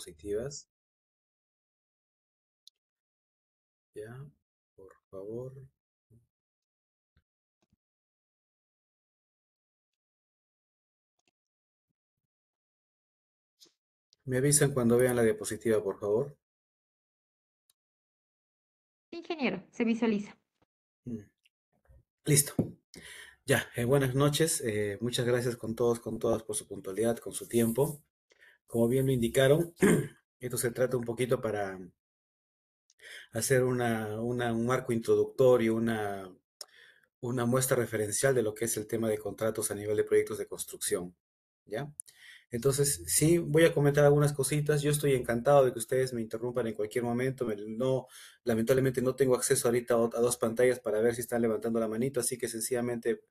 diapositivas. Ya, por favor. Me avisan cuando vean la diapositiva, por favor. Ingeniero, se visualiza. Mm, Listo. Ya, buenas noches. Muchas gracias con todos, con todas por su puntualidad, con su tiempo. Como bien lo indicaron, esto se trata un poquito para hacer un marco introductorio, una muestra referencial de lo que es el tema de contratos a nivel de proyectos de construcción. ¿Ya? Entonces, sí, voy a comentar algunas cositas. Yo estoy encantado de que ustedes me interrumpan en cualquier momento. No, lamentablemente no tengo acceso ahorita a dos pantallas para ver si están levantando la manito, así que sencillamente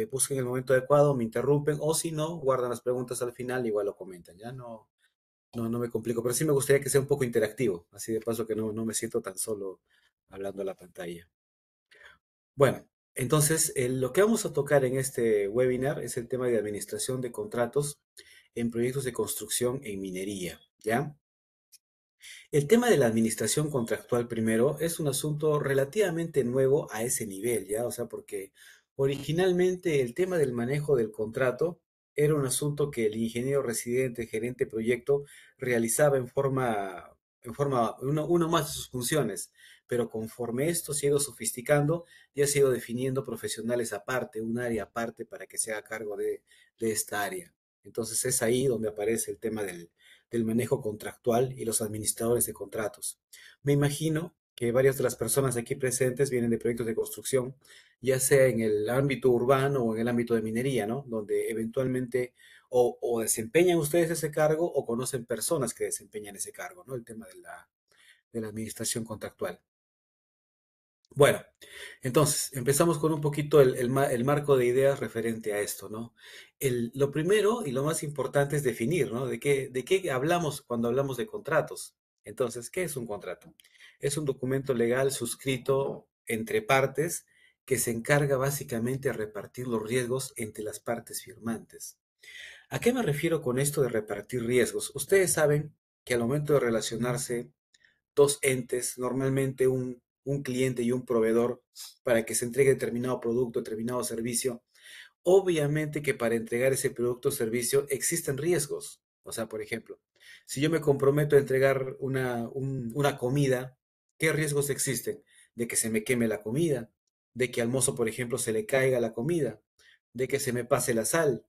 busquen el momento adecuado, me interrumpen, o si no, guardan las preguntas al final, igual lo comentan. Ya no me complico, pero sí me gustaría que sea un poco interactivo, así de paso que no me siento tan solo hablando a la pantalla. Bueno, entonces lo que vamos a tocar en este webinar es el tema de administración de contratos en proyectos de construcción en minería, ¿ya? El tema de la administración contractual primero es un asunto relativamente nuevo a ese nivel, ¿ya? O sea, porque originalmente el tema del manejo del contrato era un asunto que el ingeniero residente, gerente de proyecto, realizaba uno más de sus funciones, pero conforme esto se ha ido sofisticando, ya se ha ido definiendo profesionales aparte, un área aparte para que se haga cargo de esta área. Entonces es ahí donde aparece el tema del manejo contractual y los administradores de contratos. Me imagino que varias de las personas aquí presentes vienen de proyectos de construcción, ya sea en el ámbito urbano o en el ámbito de minería, ¿no? Donde eventualmente o desempeñan ustedes ese cargo o conocen personas que desempeñan ese cargo, ¿no? El tema de la administración contractual. Bueno, entonces, empezamos con un poquito el marco de ideas referente a esto, ¿no? Lo primero y lo más importante es definir, ¿no? ¿De qué hablamos cuando hablamos de contratos? Entonces, ¿qué es un contrato? Es un documento legal suscrito entre partes que se encarga básicamente a repartir los riesgos entre las partes firmantes. ¿A qué me refiero con esto de repartir riesgos? Ustedes saben que al momento de relacionarse dos entes, normalmente un cliente y un proveedor, para que se entregue determinado producto, determinado servicio. Obviamente que para entregar ese producto o servicio existen riesgos. O sea, por ejemplo, si yo me comprometo a entregar una comida, ¿qué riesgos existen? De que se me queme la comida, de que al mozo, por ejemplo, se le caiga la comida, de que se me pase la sal,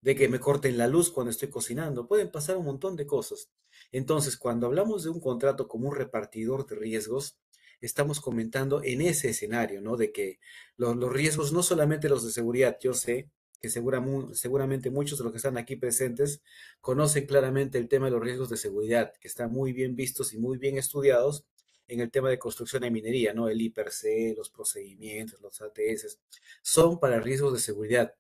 de que me corten la luz cuando estoy cocinando. Pueden pasar un montón de cosas. Entonces, cuando hablamos de un contrato como un repartidor de riesgos, estamos comentando en ese escenario, ¿no? De que los riesgos, no solamente los de seguridad, yo sé que seguramente muchos de los que están aquí presentes conocen claramente el tema de los riesgos de seguridad, que están muy bien vistos y muy bien estudiados en el tema de construcción y minería, ¿no? El IPRC, los procedimientos, los ATS, son para riesgos de seguridad,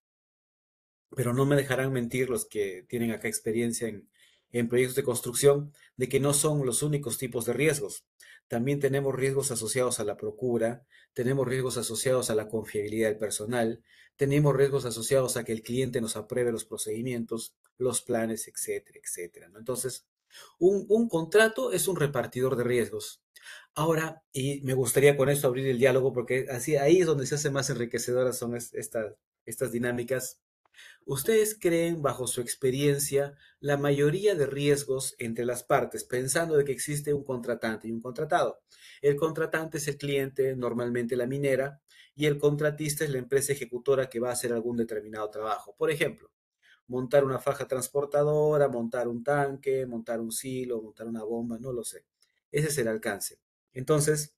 pero no me dejarán mentir los que tienen acá experiencia en proyectos de construcción, de que no son los únicos tipos de riesgos. También tenemos riesgos asociados a la procura, tenemos riesgos asociados a la confiabilidad del personal, tenemos riesgos asociados a que el cliente nos apruebe los procedimientos, los planes, etcétera, etcétera, ¿no? Entonces, un contrato es un repartidor de riesgos. Ahora, y me gustaría con esto abrir el diálogo, porque así ahí es donde se hace más enriquecedoras son estas dinámicas. ¿Ustedes creen, bajo su experiencia, la mayoría de riesgos entre las partes, pensando de que existe un contratante y un contratado? El contratante es el cliente, normalmente la minera, y el contratista es la empresa ejecutora que va a hacer algún determinado trabajo. Por ejemplo, montar una faja transportadora, montar un tanque, montar un silo, montar una bomba, no lo sé. Ese es el alcance. Entonces,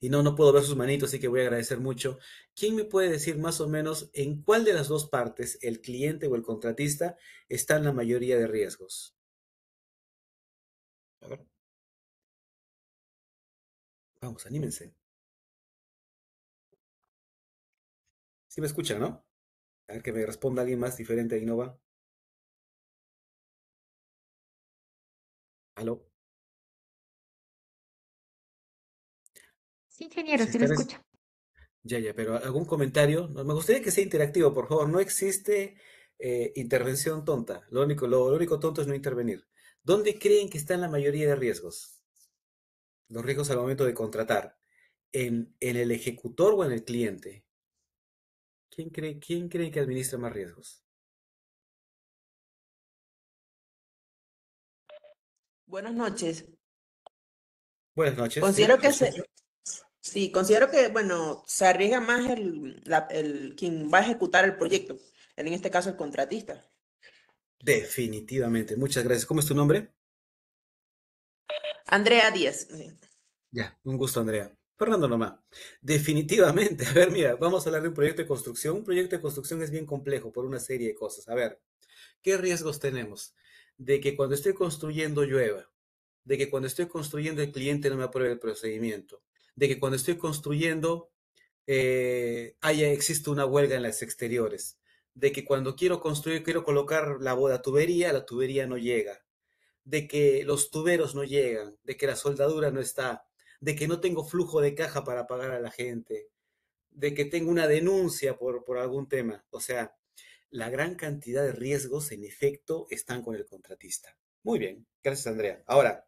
y no puedo ver sus manitos, así que voy a agradecer mucho. ¿Quién me puede decir más o menos en cuál de las dos partes, el cliente o el contratista, están la mayoría de riesgos? A ver, vamos, anímense. ¿Sí me escuchan, no? A ver que me responda alguien más diferente a Innova. ¿Aló? Sí, ingeniero, Si se le están escucha. ya, pero algún comentario. Me gustaría que sea interactivo, por favor. No existe intervención tonta. Lo único tonto es no intervenir. ¿Dónde creen que están la mayoría de riesgos? Los riesgos al momento de contratar. ¿En el ejecutor o en el cliente? ¿Quién cree que administra más riesgos? Buenas noches. Buenas noches, sí, Considero lo que escucho. sí, considero que, bueno, se arriesga más quien va a ejecutar el proyecto, en este caso el contratista. Definitivamente. Muchas gracias. ¿Cómo es tu nombre? Andrea Díaz. Ya, un gusto, Andrea. Fernando nomás. Definitivamente. A ver, mira, vamos a hablar de un proyecto de construcción. Un proyecto de construcción es bien complejo por una serie de cosas. A ver, ¿qué riesgos tenemos? De que cuando estoy construyendo llueva, de que cuando estoy construyendo el cliente no me apruebe el procedimiento, de que cuando estoy construyendo existe una huelga en las exteriores, de que cuando quiero construir, quiero colocar la tubería no llega, de que los tuberos no llegan, de que la soldadura no está, de que no tengo flujo de caja para pagar a la gente, de que tengo una denuncia por algún tema. O sea, la gran cantidad de riesgos en efecto están con el contratista. Muy bien, gracias Andrea. Ahora,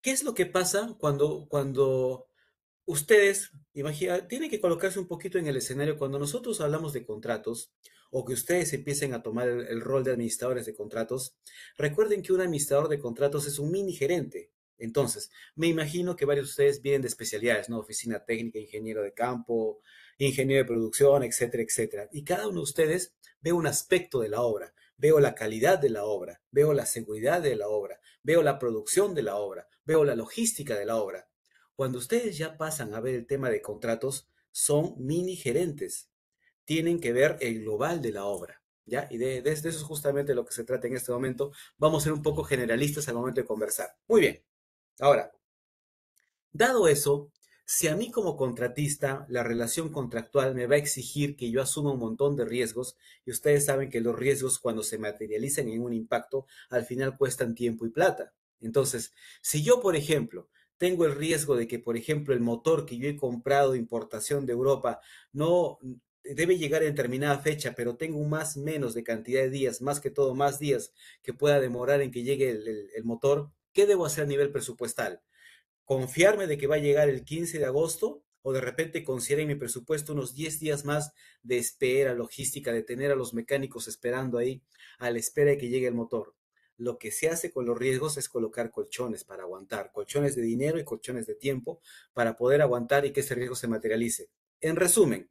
¿qué es lo que pasa cuando ustedes, imagina, tienen que colocarse un poquito en el escenario cuando nosotros hablamos de contratos o que ustedes empiecen a tomar el rol de administradores de contratos? Recuerden que un administrador de contratos es un mini gerente. Entonces, me imagino que varios de ustedes vienen de especialidades, ¿no? Oficina técnica, ingeniero de campo, ingeniero de producción, etcétera, etcétera. Y cada uno de ustedes ve un aspecto de la obra. Veo la calidad de la obra, veo la seguridad de la obra, veo la producción de la obra, veo la logística de la obra. Cuando ustedes ya pasan a ver el tema de contratos, son mini gerentes. Tienen que ver el global de la obra, ¿ya? Y eso es justamente lo que se trata en este momento. Vamos a ser un poco generalistas al momento de conversar. Muy bien. Ahora, dado eso, si a mí como contratista la relación contractual me va a exigir que yo asuma un montón de riesgos, y ustedes saben que los riesgos cuando se materializan en un impacto, al final cuestan tiempo y plata. Entonces, si yo, por ejemplo, tengo el riesgo de que, por ejemplo, el motor que yo he comprado de importación de Europa no debe llegar en determinada fecha, pero tengo un más menos de cantidad de días, más que todo más días que pueda demorar en que llegue el motor, ¿qué debo hacer a nivel presupuestal? ¿Confiarme de que va a llegar el 15 de agosto o de repente considerar en mi presupuesto unos 10 días más de espera, logística, de tener a los mecánicos esperando ahí a la espera de que llegue el motor? Lo que se hace con los riesgos es colocar colchones para aguantar, colchones de dinero y colchones de tiempo para poder aguantar y que ese riesgo se materialice. En resumen,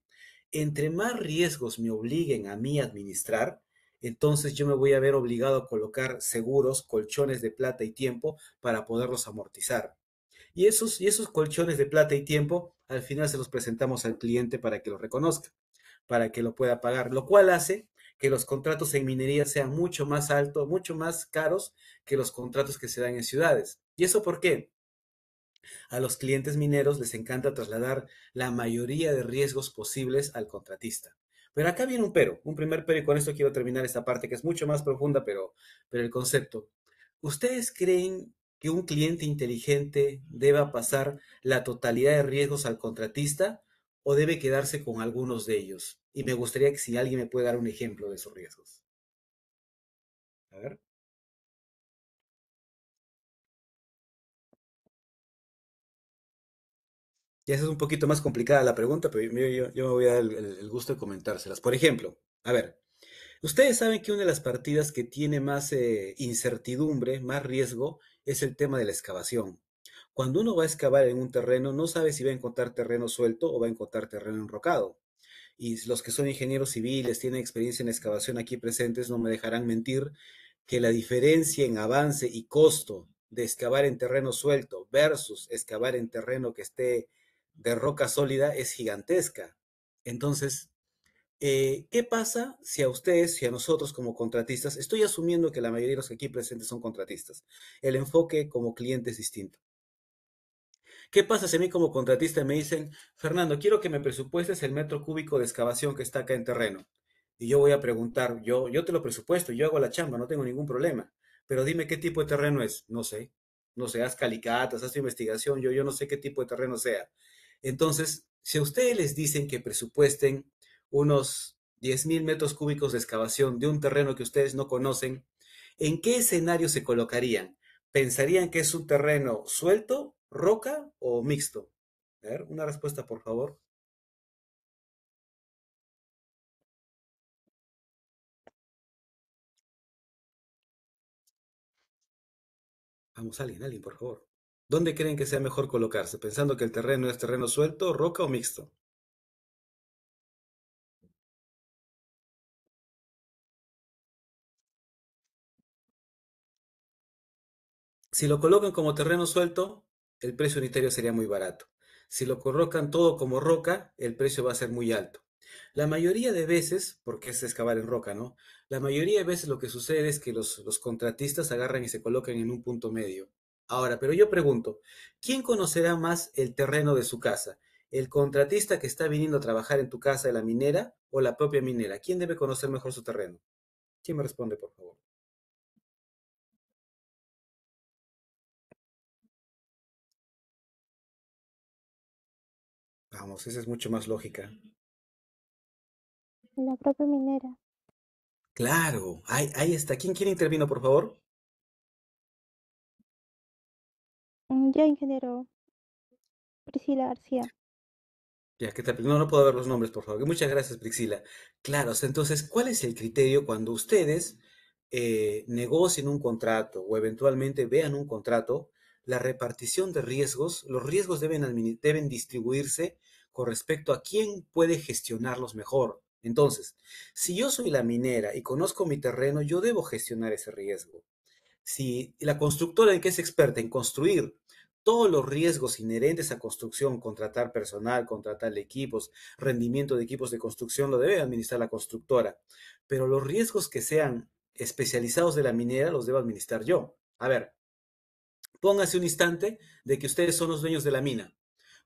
entre más riesgos me obliguen a mí a administrar, entonces yo me voy a ver obligado a colocar seguros, colchones de plata y tiempo para poderlos amortizar. Y esos colchones de plata y tiempo, al final se los presentamos al cliente para que lo reconozca, para que lo pueda pagar, lo cual hace que los contratos en minería sean mucho más altos, mucho más caros que los contratos que se dan en ciudades. ¿Y eso por qué? A los clientes mineros les encanta trasladar la mayoría de riesgos posibles al contratista. Pero acá viene un primer pero, y con esto quiero terminar esta parte que es mucho más profunda, pero el concepto. ¿Ustedes creen que un cliente inteligente deba pasar la totalidad de riesgos al contratista o debe quedarse con algunos de ellos? Y me gustaría que si alguien me puede dar un ejemplo de esos riesgos. A ver. Ya esa es un poquito más complicada la pregunta, pero yo me voy a dar el gusto de comentárselas. Por ejemplo, a ver, ustedes saben que una de las partidas que tiene más incertidumbre, más riesgo, es el tema de la excavación. Cuando uno va a excavar en un terreno, no sabe si va a encontrar terreno suelto o va a encontrar terreno enrocado. Y los que son ingenieros civiles, tienen experiencia en excavación aquí presentes, no me dejarán mentir que la diferencia en avance y costo de excavar en terreno suelto versus excavar en terreno que esté de roca sólida es gigantesca. Entonces, ¿qué pasa si a ustedes, si a nosotros como contratistas, estoy asumiendo que la mayoría de los aquí presentes son contratistas, el enfoque como cliente es distinto? ¿Qué pasa si a mí como contratista me dicen, Fernando, quiero que me presupuestes el metro cúbico de excavación que está acá en terreno? Y yo voy a preguntar, yo te lo presupuesto, yo hago la chamba, no tengo ningún problema. Pero dime qué tipo de terreno es. No sé. No sé, haz calicatas, haz tu investigación, yo no sé qué tipo de terreno sea. Entonces, si a ustedes les dicen que presupuesten unos 10.000 metros cúbicos de excavación de un terreno que ustedes no conocen, ¿En qué escenario se colocarían? ¿Pensarían que es un terreno suelto, roca o mixto? A ver, una respuesta, por favor. Vamos, alguien, por favor. ¿Dónde creen que sea mejor colocarse? Pensando que el terreno es terreno suelto, roca o mixto. Si lo colocan como terreno suelto, el precio unitario sería muy barato. Si lo colocan todo como roca, el precio va a ser muy alto. La mayoría de veces, porque es excavar en roca, ¿no? La mayoría de veces lo que sucede es que los contratistas agarran y se colocan en un punto medio. Ahora, pero yo pregunto, ¿quién conocerá más el terreno de su casa? ¿El contratista que está viniendo a trabajar en tu casa de la minera o la propia minera? ¿Quién debe conocer mejor su terreno? ¿Quién me responde, por favor? Vamos, esa es mucho más lógica. La propia minera. Claro, ahí está. ¿Quién quiere intervino, por favor? Ya, ingeniero. Priscila García. Ya, ¿qué tal? No, no puedo ver los nombres, por favor. Muchas gracias, Priscila. Claro, o sea, entonces, ¿cuál es el criterio cuando ustedes negocien un contrato o eventualmente vean un contrato? La repartición de riesgos, los riesgos deben distribuirse con respecto a quién puede gestionarlos mejor. Entonces, si yo soy la minera y conozco mi terreno, yo debo gestionar ese riesgo. Si la constructora en qué es experta en construir todos los riesgos inherentes a construcción, contratar personal, contratar equipos, rendimiento de equipos de construcción, lo debe administrar la constructora. Pero los riesgos que sean especializados de la minera los debo administrar yo. A ver, póngase un instante de que ustedes son los dueños de la mina.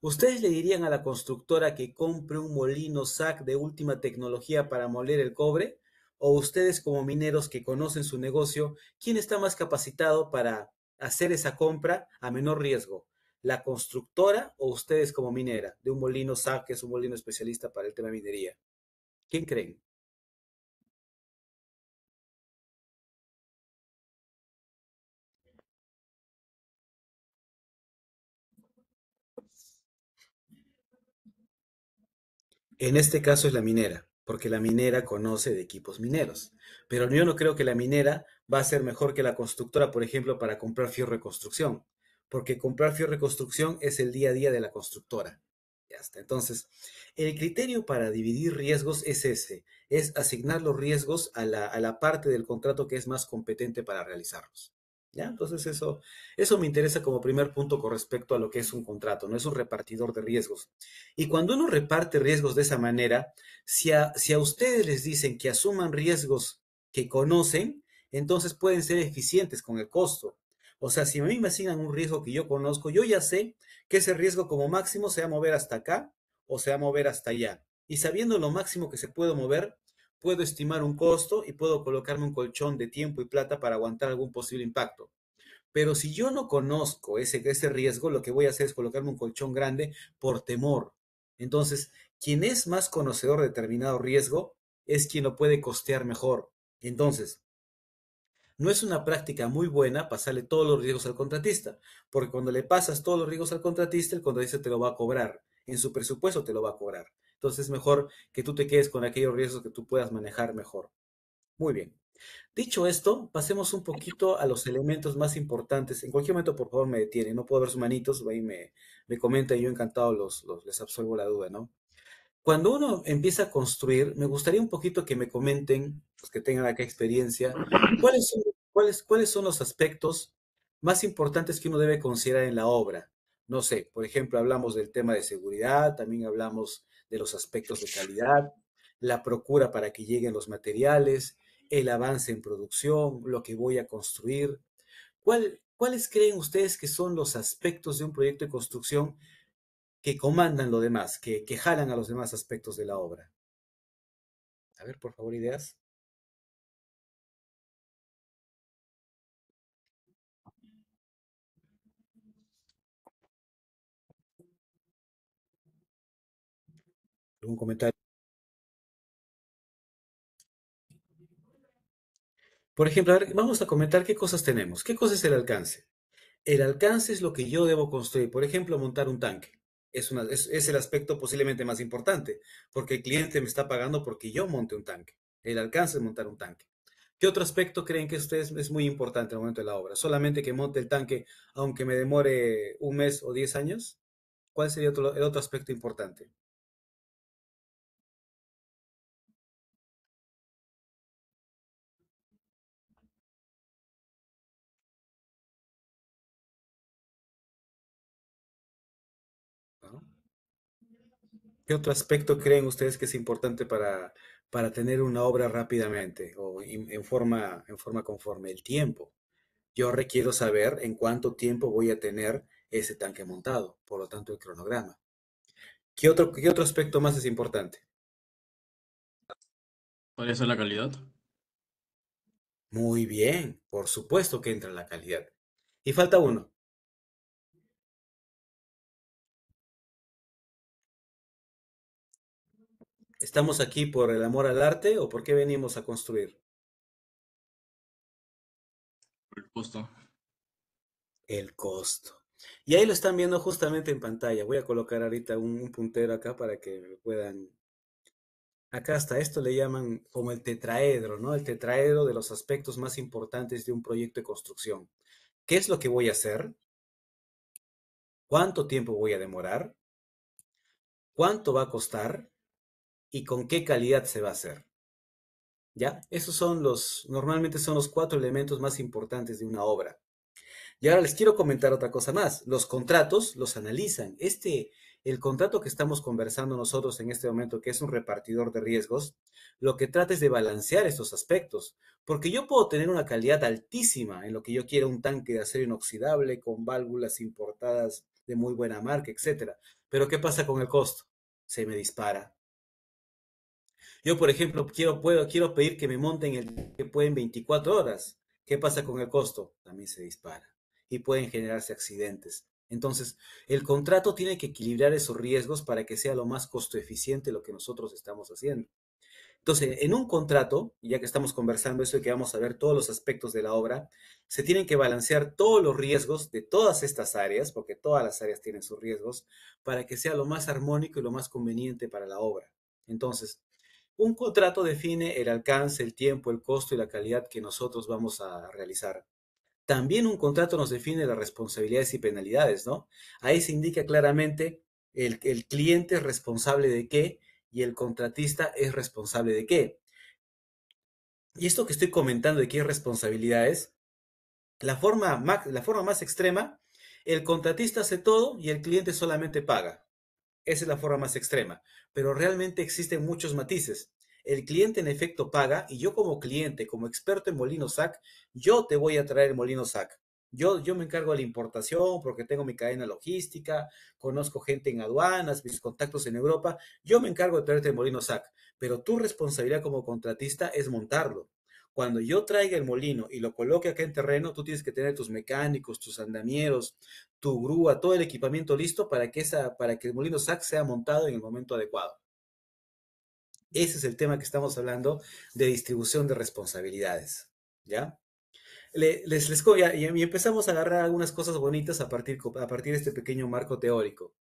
¿Ustedes le dirían a la constructora que compre un molino SAC de última tecnología para moler el cobre? ¿O ustedes como mineros que conocen su negocio, quién está más capacitado para hacer esa compra a menor riesgo? ¿La constructora o ustedes como minera de un molino SAC, que es un molino especialista para el tema de minería? ¿Quién creen? En este caso es la minera, porque la minera conoce de equipos mineros. Pero yo no creo que la minera va a ser mejor que la constructora, por ejemplo, para comprar fierro de construcción, porque comprar fierro de construcción es el día a día de la constructora. Ya está. Entonces, el criterio para dividir riesgos es ese, es asignar los riesgos a la parte del contrato que es más competente para realizarlos. ¿Ya? Entonces, eso me interesa como primer punto con respecto a lo que es un contrato, no es un repartidor de riesgos. Y cuando uno reparte riesgos de esa manera, si a ustedes les dicen que asuman riesgos que conocen, entonces pueden ser eficientes con el costo. O sea, si a mí me asignan un riesgo que yo conozco, yo ya sé que ese riesgo como máximo se va a mover hasta acá o se va a mover hasta allá. Y sabiendo lo máximo que se puede mover, puedo estimar un costo y puedo colocarme un colchón de tiempo y plata para aguantar algún posible impacto. Pero si yo no conozco ese riesgo, lo que voy a hacer es colocarme un colchón grande por temor. Entonces, quien es más conocedor de determinado riesgo es quien lo puede costear mejor. Entonces, no es una práctica muy buena pasarle todos los riesgos al contratista, porque cuando le pasas todos los riesgos al contratista, el contratista te lo va a cobrar. En su presupuesto te lo va a cobrar. Entonces, es mejor que tú te quedes con aquellos riesgos que tú puedas manejar mejor. Muy bien. Dicho esto, pasemos un poquito a los elementos más importantes. En cualquier momento, por favor, me detiene. No puedo ver sus manitos, ahí me comenta y yo encantado les absuelvo la duda, ¿no? Cuando uno empieza a construir, me gustaría un poquito que me comenten, los que tengan acá experiencia, cuáles son los aspectos más importantes que uno debe considerar en la obra. No sé, por ejemplo, hablamos del tema de seguridad, también hablamos de los aspectos de calidad, la procura para que lleguen los materiales, el avance en producción, lo que voy a construir. ¿Cuáles creen ustedes que son los aspectos de un proyecto de construcción que comandan lo demás, que jalan a los demás aspectos de la obra? A ver, por favor, ideas. ¿Algún comentario? Por ejemplo, a ver, vamos a comentar qué cosas tenemos. ¿Qué cosa es el alcance? El alcance es lo que yo debo construir. Por ejemplo, montar un tanque. Es el aspecto posiblemente más importante, porque el cliente me está pagando porque yo monte un tanque. El alcance es montar un tanque. ¿Qué otro aspecto creen que ustedes es muy importante al momento de la obra? ¿Solamente que monte el tanque aunque me demore un mes o 10 años? ¿Cuál sería el otro aspecto importante? ¿No? ¿Qué otro aspecto creen ustedes que es importante para tener una obra rápidamente o en forma conforme? El tiempo. Yo requiero saber en cuánto tiempo voy a tener ese tanque montado, por lo tanto el cronograma. Qué otro aspecto más es importante? ¿Podría ser la calidad? Muy bien, por supuesto que entra la calidad. Y falta uno. ¿Estamos aquí por el amor al arte o por qué venimos a construir? Por el costo. El costo. Y ahí lo están viendo justamente en pantalla. Voy a colocar ahorita un puntero acá para que me puedan. Acá hasta esto le llaman como el tetraedro, ¿no? El tetraedro de los aspectos más importantes de un proyecto de construcción. ¿Qué es lo que voy a hacer? ¿Cuánto tiempo voy a demorar? ¿Cuánto va a costar? ¿Y con qué calidad se va a hacer? ¿Ya? Esos son normalmente son los cuatro elementos más importantes de una obra. Y ahora les quiero comentar otra cosa más. Los contratos los analizan. El contrato que estamos conversando nosotros en este momento, que es un repartidor de riesgos, lo que trata es de balancear estos aspectos. Porque yo puedo tener una calidad altísima en lo que yo quiera, un tanque de acero inoxidable con válvulas importadas de muy buena marca, etcétera. Pero ¿qué pasa con el costo? Se me dispara. Yo, por ejemplo, quiero pedir que me monten el que pueden 24 horas. ¿Qué pasa con el costo? También se dispara y pueden generarse accidentes. Entonces, el contrato tiene que equilibrar esos riesgos para que sea lo más costo eficiente lo que nosotros estamos haciendo. Entonces, en un contrato, ya que estamos conversando eso y que vamos a ver todos los aspectos de la obra, se tienen que balancear todos los riesgos de todas estas áreas, porque todas las áreas tienen sus riesgos, para que sea lo más armónico y lo más conveniente para la obra. Entonces, un contrato define el alcance, el tiempo, el costo y la calidad que nosotros vamos a realizar. También un contrato nos define las responsabilidades y penalidades, ¿no? Ahí se indica claramente el cliente es responsable de qué y el contratista es responsable de qué. Y esto que estoy comentando de qué responsabilidades, la forma más extrema, el contratista hace todo y el cliente solamente paga. Esa es la forma más extrema, pero realmente existen muchos matices. El cliente en efecto paga y yo como cliente, como experto en molino SAC, yo te voy a traer el molino SAC. Yo me encargo de la importación porque tengo mi cadena logística, conozco gente en aduanas, mis contactos en Europa. Yo me encargo de traerte el molino SAC, pero tu responsabilidad como contratista es montarlo. Cuando yo traiga el molino y lo coloque acá en terreno, tú tienes que tener tus mecánicos, tus andamieros, tu grúa, todo el equipamiento listo para que el molino SAC sea montado en el momento adecuado. Ese es el tema que estamos hablando de distribución de responsabilidades, ¿ya? Y empezamos a agarrar algunas cosas bonitas a partir de este pequeño marco teórico.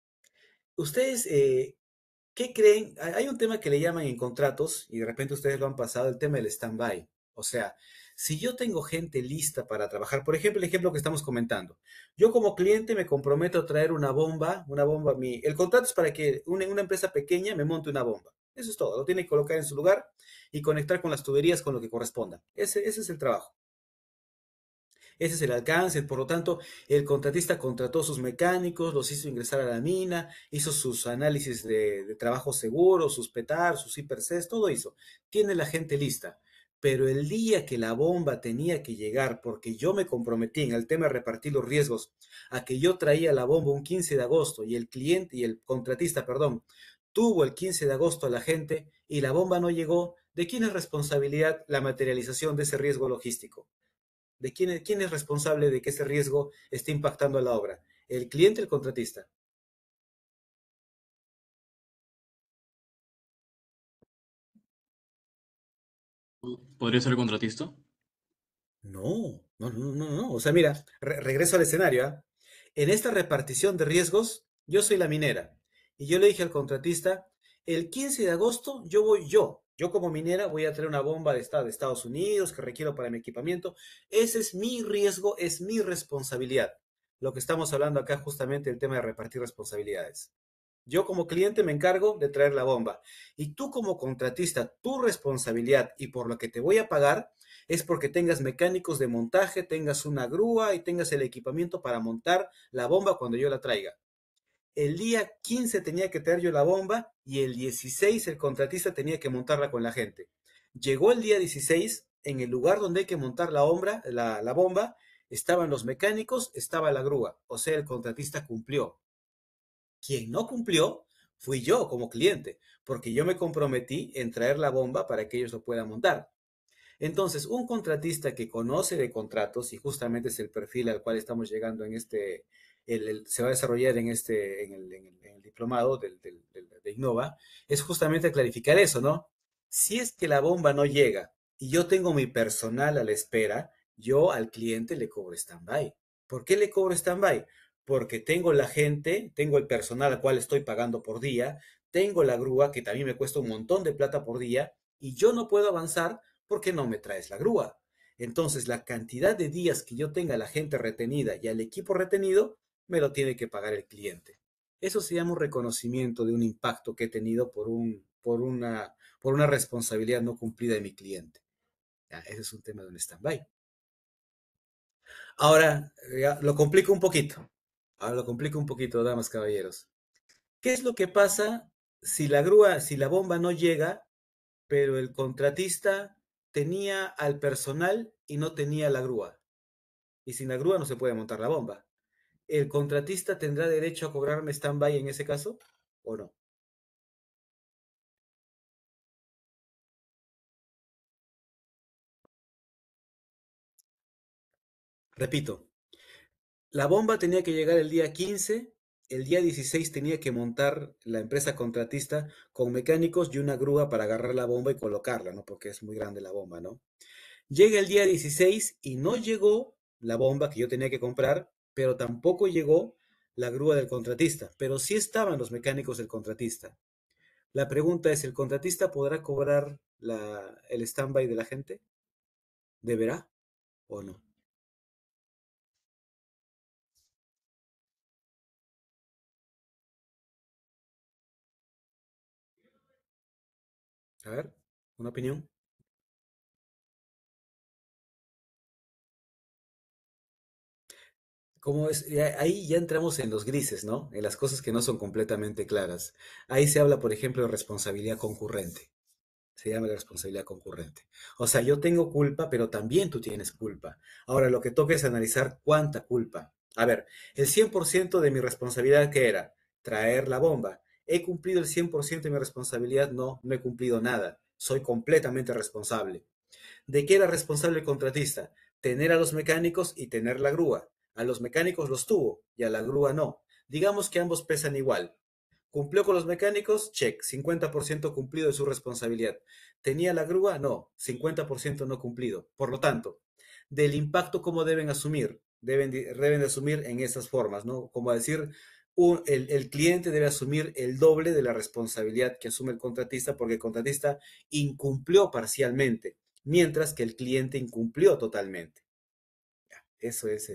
Ustedes, ¿qué creen? Hay un tema que le llaman en contratos, y de repente ustedes lo han pasado, el tema del stand-by. O sea, si yo tengo gente lista para trabajar, por ejemplo, el ejemplo que estamos comentando, yo como cliente me comprometo a traer una bomba, el contrato es para que una empresa pequeña me monte una bomba. Eso es todo, lo tiene que colocar en su lugar y conectar con las tuberías con lo que corresponda. Ese es el trabajo. Ese es el alcance, por lo tanto, el contratista contrató sus mecánicos, los hizo ingresar a la mina, hizo sus análisis de trabajo seguro, sus PETAR, sus IPRCs, todo hizo. Tiene la gente lista. Pero el día que la bomba tenía que llegar, porque yo me comprometí en el tema de repartir los riesgos, a que yo traía la bomba un 15 de agosto y el cliente y el contratista, perdón, tuvo el 15 de agosto a la gente y la bomba no llegó, ¿de quién es responsabilidad la materialización de ese riesgo logístico? ¿De quién es responsable de que ese riesgo esté impactando a la obra? ¿El cliente o el contratista? ¿Podría ser el contratista? No. O sea, mira, regreso al escenario, ¿ah? En esta repartición de riesgos, yo soy la minera. Y yo le dije al contratista, el 15 de agosto yo como minera voy a traer una bomba de Estados Unidos que requiero para mi equipamiento. Ese es mi riesgo, es mi responsabilidad. Lo que estamos hablando acá justamente el tema de repartir responsabilidades. Yo como cliente me encargo de traer la bomba. Y tú como contratista, tu responsabilidad y por lo que te voy a pagar es porque tengas mecánicos de montaje, tengas una grúa y tengas el equipamiento para montar la bomba cuando yo la traiga. El día 15 tenía que traer yo la bomba y el 16 el contratista tenía que montarla con la gente. Llegó el día 16, en el lugar donde hay que montar la bomba, estaban los mecánicos, estaba la grúa. O sea, el contratista cumplió. Quien no cumplió fui yo como cliente, porque yo me comprometí en traer la bomba para que ellos lo puedan montar. Entonces, un contratista que conoce de contratos, y justamente es el perfil al cual estamos llegando en se va a desarrollar en el diplomado de Innova, es justamente clarificar eso, ¿no? Si es que la bomba no llega y yo tengo mi personal a la espera, yo al cliente le cobro stand-by. ¿Por qué le cobro stand-by? Porque tengo la gente, tengo el personal al cual estoy pagando por día, tengo la grúa que también me cuesta un montón de plata por día, y yo no puedo avanzar porque no me traes la grúa. Entonces, la cantidad de días que yo tenga a la gente retenida y al equipo retenido, me lo tiene que pagar el cliente. Eso se llama un reconocimiento de un impacto que he tenido por una responsabilidad no cumplida de mi cliente. Ya, ese es un tema de un stand-by. Ahora, ya, lo complico un poquito. Ahora lo complico un poquito, damas, caballeros. ¿Qué es lo que pasa si la bomba no llega, pero el contratista tenía al personal y no tenía la grúa? Y sin la grúa no se puede montar la bomba. ¿El contratista tendrá derecho a cobrarme stand-by en ese caso o no? Repito, la bomba tenía que llegar el día 15, el día 16 tenía que montar la empresa contratista con mecánicos y una grúa para agarrar la bomba y colocarla, ¿no? Porque es muy grande la bomba, ¿no? Llega el día 16 y no llegó la bomba que yo tenía que comprar, pero tampoco llegó la grúa del contratista, pero sí estaban los mecánicos del contratista. La pregunta es, ¿el contratista podrá cobrar el stand-by de la gente? ¿Deberá o no? A ver, una opinión. Ahí ya entramos en los grises, ¿no? En las cosas que no son completamente claras. Ahí se habla, por ejemplo, de responsabilidad concurrente. Se llama la responsabilidad concurrente. O sea, yo tengo culpa, pero también tú tienes culpa. Ahora, lo que toca es analizar cuánta culpa. A ver, el 100% de mi responsabilidad, ¿qué era? Traer la bomba. ¿He cumplido el 100% de mi responsabilidad? No, no he cumplido nada. Soy completamente responsable. ¿De qué era responsable el contratista? Tener a los mecánicos y tener la grúa. A los mecánicos los tuvo y a la grúa no. Digamos que ambos pesan igual. ¿Cumplió con los mecánicos? Check, 50% cumplido de su responsabilidad. ¿Tenía la grúa? No, 50% no cumplido. Por lo tanto, del impacto, ¿cómo deben asumir? Deben de asumir en esas formas, ¿no? Como decir, el cliente debe asumir el doble de la responsabilidad que asume el contratista porque el contratista incumplió parcialmente, mientras que el cliente incumplió totalmente. Eso es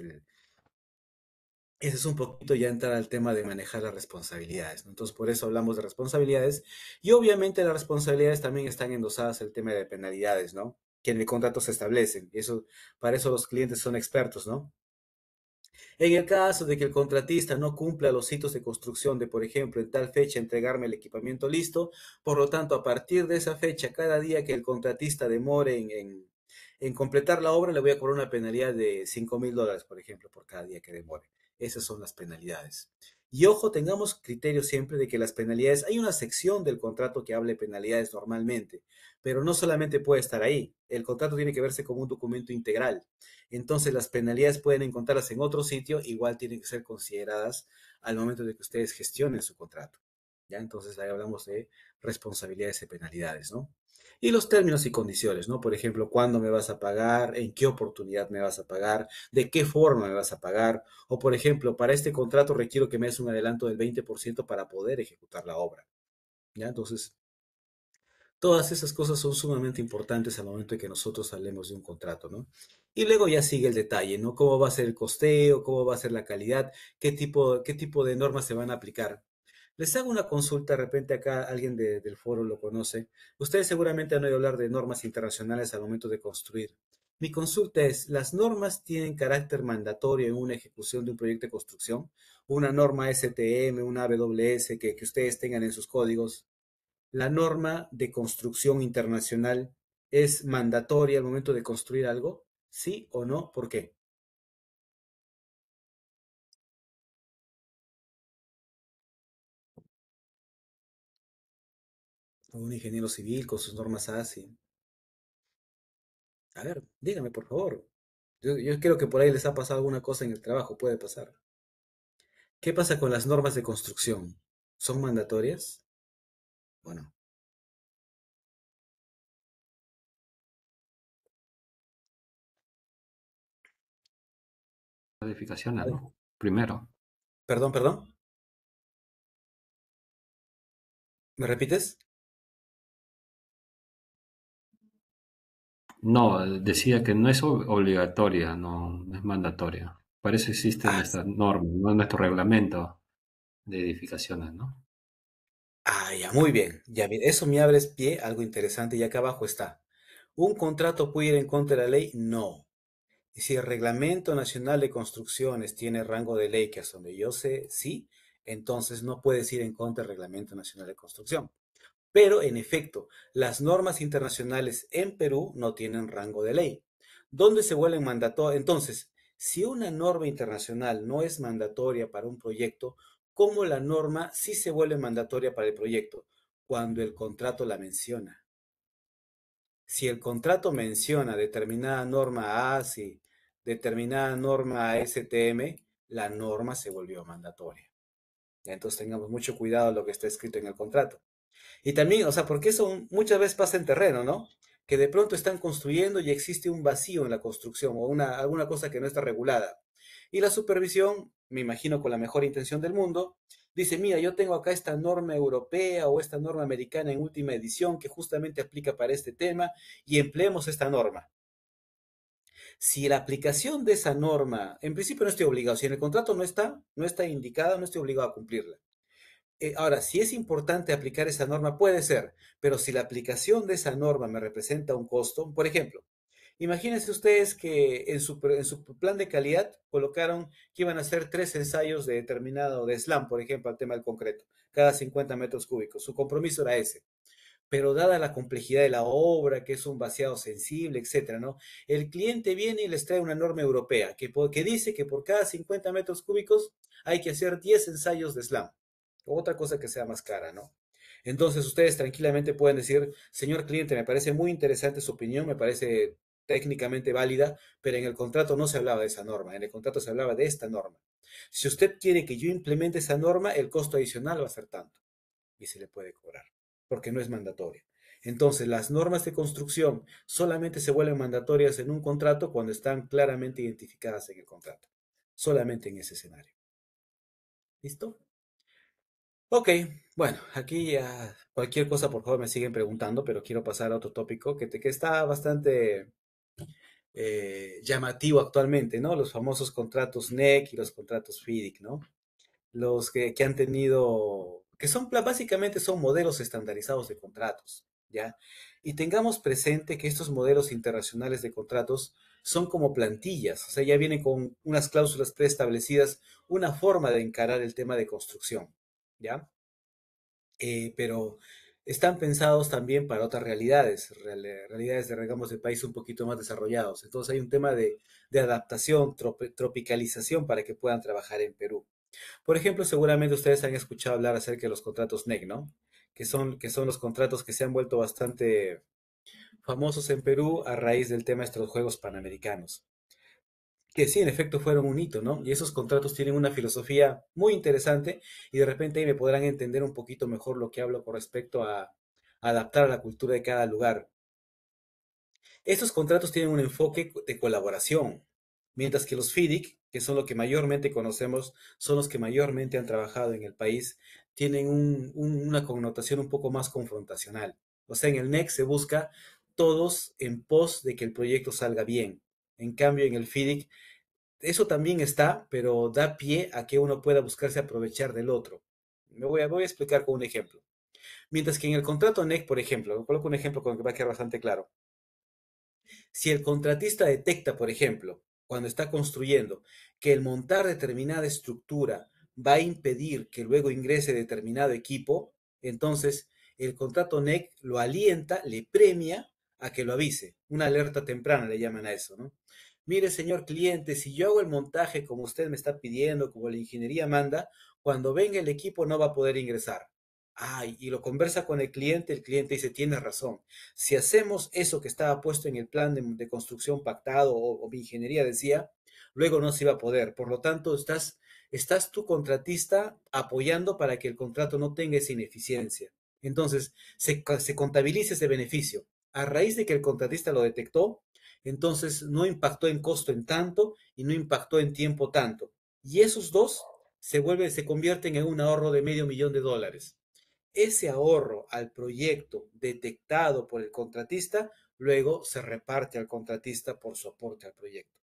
ese es un poquito ya entrar al tema de manejar las responsabilidades, ¿no? Entonces, por eso hablamos de responsabilidades. Y obviamente las responsabilidades también están endosadas el tema de penalidades, ¿no? Que en el contrato se establecen. Y eso, para eso los clientes son expertos, ¿no? En el caso de que el contratista no cumpla los hitos de construcción de, por ejemplo, en tal fecha entregarme el equipamiento listo, por lo tanto, a partir de esa fecha, cada día que el contratista demore en completar la obra, le voy a cobrar una penalidad de $5,000, por ejemplo, por cada día que demore. Esas son las penalidades. Y ojo, tengamos criterio siempre de que las penalidades, hay una sección del contrato que habla de penalidades normalmente, pero no solamente puede estar ahí. El contrato tiene que verse como un documento integral. Entonces las penalidades pueden encontrarlas en otro sitio, igual tienen que ser consideradas al momento de que ustedes gestionen su contrato. ¿ya? Entonces ahí hablamos de responsabilidades y penalidades, ¿no? Y los términos y condiciones, ¿no? Por ejemplo, cuándo me vas a pagar, en qué oportunidad me vas a pagar, de qué forma me vas a pagar, o por ejemplo, para este contrato requiero que me des un adelanto del 20% para poder ejecutar la obra, ¿ya? Entonces, todas esas cosas son sumamente importantes al momento de que nosotros hablemos de un contrato, ¿no? Y luego ya sigue el detalle, ¿no? ¿Cómo va a ser el costeo? ¿Cómo va a ser la calidad? ¿Qué tipo de normas se van a aplicar? Les hago una consulta, de repente acá alguien del foro lo conoce. Ustedes seguramente han oído hablar de normas internacionales al momento de construir. Mi consulta es, ¿las normas tienen carácter mandatorio en una ejecución de un proyecto de construcción? Una norma STM, una AWS que ustedes tengan en sus códigos. ¿La norma de construcción internacional es mandatoria al momento de construir algo? ¿Sí o no? ¿Por qué? Un ingeniero civil con sus normas ASI. A ver, dígame por favor. Yo creo que por ahí les ha pasado alguna cosa en el trabajo, puede pasar. ¿Qué pasa con las normas de construcción? ¿Son mandatorias? Bueno, Edificaciones, a ver, ¿no? Primero. perdón, perdón. ¿Me repites? No, decía que no es obligatoria, no es mandatoria. Para eso existe Ah, nuestra norma, ¿no? Nuestro reglamento de edificaciones, ¿no? ya, muy bien. Ya, bien, eso me abre pie a algo interesante y acá abajo está. ¿Un contrato puede ir en contra de la ley? No. Y si el Reglamento Nacional de Construcciones tiene rango de ley, que hasta donde yo sé, sí, entonces no puedes ir en contra del Reglamento Nacional de Construcción. Pero, en efecto, las normas internacionales en Perú no tienen rango de ley. ¿Dónde se vuelven mandatorias? Entonces, si una norma internacional no es mandatoria para un proyecto, ¿cómo la norma sí se vuelve mandatoria para el proyecto? Cuando el contrato la menciona. Si el contrato menciona determinada norma ASI, determinada norma STM, la norma se volvió mandatoria. Entonces tengamos mucho cuidado en lo que está escrito en el contrato. Y también, o sea, porque eso muchas veces pasa en terreno, ¿no? Que de pronto están construyendo y existe un vacío en la construcción o alguna cosa que no está regulada. Y la supervisión, me imagino con la mejor intención del mundo, dice, mira, yo tengo acá esta norma europea o esta norma americana en última edición que justamente aplica para este tema y empleemos esta norma. Si la aplicación de esa norma, en principio no estoy obligado, si en el contrato no está indicada, no estoy obligado a cumplirla. Ahora, si es importante aplicar esa norma, puede ser, pero si la aplicación de esa norma me representa un costo, por ejemplo, imagínense ustedes que en su plan de calidad colocaron que iban a hacer 3 ensayos de determinado de SLAM, por ejemplo, al tema del concreto, cada 50 metros cúbicos. Su compromiso era ese. Pero dada la complejidad de la obra, que es un vaciado sensible, etcétera, ¿no? El cliente viene y les trae una norma europea que dice que por cada 50 metros cúbicos hay que hacer 10 ensayos de SLAM. Otra cosa que sea más cara, ¿no? Entonces ustedes tranquilamente pueden decir, señor cliente, me parece muy interesante su opinión, me parece técnicamente válida, pero en el contrato no se hablaba de esa norma, en el contrato se hablaba de esta norma. Si usted quiere que yo implemente esa norma, el costo adicional va a ser tanto y se le puede cobrar, porque no es mandatorio. Entonces, las normas de construcción solamente se vuelven mandatorias en un contrato cuando están claramente identificadas en el contrato. Solamente en ese escenario. ¿Listo? Ok, bueno, aquí ya cualquier cosa por favor me siguen preguntando, pero quiero pasar a otro tópico que está bastante llamativo actualmente, ¿no? Los famosos contratos NEC y los contratos FIDIC, ¿no? Los que han tenido, que son básicamente son modelos estandarizados de contratos, ¿ya? Y tengamos presente que estos modelos internacionales de contratos son como plantillas, o sea, ya vienen con unas cláusulas preestablecidas, una forma de encarar el tema de construcción, ¿ya? Pero están pensados también para otras realidades, realidades de, digamos, de países un poquito más desarrollados. Entonces hay un tema de adaptación, tropicalización para que puedan trabajar en Perú. Por ejemplo, seguramente ustedes han escuchado hablar acerca de los contratos NEC, ¿no? Que son los contratos que se han vuelto bastante famosos en Perú a raíz del tema de estos Juegos Panamericanos. que sí, en efecto fueron un hito, ¿no? Y esos contratos tienen una filosofía muy interesante y de repente ahí me podrán entender un poquito mejor lo que hablo con respecto a adaptar a la cultura de cada lugar. Estos contratos tienen un enfoque de colaboración, mientras que los FIDIC, que son lo que mayormente conocemos, son los que mayormente han trabajado en el país, tienen una connotación un poco más confrontacional. O sea, en el NEC se busca todos en pos de que el proyecto salga bien. En cambio, en el FIDIC, eso también está, pero da pie a que uno pueda buscarse aprovechar del otro. Voy a explicar con un ejemplo. Mientras que en el contrato NEC, por ejemplo, coloco un ejemplo con el que va a quedar bastante claro. Si el contratista detecta, por ejemplo, cuando está construyendo, que el montar determinada estructura va a impedir que luego ingrese determinado equipo, entonces el contrato NEC lo alienta, le premia a que lo avise. Una alerta temprana le llaman a eso, ¿no? Mire, señor cliente, si yo hago el montaje como usted me está pidiendo, como la ingeniería manda, cuando venga el equipo no va a poder ingresar. Ay, y lo conversa con el cliente dice, tiene razón. Si hacemos eso que estaba puesto en el plan de construcción pactado o mi ingeniería decía, luego no se iba a poder. Por lo tanto, estás tu contratista apoyando para que el contrato no tenga esa ineficiencia. Entonces, se contabiliza ese beneficio. A raíz de que el contratista lo detectó, entonces no impactó en costo en tanto y no impactó en tiempo tanto. Y esos dos se convierten en un ahorro de $500,000. Ese ahorro al proyecto detectado por el contratista, luego se reparte al contratista por soporte al proyecto.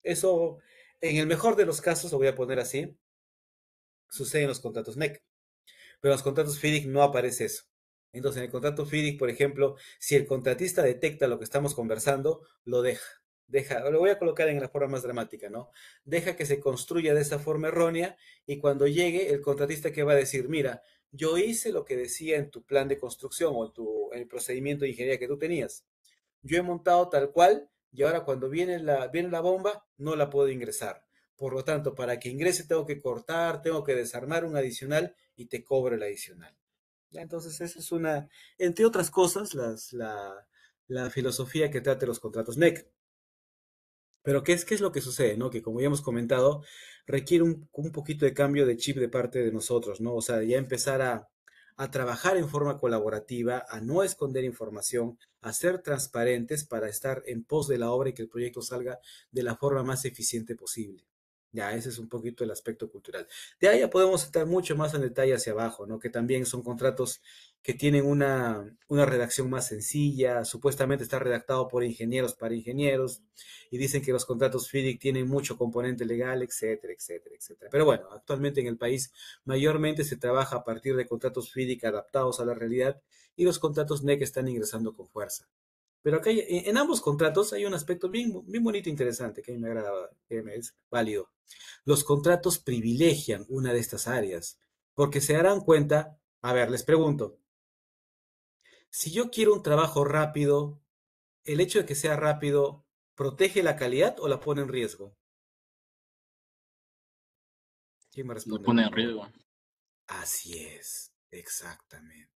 Eso, en el mejor de los casos, lo voy a poner así, sucede en los contratos NEC, pero en los contratos FIDIC no aparece eso. Entonces, en el contrato FIDIC, por ejemplo, si el contratista detecta lo que estamos conversando, lo deja. Lo voy a colocar en la forma más dramática, ¿no? Deja que se construya de esa forma errónea y cuando llegue el contratista que va a decir, mira, yo hice lo que decía en tu plan de construcción o en el procedimiento de ingeniería que tú tenías. Yo he montado tal cual y ahora cuando viene la bomba no la puedo ingresar. Por lo tanto, para que ingrese tengo que cortar, tengo que desarmar un adicional y te cobro el adicional. ¿Ya? Entonces, esa es entre otras cosas, la filosofía que trata los contratos NEC. Pero ¿qué es lo que sucede, no? Que como ya hemos comentado, requiere un poquito de cambio de chip de parte de nosotros, ¿no? O sea, ya empezar a trabajar en forma colaborativa, a no esconder información, a ser transparentes para estar en pos de la obra y que el proyecto salga de la forma más eficiente posible. Ya, ese es un poquito el aspecto cultural. De ahí ya podemos estar mucho más en detalle hacia abajo, ¿no? Que también son contratos que tienen una redacción más sencilla, supuestamente está redactado por ingenieros para ingenieros, y dicen que los contratos FIDIC tienen mucho componente legal, etcétera, etcétera, etcétera. Pero bueno, actualmente en el país mayormente se trabaja a partir de contratos FIDIC adaptados a la realidad y los contratos NEC están ingresando con fuerza. Pero acá en ambos contratos hay un aspecto bien, bien bonito e interesante que a mí me agrada, que me es válido. Los contratos privilegian una de estas áreas, porque se darán cuenta, a ver, les pregunto, si yo quiero un trabajo rápido, ¿el hecho de que sea rápido protege la calidad o la pone en riesgo? ¿Quién me Lo responde, pone por en favor? riesgo. Así es, exactamente.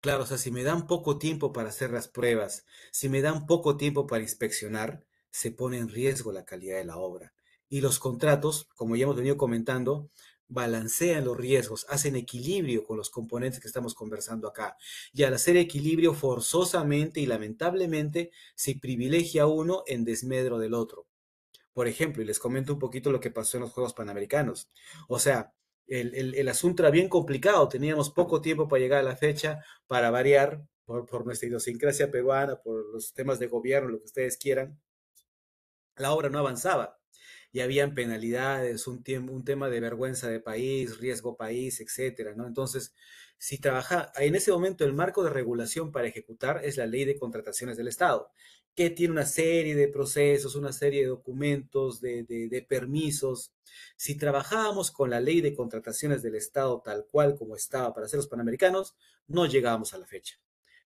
Claro, o sea, si me dan poco tiempo para hacer las pruebas, si me dan poco tiempo para inspeccionar, se pone en riesgo la calidad de la obra. Y los contratos, como ya hemos venido comentando, balancean los riesgos, hacen equilibrio con los componentes que estamos conversando acá. Y al hacer equilibrio, forzosamente y lamentablemente, se privilegia uno en desmedro del otro. Por ejemplo, y les comento un poquito lo que pasó en los Juegos Panamericanos. O sea, el asunto era bien complicado, teníamos poco tiempo para llegar a la fecha, para variar, por nuestra idiosincrasia peruana, por los temas de gobierno, lo que ustedes quieran, la obra no avanzaba. Y habían penalidades, un tema de vergüenza de país, riesgo país, etcétera, ¿no? Entonces, si trabaja, en ese momento el marco de regulación para ejecutar es la Ley de Contrataciones del Estado, que tiene una serie de procesos, una serie de documentos, de permisos. Si trabajábamos con la Ley de Contrataciones del Estado tal cual como estaba para hacer los panamericanos, no llegábamos a la fecha.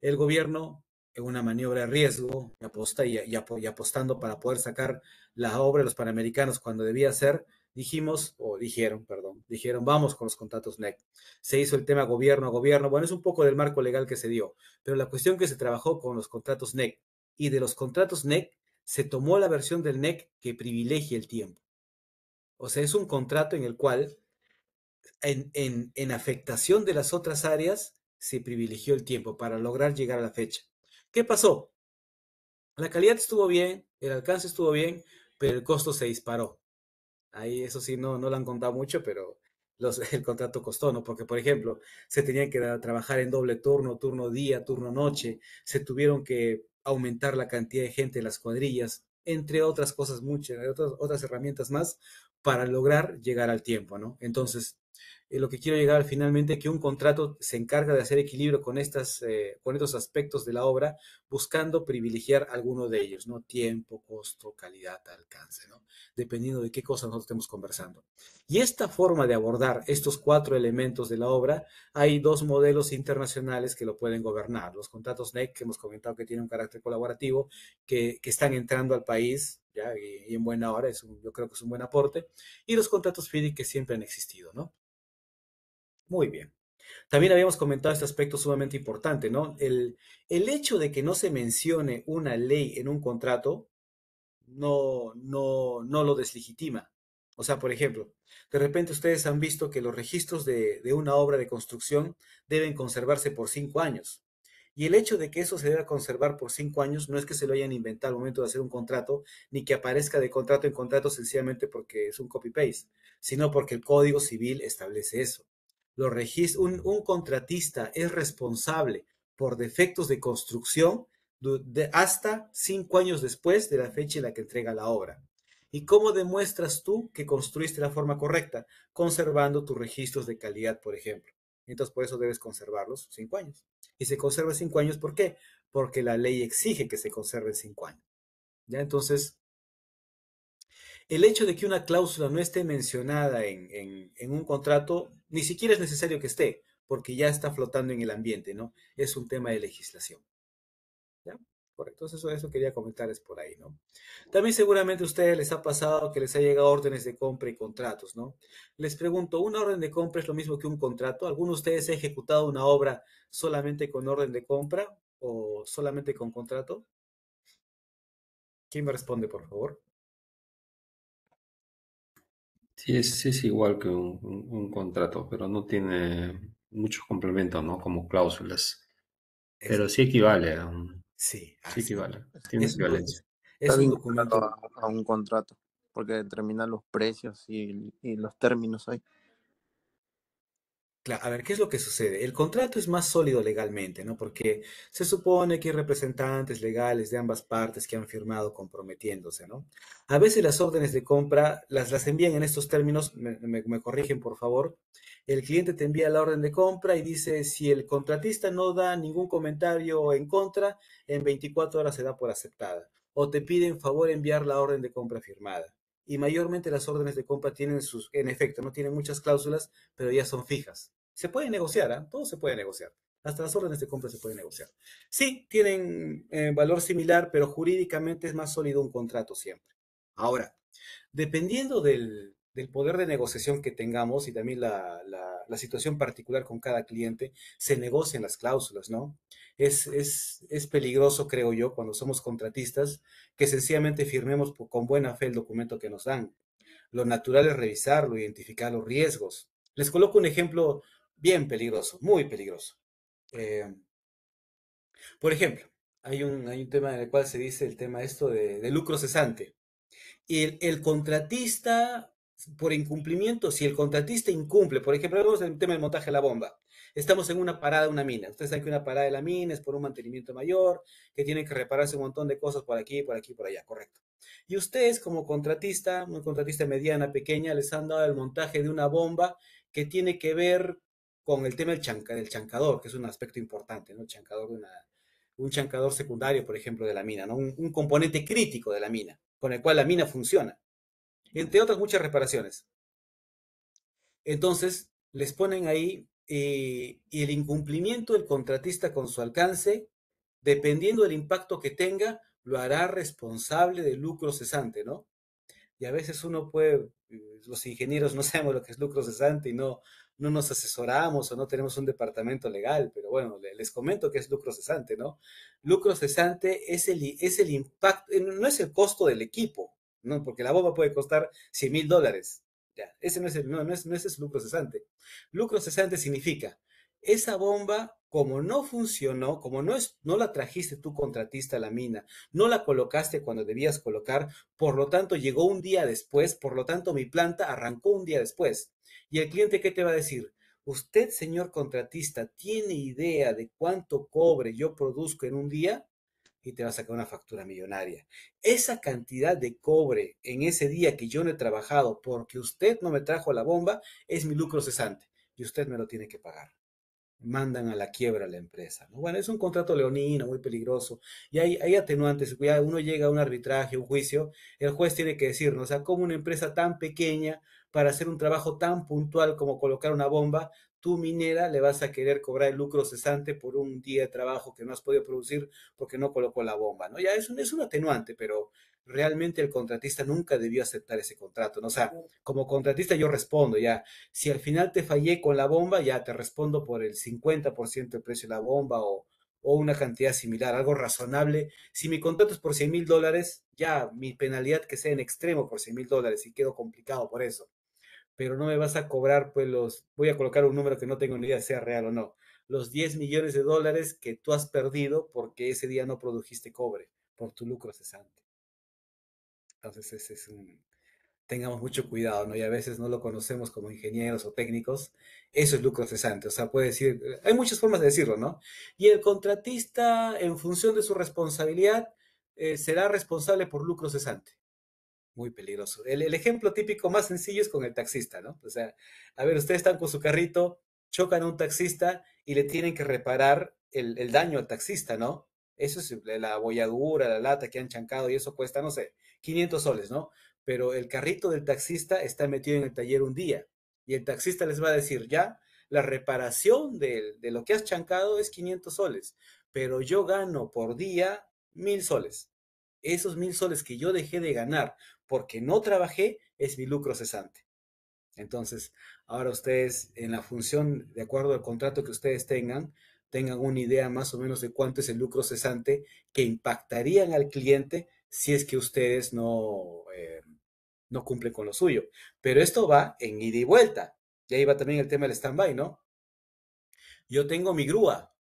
El gobierno, en una maniobra de riesgo, y apostando para poder sacar la obra de los Panamericanos cuando debía ser, dijeron, vamos con los contratos NEC. Se hizo el tema gobierno a gobierno, bueno, es un poco del marco legal que se dio, pero la cuestión que se trabajó con los contratos NEC y de los contratos NEC se tomó la versión del NEC que privilegia el tiempo. O sea, es un contrato en el cual en afectación de las otras áreas se privilegió el tiempo para lograr llegar a la fecha. ¿Qué pasó? La calidad estuvo bien, el alcance estuvo bien, pero el costo se disparó. Ahí eso sí, no lo han contado mucho, pero el contrato costó, ¿no? Porque, por ejemplo, se tenían que trabajar en doble turno, turno día, turno noche, se tuvieron que aumentar la cantidad de gente en las cuadrillas, entre otras cosas, muchas, otras herramientas más, para lograr llegar al tiempo, ¿no? Entonces, lo que quiero llegar finalmente es que un contrato se encarga de hacer equilibrio con estos aspectos de la obra, buscando privilegiar alguno de ellos, ¿no? Tiempo, costo, calidad, alcance, ¿no? Dependiendo de qué cosa nosotros estemos conversando. Y esta forma de abordar estos 4 elementos de la obra, hay 2 modelos internacionales que lo pueden gobernar. Los contratos NEC, que hemos comentado que tienen un carácter colaborativo, que están entrando al país, ¿ya? Y en buena hora, yo creo que es un buen aporte. Y los contratos FIDI que siempre han existido, ¿no? Muy bien. También habíamos comentado este aspecto sumamente importante, ¿no? El hecho de que no se mencione una ley en un contrato no lo deslegitima. O sea, por ejemplo, de repente ustedes han visto que los registros de una obra de construcción deben conservarse por 5 años. Y el hecho de que eso se deba conservar por 5 años no es que se lo hayan inventado al momento de hacer un contrato, ni que aparezca de contrato en contrato sencillamente porque es un copy-paste, sino porque el Código Civil establece eso. Un contratista es responsable por defectos de construcción hasta 5 años después de la fecha en la que entrega la obra. ¿Y cómo demuestras tú que construiste de la forma correcta? Conservando tus registros de calidad, por ejemplo. Entonces, por eso debes conservarlos 5 años. Y se conserva 5 años, ¿por qué? Porque la ley exige que se conserve 5 años. ¿Ya? Entonces, el hecho de que una cláusula no esté mencionada en un contrato, ni siquiera es necesario que esté, porque ya está flotando en el ambiente, ¿no? Es un tema de legislación. ¿Ya? Correcto. Entonces, eso quería comentarles por ahí, ¿no? También seguramente a ustedes les ha pasado que les ha llegado órdenes de compra y contratos, ¿no? Les pregunto, ¿una orden de compra es lo mismo que un contrato? ¿Alguno de ustedes ha ejecutado una obra solamente con orden de compra o solamente con contrato? ¿Quién me responde, por favor? Sí es igual que un contrato, pero no tiene muchos complementos, ¿no? Como cláusulas. Es, Pero sí equivale sí, sí así. equivale, Es, tiene Es un, do- equivalencia. es está un vinculado documento. a un contrato, porque determina los precios y los términos ahí. Claro, a ver, ¿qué es lo que sucede? El contrato es más sólido legalmente, ¿no? Porque se supone que hay representantes legales de ambas partes que han firmado comprometiéndose, ¿no? A veces las órdenes de compra las envían en estos términos, me corrigen por favor. El cliente te envía la orden de compra y dice, si el contratista no da ningún comentario en contra, en 24 horas se da por aceptada. O te piden favor enviar la orden de compra firmada. Y mayormente las órdenes de compra tienen en efecto, no tienen muchas cláusulas, pero ya son fijas. Se puede negociar, ¿eh? Todo se puede negociar. Hasta las órdenes de compra se pueden negociar. Sí, tienen valor similar, pero jurídicamente es más sólido un contrato siempre. Ahora, dependiendo del poder de negociación que tengamos y también la situación particular con cada cliente, se negocian las cláusulas, ¿no? Es peligroso, creo yo, cuando somos contratistas, que sencillamente firmemos con buena fe el documento que nos dan. Lo natural es revisarlo, identificar los riesgos. Les coloco un ejemplo bien peligroso, muy peligroso. Eh, por ejemplo, hay un tema en el cual se dice el tema esto de lucro cesante. Y el contratista, por incumplimiento, si el contratista incumple, por ejemplo, vemos el tema del montaje de la bomba. Estamos en una parada de una mina. Ustedes saben que una parada de la mina es por un mantenimiento mayor, que tienen que repararse un montón de cosas por aquí, por aquí, por allá, correcto. Y ustedes como contratista, un contratista mediana, pequeña, les han dado el montaje de una bomba que tiene que ver con el tema del chancador, que es un aspecto importante, ¿no? Un chancador secundario, por ejemplo, de la mina, ¿no? Un componente crítico de la mina, con el cual la mina funciona, entre otras muchas reparaciones. Entonces, les ponen ahí y el incumplimiento del contratista con su alcance, dependiendo del impacto que tenga, lo hará responsable del lucro cesante, ¿no? Y a veces uno puede, los ingenieros no sabemos lo que es lucro cesante y no nos asesoramos o no tenemos un departamento legal, pero bueno, les comento que es lucro cesante, ¿no? Lucro cesante es el impacto, no es el costo del equipo, ¿no? Porque la bomba puede costar $100,000. Ya, ese no es no es ese lucro cesante. Lucro cesante significa, esa bomba, como no funcionó, como no la trajiste tú contratista a la mina, no la colocaste cuando debías colocar, por lo tanto llegó un día después, por lo tanto mi planta arrancó un día después. ¿Y el cliente qué te va a decir? ¿Usted, señor contratista, tiene idea de cuánto cobre yo produzco en un día? Y te va a sacar una factura millonaria. Esa cantidad de cobre en ese día que yo no he trabajado porque usted no me trajo la bomba es mi lucro cesante y usted me lo tiene que pagar. Mandan a la quiebra a la empresa, ¿no? Bueno, es un contrato leonino, muy peligroso, y hay atenuantes, ya uno llega a un arbitraje, un juicio, el juez tiene que decirnos, o sea, como una empresa tan pequeña, para hacer un trabajo tan puntual como colocar una bomba, tú minera le vas a querer cobrar el lucro cesante por un día de trabajo que no has podido producir porque no colocó la bomba, ¿no? Ya es un atenuante, pero realmente el contratista nunca debió aceptar ese contrato, ¿no? O sea, como contratista yo respondo, ya, si al final te fallé con la bomba, ya te respondo por el 50% del precio de la bomba o una cantidad similar, algo razonable. Si mi contrato es por $100,000, ya mi penalidad que sea en extremo por $100,000 y quedo complicado por eso. Pero no me vas a cobrar, pues voy a colocar un número que no tengo ni idea si sea real o no, los $10 millones que tú has perdido porque ese día no produjiste cobre por tu lucro cesante. Entonces ese es tengamos mucho cuidado, ¿no? Y a veces no lo conocemos como ingenieros o técnicos. Eso es lucro cesante. O sea, puede decir, hay muchas formas de decirlo, ¿no? Y el contratista, en función de su responsabilidad, será responsable por lucro cesante. Muy peligroso. El ejemplo típico más sencillo es con el taxista, ¿no? O sea, a ver, ustedes están con su carrito, chocan a un taxista y le tienen que reparar el daño al taxista, ¿no? Eso es la abolladura, la lata que han chancado y eso cuesta, no sé, 500 soles, ¿no? Pero el carrito del taxista está metido en el taller un día y el taxista les va a decir, ya, la reparación de lo que has chancado es 500 soles, pero yo gano por día 1,000 soles. Esos 1,000 soles que yo dejé de ganar porque no trabajé es mi lucro cesante. Entonces, ahora ustedes, en la función, de acuerdo al contrato que ustedes tengan una idea más o menos de cuánto es el lucro cesante que impactarían al cliente si es que ustedes no cumplen con lo suyo. Pero esto va en ida y vuelta. Y ahí va también el tema del stand-by, ¿no? Yo tengo mi grúa.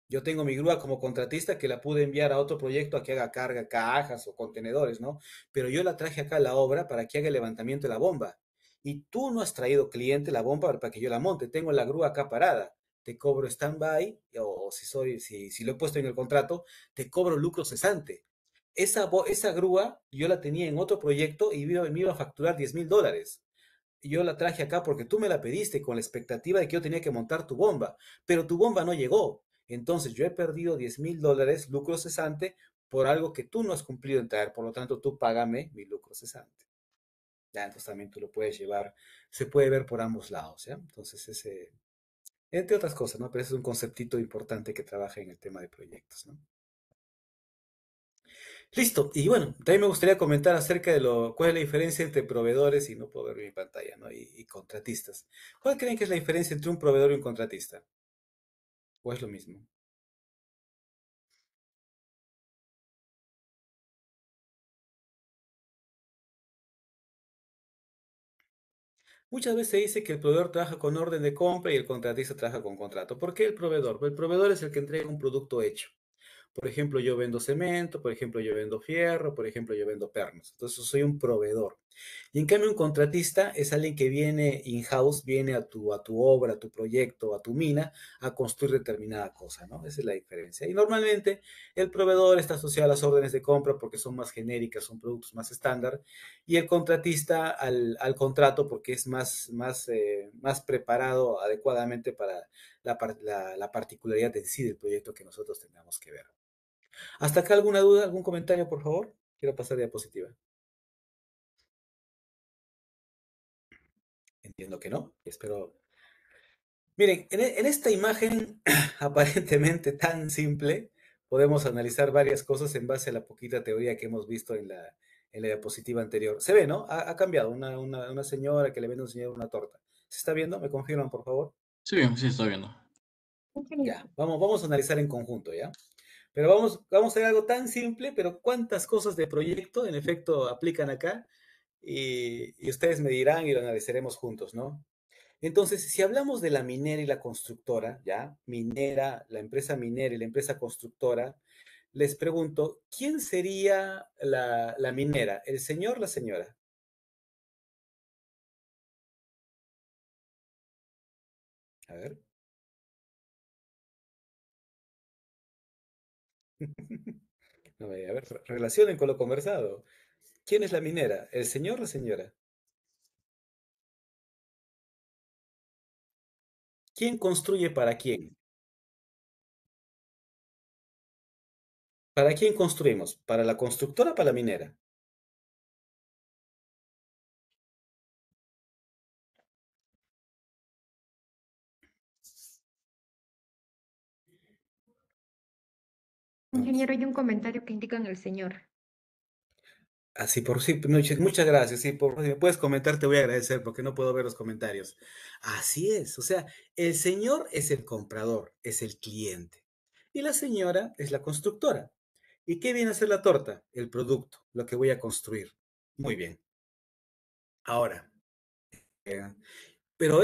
Yo tengo mi grúa como contratista que la pude enviar a otro proyecto a que haga carga, cajas o contenedores, ¿no? Pero yo la traje acá a la obra para que haga el levantamiento de la bomba. Y tú no has traído cliente la bomba para que yo la monte. Tengo la grúa acá parada. Te cobro stand-by o si lo he puesto en el contrato, te cobro lucro cesante. Esa grúa yo la tenía en otro proyecto y me iba a facturar $10,000. Y yo la traje acá porque tú me la pediste con la expectativa de que yo tenía que montar tu bomba, pero tu bomba no llegó. Entonces yo he perdido $10,000 lucro cesante por algo que tú no has cumplido en traer. Por lo tanto, tú págame mi lucro cesante. Ya, entonces también tú lo puedes llevar, se puede ver por ambos lados, ¿ya? Entonces, entre otras cosas, ¿no? Pero ese es un conceptito importante que trabaja en el tema de proyectos, ¿no? Listo. Y bueno, también me gustaría comentar acerca de cuál es la diferencia entre proveedores, y no puedo ver mi pantalla, ¿no? Y contratistas. ¿Cuál creen que es la diferencia entre un proveedor y un contratista? ¿O es lo mismo? Muchas veces se dice que el proveedor trabaja con orden de compra y el contratista trabaja con contrato. ¿Por qué el proveedor? Pues el proveedor es el que entrega un producto hecho. Por ejemplo, yo vendo cemento, por ejemplo, yo vendo fierro, por ejemplo, yo vendo pernos. Entonces, soy un proveedor. Y en cambio, un contratista es alguien que viene in-house, viene a tu obra, a tu proyecto, a tu mina, a construir determinada cosa, ¿no? Esa es la diferencia. Y normalmente el proveedor está asociado a las órdenes de compra porque son más genéricas, son productos más estándar, y el contratista al contrato porque es más preparado adecuadamente para la particularidad en sí del proyecto que nosotros tengamos que ver. ¿Hasta acá alguna duda, algún comentario, por favor? Quiero pasar diapositiva. Entiendo que no. Espero. Miren, en esta imagen aparentemente tan simple, podemos analizar varias cosas en base a la poquita teoría que hemos visto en la diapositiva anterior. Se ve, ¿no? Ha cambiado una señora que le vende a un señor una torta. ¿Se está viendo? ¿Me confirman, por favor? Sí, sí, está viendo. Ingeniero. Ya, vamos a analizar en conjunto, ¿ya? Pero vamos a hacer algo tan simple, pero cuántas cosas de proyecto en efecto aplican acá y ustedes me dirán y lo analizaremos juntos, ¿no? Entonces, si hablamos de la minera y la constructora, ¿ya? Minera, la empresa minera y la empresa constructora, les pregunto, ¿quién sería la minera? ¿El señor o la señora? A ver. A ver, relacionen con lo conversado. ¿Quién es la minera? ¿El señor o la señora? ¿Quién construye para quién? ¿Para quién construimos? ¿Para la constructora o para la minera? Vamos. Ingeniero, hay un comentario que indican el señor. Así por sí, muchas gracias. Sí, si me puedes comentar, te voy a agradecer porque no puedo ver los comentarios. Así es, o sea, el señor es el comprador, es el cliente. Y la señora es la constructora. ¿Y qué viene a ser la torta? El producto, lo que voy a construir. Muy bien. Ahora, eh, pero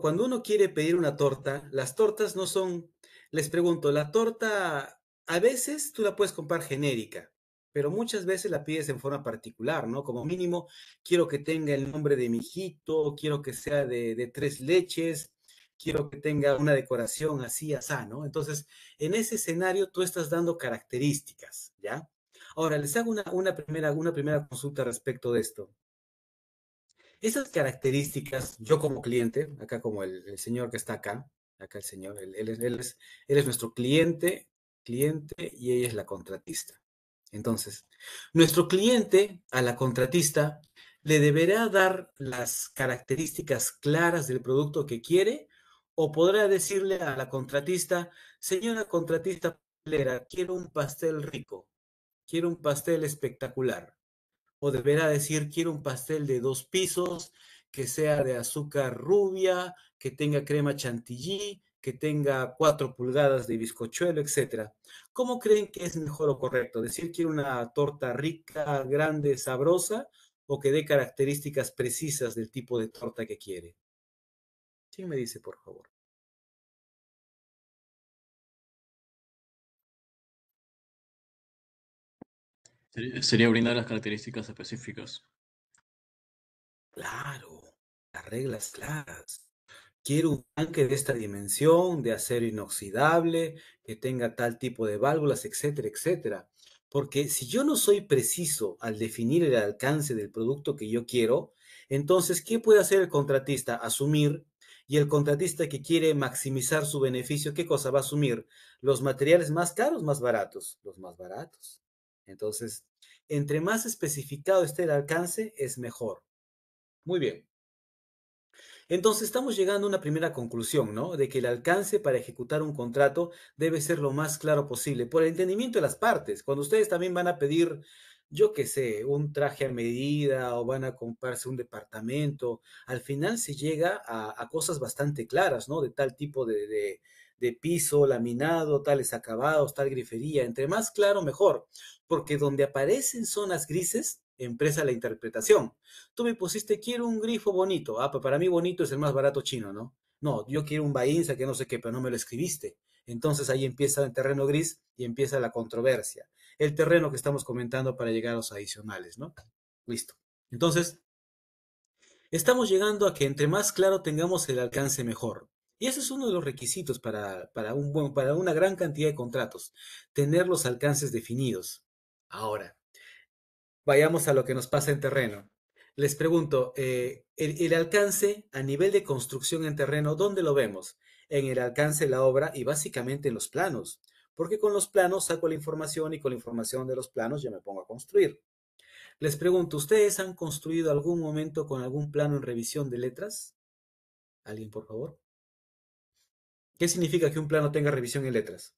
cuando uno quiere pedir una torta, las tortas no son, les pregunto, la torta a veces tú la puedes comprar genérica, pero muchas veces la pides en forma particular, ¿no? Como mínimo, quiero que tenga el nombre de mi hijito, quiero que sea de tres leches, quiero que tenga una decoración así, asá, ¿no? Entonces, en ese escenario tú estás dando características, ¿ya? Ahora, les hago una primera consulta respecto de esto. Esas características, yo como cliente, acá como el señor que está acá el señor, él es nuestro cliente y ella es la contratista. Entonces, nuestro cliente a la contratista le deberá dar las características claras del producto que quiere o podrá decirle a la contratista, señora contratista, quiero un pastel rico, quiero un pastel espectacular. O deberá decir, quiero un pastel de 2 pisos, que sea de azúcar rubia, que tenga crema chantilly, que tenga 4 pulgadas de bizcochuelo, etcétera. ¿Cómo creen que es mejor o correcto? ¿Decir quiero una torta rica, grande, sabrosa, o que dé características precisas del tipo de torta que quiere? ¿Quién me dice, por favor? Sería brindar las características específicas. Claro, las reglas claras. Quiero un tanque de esta dimensión, de acero inoxidable, que tenga tal tipo de válvulas, etcétera, etcétera. Porque si yo no soy preciso al definir el alcance del producto que yo quiero, entonces, ¿qué puede hacer el contratista? Asumir. Y el contratista que quiere maximizar su beneficio, ¿qué cosa va a asumir? ¿Los materiales más caros, más baratos? Los más baratos. Entonces, entre más especificado esté el alcance, es mejor. Muy bien. Entonces estamos llegando a una primera conclusión, ¿no? De que el alcance para ejecutar un contrato debe ser lo más claro posible, por el entendimiento de las partes. Cuando ustedes también van a pedir, yo qué sé, un traje a medida o van a comprarse un departamento, al final se llega a cosas bastante claras, ¿no? De tal tipo de piso, laminado, tales acabados, tal grifería. Entre más claro, mejor, porque donde aparecen zonas grises, empieza la interpretación. Tú me pusiste, quiero un grifo bonito. Ah, pues para mí bonito es el más barato chino, ¿no? No, yo quiero un Bainza que no sé qué, pero no me lo escribiste. Entonces ahí empieza el terreno gris y empieza la controversia. El terreno que estamos comentando para llegar a los adicionales, ¿no? Listo. Entonces, estamos llegando a que entre más claro tengamos el alcance mejor. Y ese es uno de los requisitos para una gran cantidad de contratos, tener los alcances definidos. Ahora, vayamos a lo que nos pasa en terreno. Les pregunto, el alcance a nivel de construcción en terreno, ¿dónde lo vemos? En el alcance de la obra y básicamente en los planos, porque con los planos saco la información y con la información de los planos ya me pongo a construir. Les pregunto, ¿ustedes han construido algún momento con algún plano en revisión de letras? ¿Alguien, por favor? ¿Qué significa que un plano tenga revisión en letras?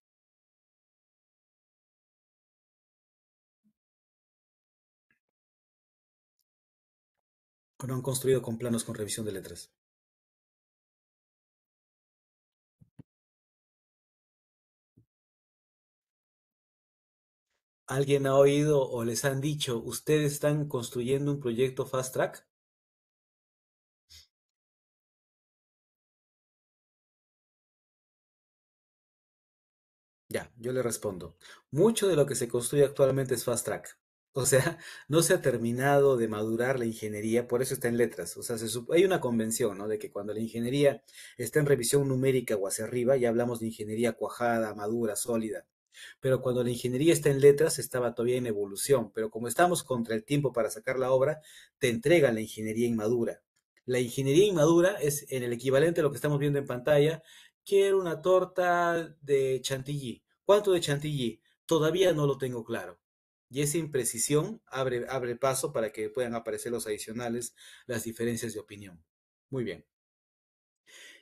¿O no han construido con planos con revisión de letras? ¿Alguien ha oído o les han dicho, ustedes están construyendo un proyecto fast track? Ya, yo le respondo. Mucho de lo que se construye actualmente es fast track. O sea, no se ha terminado de madurar la ingeniería, por eso está en letras. O sea, hay una convención, ¿no? De que cuando la ingeniería está en revisión numérica o hacia arriba, ya hablamos de ingeniería cuajada, madura, sólida. Pero cuando la ingeniería está en letras, estaba todavía en evolución. Pero como estamos contra el tiempo para sacar la obra, te entregan la ingeniería inmadura. La ingeniería inmadura es en el equivalente a lo que estamos viendo en pantalla. Quiero una torta de chantilly. ¿Cuánto de chantilly? Todavía no lo tengo claro. Y esa imprecisión abre paso para que puedan aparecer los adicionales, las diferencias de opinión. Muy bien.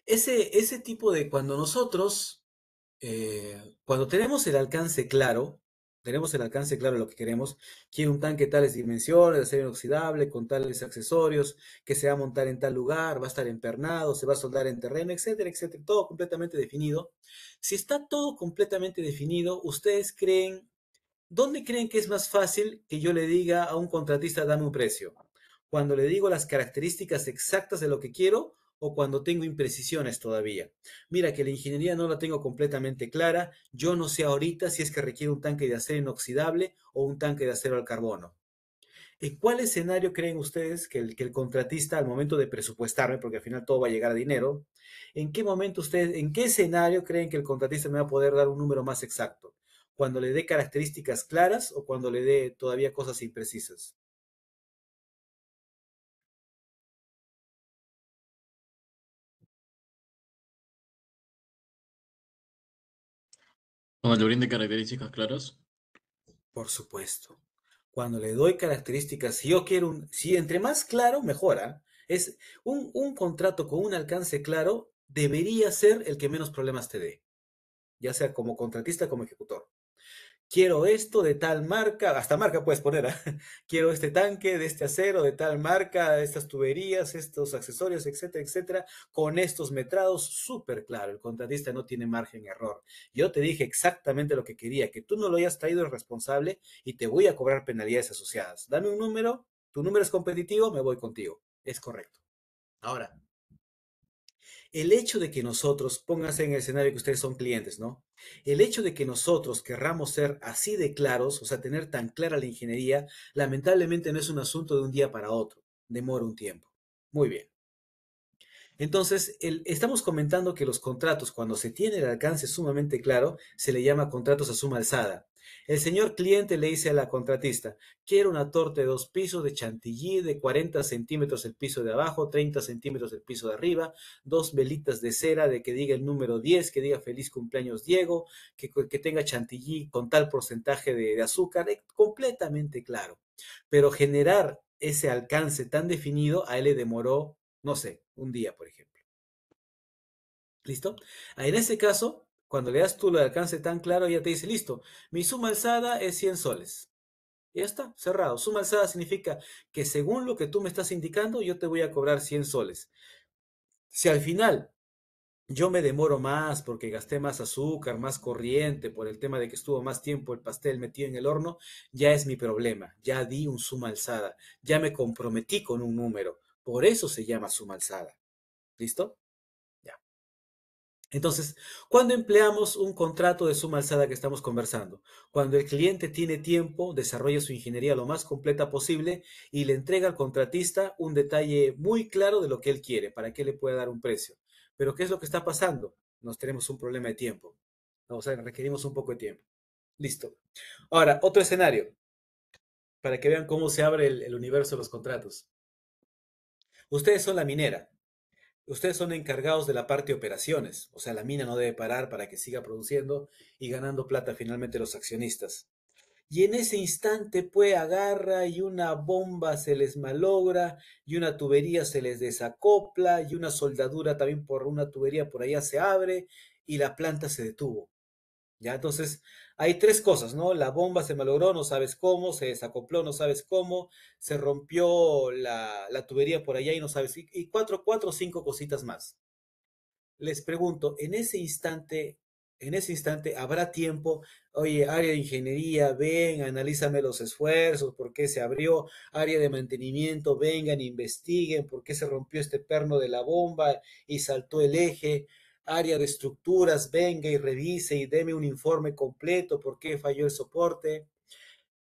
Ese tipo de cuando nosotros cuando tenemos el alcance claro de lo que queremos, quiero un tanque de tales dimensiones, de acero inoxidable, con tales accesorios, que se va a montar en tal lugar, va a estar empernado, se va a soldar en terreno, etcétera, etcétera, todo completamente definido. Si está todo completamente definido, ¿ustedes creen, dónde creen que es más fácil que yo le diga a un contratista, dame un precio? Cuando le digo las características exactas de lo que quiero o cuando tengo imprecisiones todavía. Mira que la ingeniería no la tengo completamente clara, yo no sé ahorita si es que requiere un tanque de acero inoxidable o un tanque de acero al carbono. ¿En cuál escenario creen ustedes que el contratista al momento de presupuestarme, porque al final todo va a llegar a dinero, en qué momento ustedes, en qué escenario creen que el contratista me va a poder dar un número más exacto? ¿Cuando le dé características claras o cuando le dé todavía cosas imprecisas? Cuando le brinde características claras. Por supuesto. Cuando le doy características, si yo quiero si entre más claro, mejora. Es un contrato con un alcance claro, debería ser el que menos problemas te dé, ya sea como contratista como ejecutor. Quiero esto de tal marca, hasta marca puedes poner, ¿ah? Quiero este tanque de este acero de tal marca, estas tuberías, estos accesorios, etcétera, etcétera, con estos metrados, súper claro, el contratista no tiene margen de error. Yo te dije exactamente lo que quería, que tú no lo hayas traído el responsable y te voy a cobrar penalidades asociadas. Dame un número, tu número es competitivo, me voy contigo. Es correcto. Ahora, el hecho de que nosotros, pónganse en el escenario que ustedes son clientes, ¿no? El hecho de que nosotros querramos ser así de claros, o sea, tener tan clara la ingeniería, lamentablemente no es un asunto de un día para otro, demora un tiempo. Muy bien. Entonces, estamos comentando que los contratos, cuando se tiene el alcance sumamente claro, se le llama contratos a suma alzada. El señor cliente le dice a la contratista, quiero una torta de 2 pisos de chantilly de 40 centímetros el piso de abajo, 30 centímetros el piso de arriba, 2 velitas de cera de que diga el número 10, que diga feliz cumpleaños Diego, que tenga chantilly con tal porcentaje de azúcar, completamente claro. Pero generar ese alcance tan definido a él le demoró, no sé, un día, por ejemplo. ¿Listo? En ese caso, cuando le das tú el alcance tan claro, ella te dice, listo, mi suma alzada es 100 soles. Y ya está, cerrado. Suma alzada significa que según lo que tú me estás indicando, yo te voy a cobrar 100 soles. Si al final yo me demoro más porque gasté más azúcar, más corriente, por el tema de que estuvo más tiempo el pastel metido en el horno, ya es mi problema. Ya di un suma alzada. Ya me comprometí con un número. Por eso se llama suma alzada. ¿Listo? Ya. Entonces, ¿cuándo empleamos un contrato de suma alzada que estamos conversando? Cuando el cliente tiene tiempo, desarrolla su ingeniería lo más completa posible y le entrega al contratista un detalle muy claro de lo que él quiere, para que le pueda dar un precio. Pero ¿qué es lo que está pasando? Nos tenemos un problema de tiempo. O sea, requerimos un poco de tiempo. Listo. Ahora, otro escenario, para que vean cómo se abre el universo de los contratos. Ustedes son la minera. Ustedes son encargados de la parte de operaciones, o sea, la mina no debe parar para que siga produciendo y ganando plata finalmente los accionistas. Y en ese instante, pues agarra y una bomba se les malogra y una tubería se les desacopla y una soldadura también por una tubería por allá se abre y la planta se detuvo. ¿Ya? Entonces, hay tres cosas, ¿no? La bomba se malogró, no sabes cómo, se desacopló, no sabes cómo, se rompió la tubería por allá y no sabes, y cuatro o cinco cositas más. Les pregunto, en ese instante, ¿habrá tiempo? Oye, área de ingeniería, ven, analízame los esfuerzos, por qué se abrió, área de mantenimiento, vengan, investiguen por qué se rompió este perno de la bomba y saltó el eje, área de estructuras, venga y revise y deme un informe completo, por qué falló el soporte.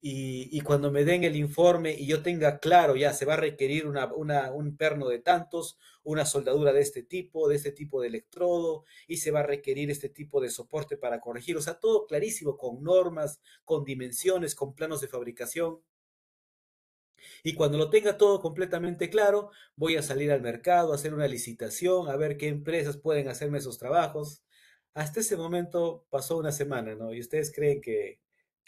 Y cuando me den el informe y yo tenga claro, ya se va a requerir un perno de tantos, una soldadura de este tipo de electrodo, y se va a requerir este tipo de soporte para corregir. O sea, todo clarísimo, con normas, con dimensiones, con planos de fabricación. Y cuando lo tenga todo completamente claro, voy a salir al mercado, a hacer una licitación, a ver qué empresas pueden hacerme esos trabajos. Hasta ese momento pasó una semana, ¿no? ¿Y ustedes creen que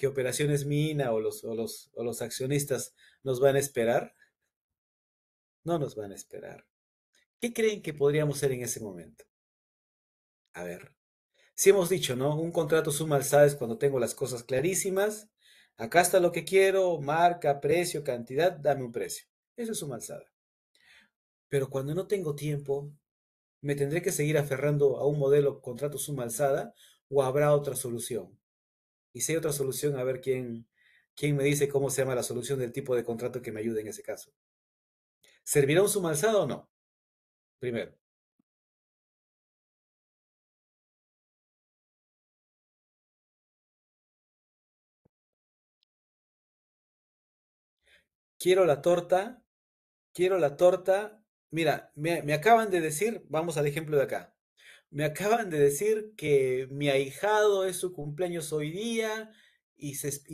Operaciones Mina o los accionistas nos van a esperar? No nos van a esperar. ¿Qué creen que podríamos hacer en ese momento? A ver, si hemos dicho, ¿no? Un contrato suma alzada es cuando tengo las cosas clarísimas. Acá está lo que quiero, marca, precio, cantidad, dame un precio. Eso es suma alzada. Pero cuando no tengo tiempo, ¿me tendré que seguir aferrando a un modelo contrato suma alzada o habrá otra solución? Y si hay otra solución, a ver quién me dice cómo se llama la solución del tipo de contrato que me ayude en ese caso. ¿Servirá un suma alzada o no? Primero, quiero la torta, quiero la torta. Mira, me acaban de decir, vamos al ejemplo de acá. Me acaban de decir que mi ahijado es su cumpleaños hoy día y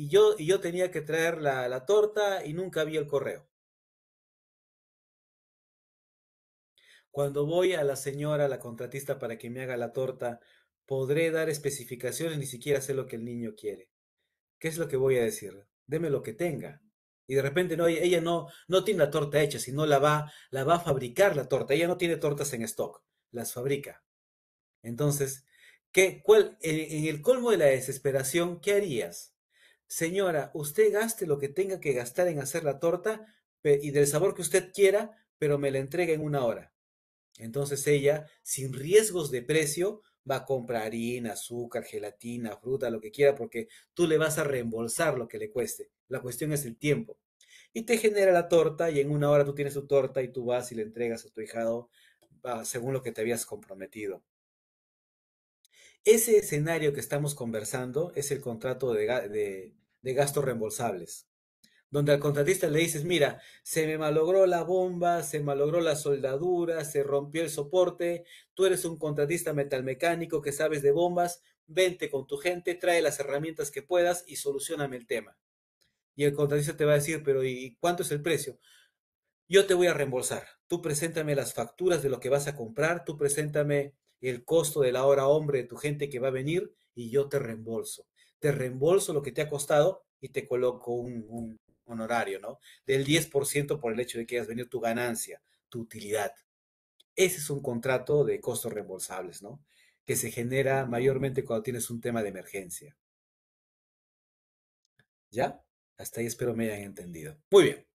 yo tenía que traer la torta y nunca vi el correo. Cuando voy a la señora, la contratista, para que me haga la torta, podré dar especificaciones, ni siquiera sé lo que el niño quiere. ¿Qué es lo que voy a decir? Deme lo que tenga. Y de repente no, ella no tiene la torta hecha, sino la va a fabricar la torta. Ella no tiene tortas en stock, las fabrica. Entonces, en el colmo de la desesperación, ¿qué harías? Señora, usted gaste lo que tenga que gastar en hacer la torta y del sabor que usted quiera, pero me la entrega en una hora. Entonces ella, sin riesgos de precio, va a comprar harina, azúcar, gelatina, fruta, lo que quiera, porque tú le vas a reembolsar lo que le cueste. La cuestión es el tiempo. Y te genera la torta y en una hora tú tienes tu torta y tú vas y le entregas a tu hijado según lo que te habías comprometido. Ese escenario que estamos conversando es el contrato de gastos reembolsables, donde al contratista le dices, mira, se me malogró la bomba, se malogró la soldadura, se rompió el soporte, tú eres un contratista metalmecánico que sabes de bombas, vente con tu gente, trae las herramientas que puedas y solucioname el tema. Y el contratista te va a decir, pero ¿y cuánto es el precio? Yo te voy a reembolsar. Tú preséntame las facturas de lo que vas a comprar, tú preséntame el costo de la hora hombre de tu gente que va a venir y yo te reembolso. Te reembolso lo que te ha costado y te coloco un honorario, ¿no? Del 10% por el hecho de que hayas venido tu ganancia, tu utilidad. Ese es un contrato de costos reembolsables, ¿no? Que se genera mayormente cuando tienes un tema de emergencia. ¿Ya? Hasta ahí espero me hayan entendido. Muy bien.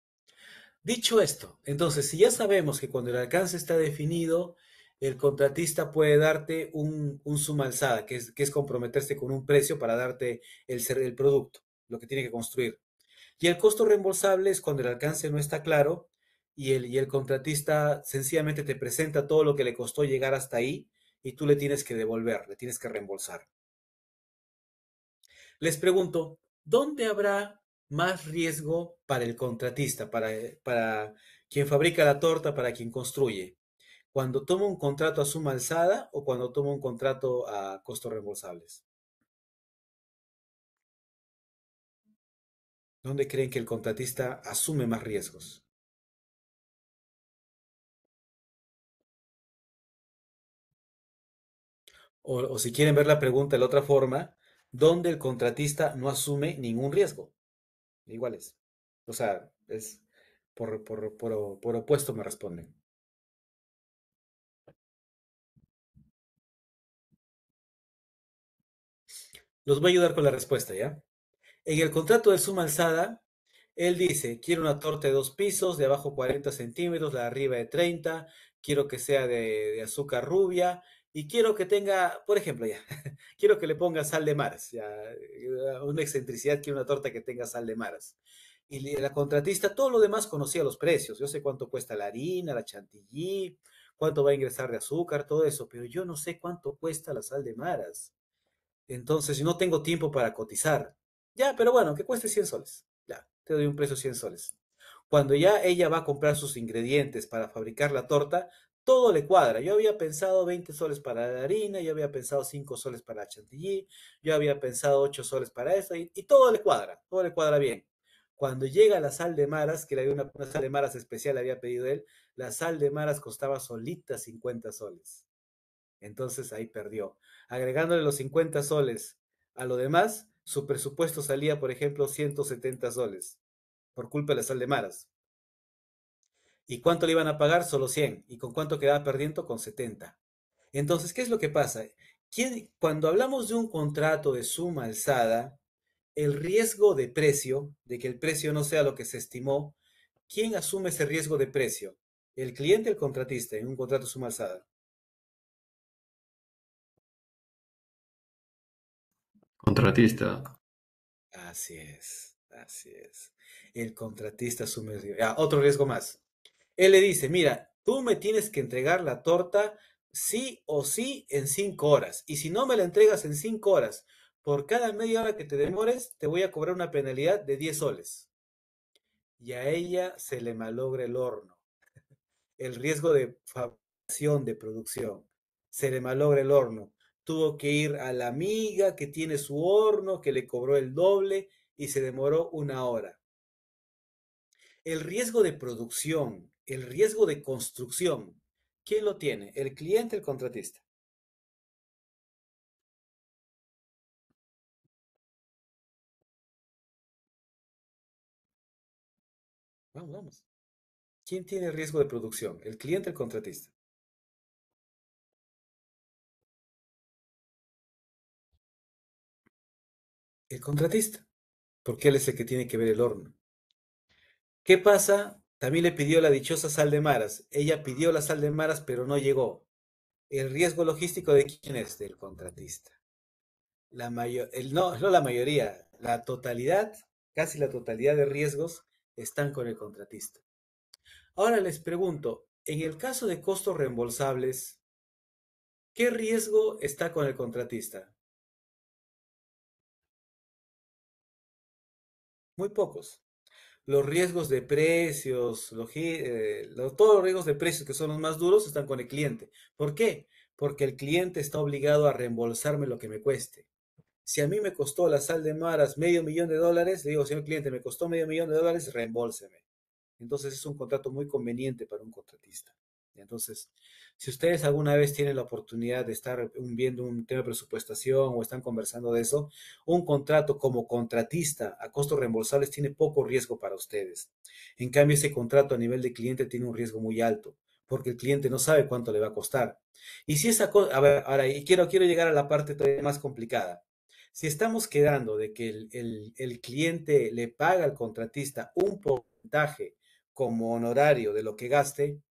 Dicho esto, entonces, si ya sabemos que cuando el alcance está definido, el contratista puede darte un suma alzada, que es comprometerse con un precio para darte el producto, lo que tiene que construir. Y el costo reembolsable es cuando el alcance no está claro y el contratista sencillamente te presenta todo lo que le costó llegar hasta ahí y tú le tienes que devolver, le tienes que reembolsar. Les pregunto, ¿dónde habrá más riesgo para el contratista, para quien fabrica la torta, para quien construye? ¿Cuando toma un contrato a suma alzada o cuando toma un contrato a costos reembolsables? ¿Dónde creen que el contratista asume más riesgos? O si quieren ver la pregunta de la otra forma, ¿dónde el contratista no asume ningún riesgo? Igual es. O sea, es por opuesto me responden. Los voy a ayudar con la respuesta, ¿ya? En el contrato de suma alzada, él dice, quiero una torta de 2 pisos, de abajo 40 centímetros, la de arriba de 30, quiero que sea de azúcar rubia y quiero que tenga, por ejemplo, ya, quiero que le ponga sal de maras, ya, una excentricidad, quiero una torta que tenga sal de maras. Y la contratista, todo lo demás conocía los precios, yo sé cuánto cuesta la harina, la chantilly, cuánto va a ingresar de azúcar, todo eso, pero yo no sé cuánto cuesta la sal de maras. Entonces, no tengo tiempo para cotizar. Ya, pero bueno, que cueste 100 soles. Ya, te doy un precio 100 soles. Cuando ya ella va a comprar sus ingredientes para fabricar la torta, todo le cuadra. Yo había pensado 20 soles para la harina, yo había pensado 5 soles para la chantilly, yo había pensado 8 soles para eso, y todo le cuadra bien. Cuando llega la sal de maras, que le había una sal de maras especial, le había pedido él, la sal de maras costaba solita 50 soles. Entonces ahí perdió. Agregándole los 50 soles a lo demás, su presupuesto salía, por ejemplo, 170 soles, por culpa de la sal de maras. ¿Y cuánto le iban a pagar? Solo 100. ¿Y con cuánto quedaba perdiendo? Con 70. Entonces, ¿qué es lo que pasa? Cuando hablamos de un contrato de suma alzada, el riesgo de precio, de que el precio no sea lo que se estimó, ¿quién asume ese riesgo de precio? ¿El cliente o el contratista en un contrato de suma alzada? Contratista. Así es, así es. El contratista asume el riesgo. Ah, otro riesgo más. Él le dice, mira, tú me tienes que entregar la torta sí o sí en 5 horas. Y si no me la entregas en 5 horas, por cada media hora que te demores, te voy a cobrar una penalidad de 10 soles. Y a ella se le malogra el horno. El riesgo de fabricación, de producción. Se le malogra el horno. Tuvo que ir a la amiga que tiene su horno, que le cobró el doble y se demoró 1 hora. El riesgo de producción, el riesgo de construcción, ¿quién lo tiene? ¿El cliente o el contratista? Vamos, vamos. ¿Quién tiene el riesgo de producción? ¿El cliente o el contratista? El contratista, porque él es el que tiene que ver el horno. ¿Qué pasa? También le pidió la dichosa sal de maras. Ella pidió la sal de maras, pero no llegó. ¿El riesgo logístico de quién es? Del contratista. No la mayoría, la totalidad, casi la totalidad de riesgos están con el contratista. Ahora les pregunto, en el caso de costos reembolsables, ¿qué riesgo está con el contratista? Muy pocos. Los riesgos de precios, todos los riesgos de precios que son los más duros están con el cliente. ¿Por qué? Porque el cliente está obligado a reembolsarme lo que me cueste. Si a mí me costó la sal de maras $500,000, le digo, señor cliente, me costó $500,000, reembolseme. Entonces es un contrato muy conveniente para un contratista. Entonces, si ustedes alguna vez tienen la oportunidad de estar viendo un tema de presupuestación o están conversando de eso, un contrato como contratista a costos reembolsables tiene poco riesgo para ustedes. En cambio, ese contrato a nivel de cliente tiene un riesgo muy alto, porque el cliente no sabe cuánto le va a costar. Y si esa cosa, a ver, ahora, y quiero llegar a la parte todavía más complicada. Si estamos quedando de que el cliente le paga al contratista un porcentaje como honorario de lo que gaste,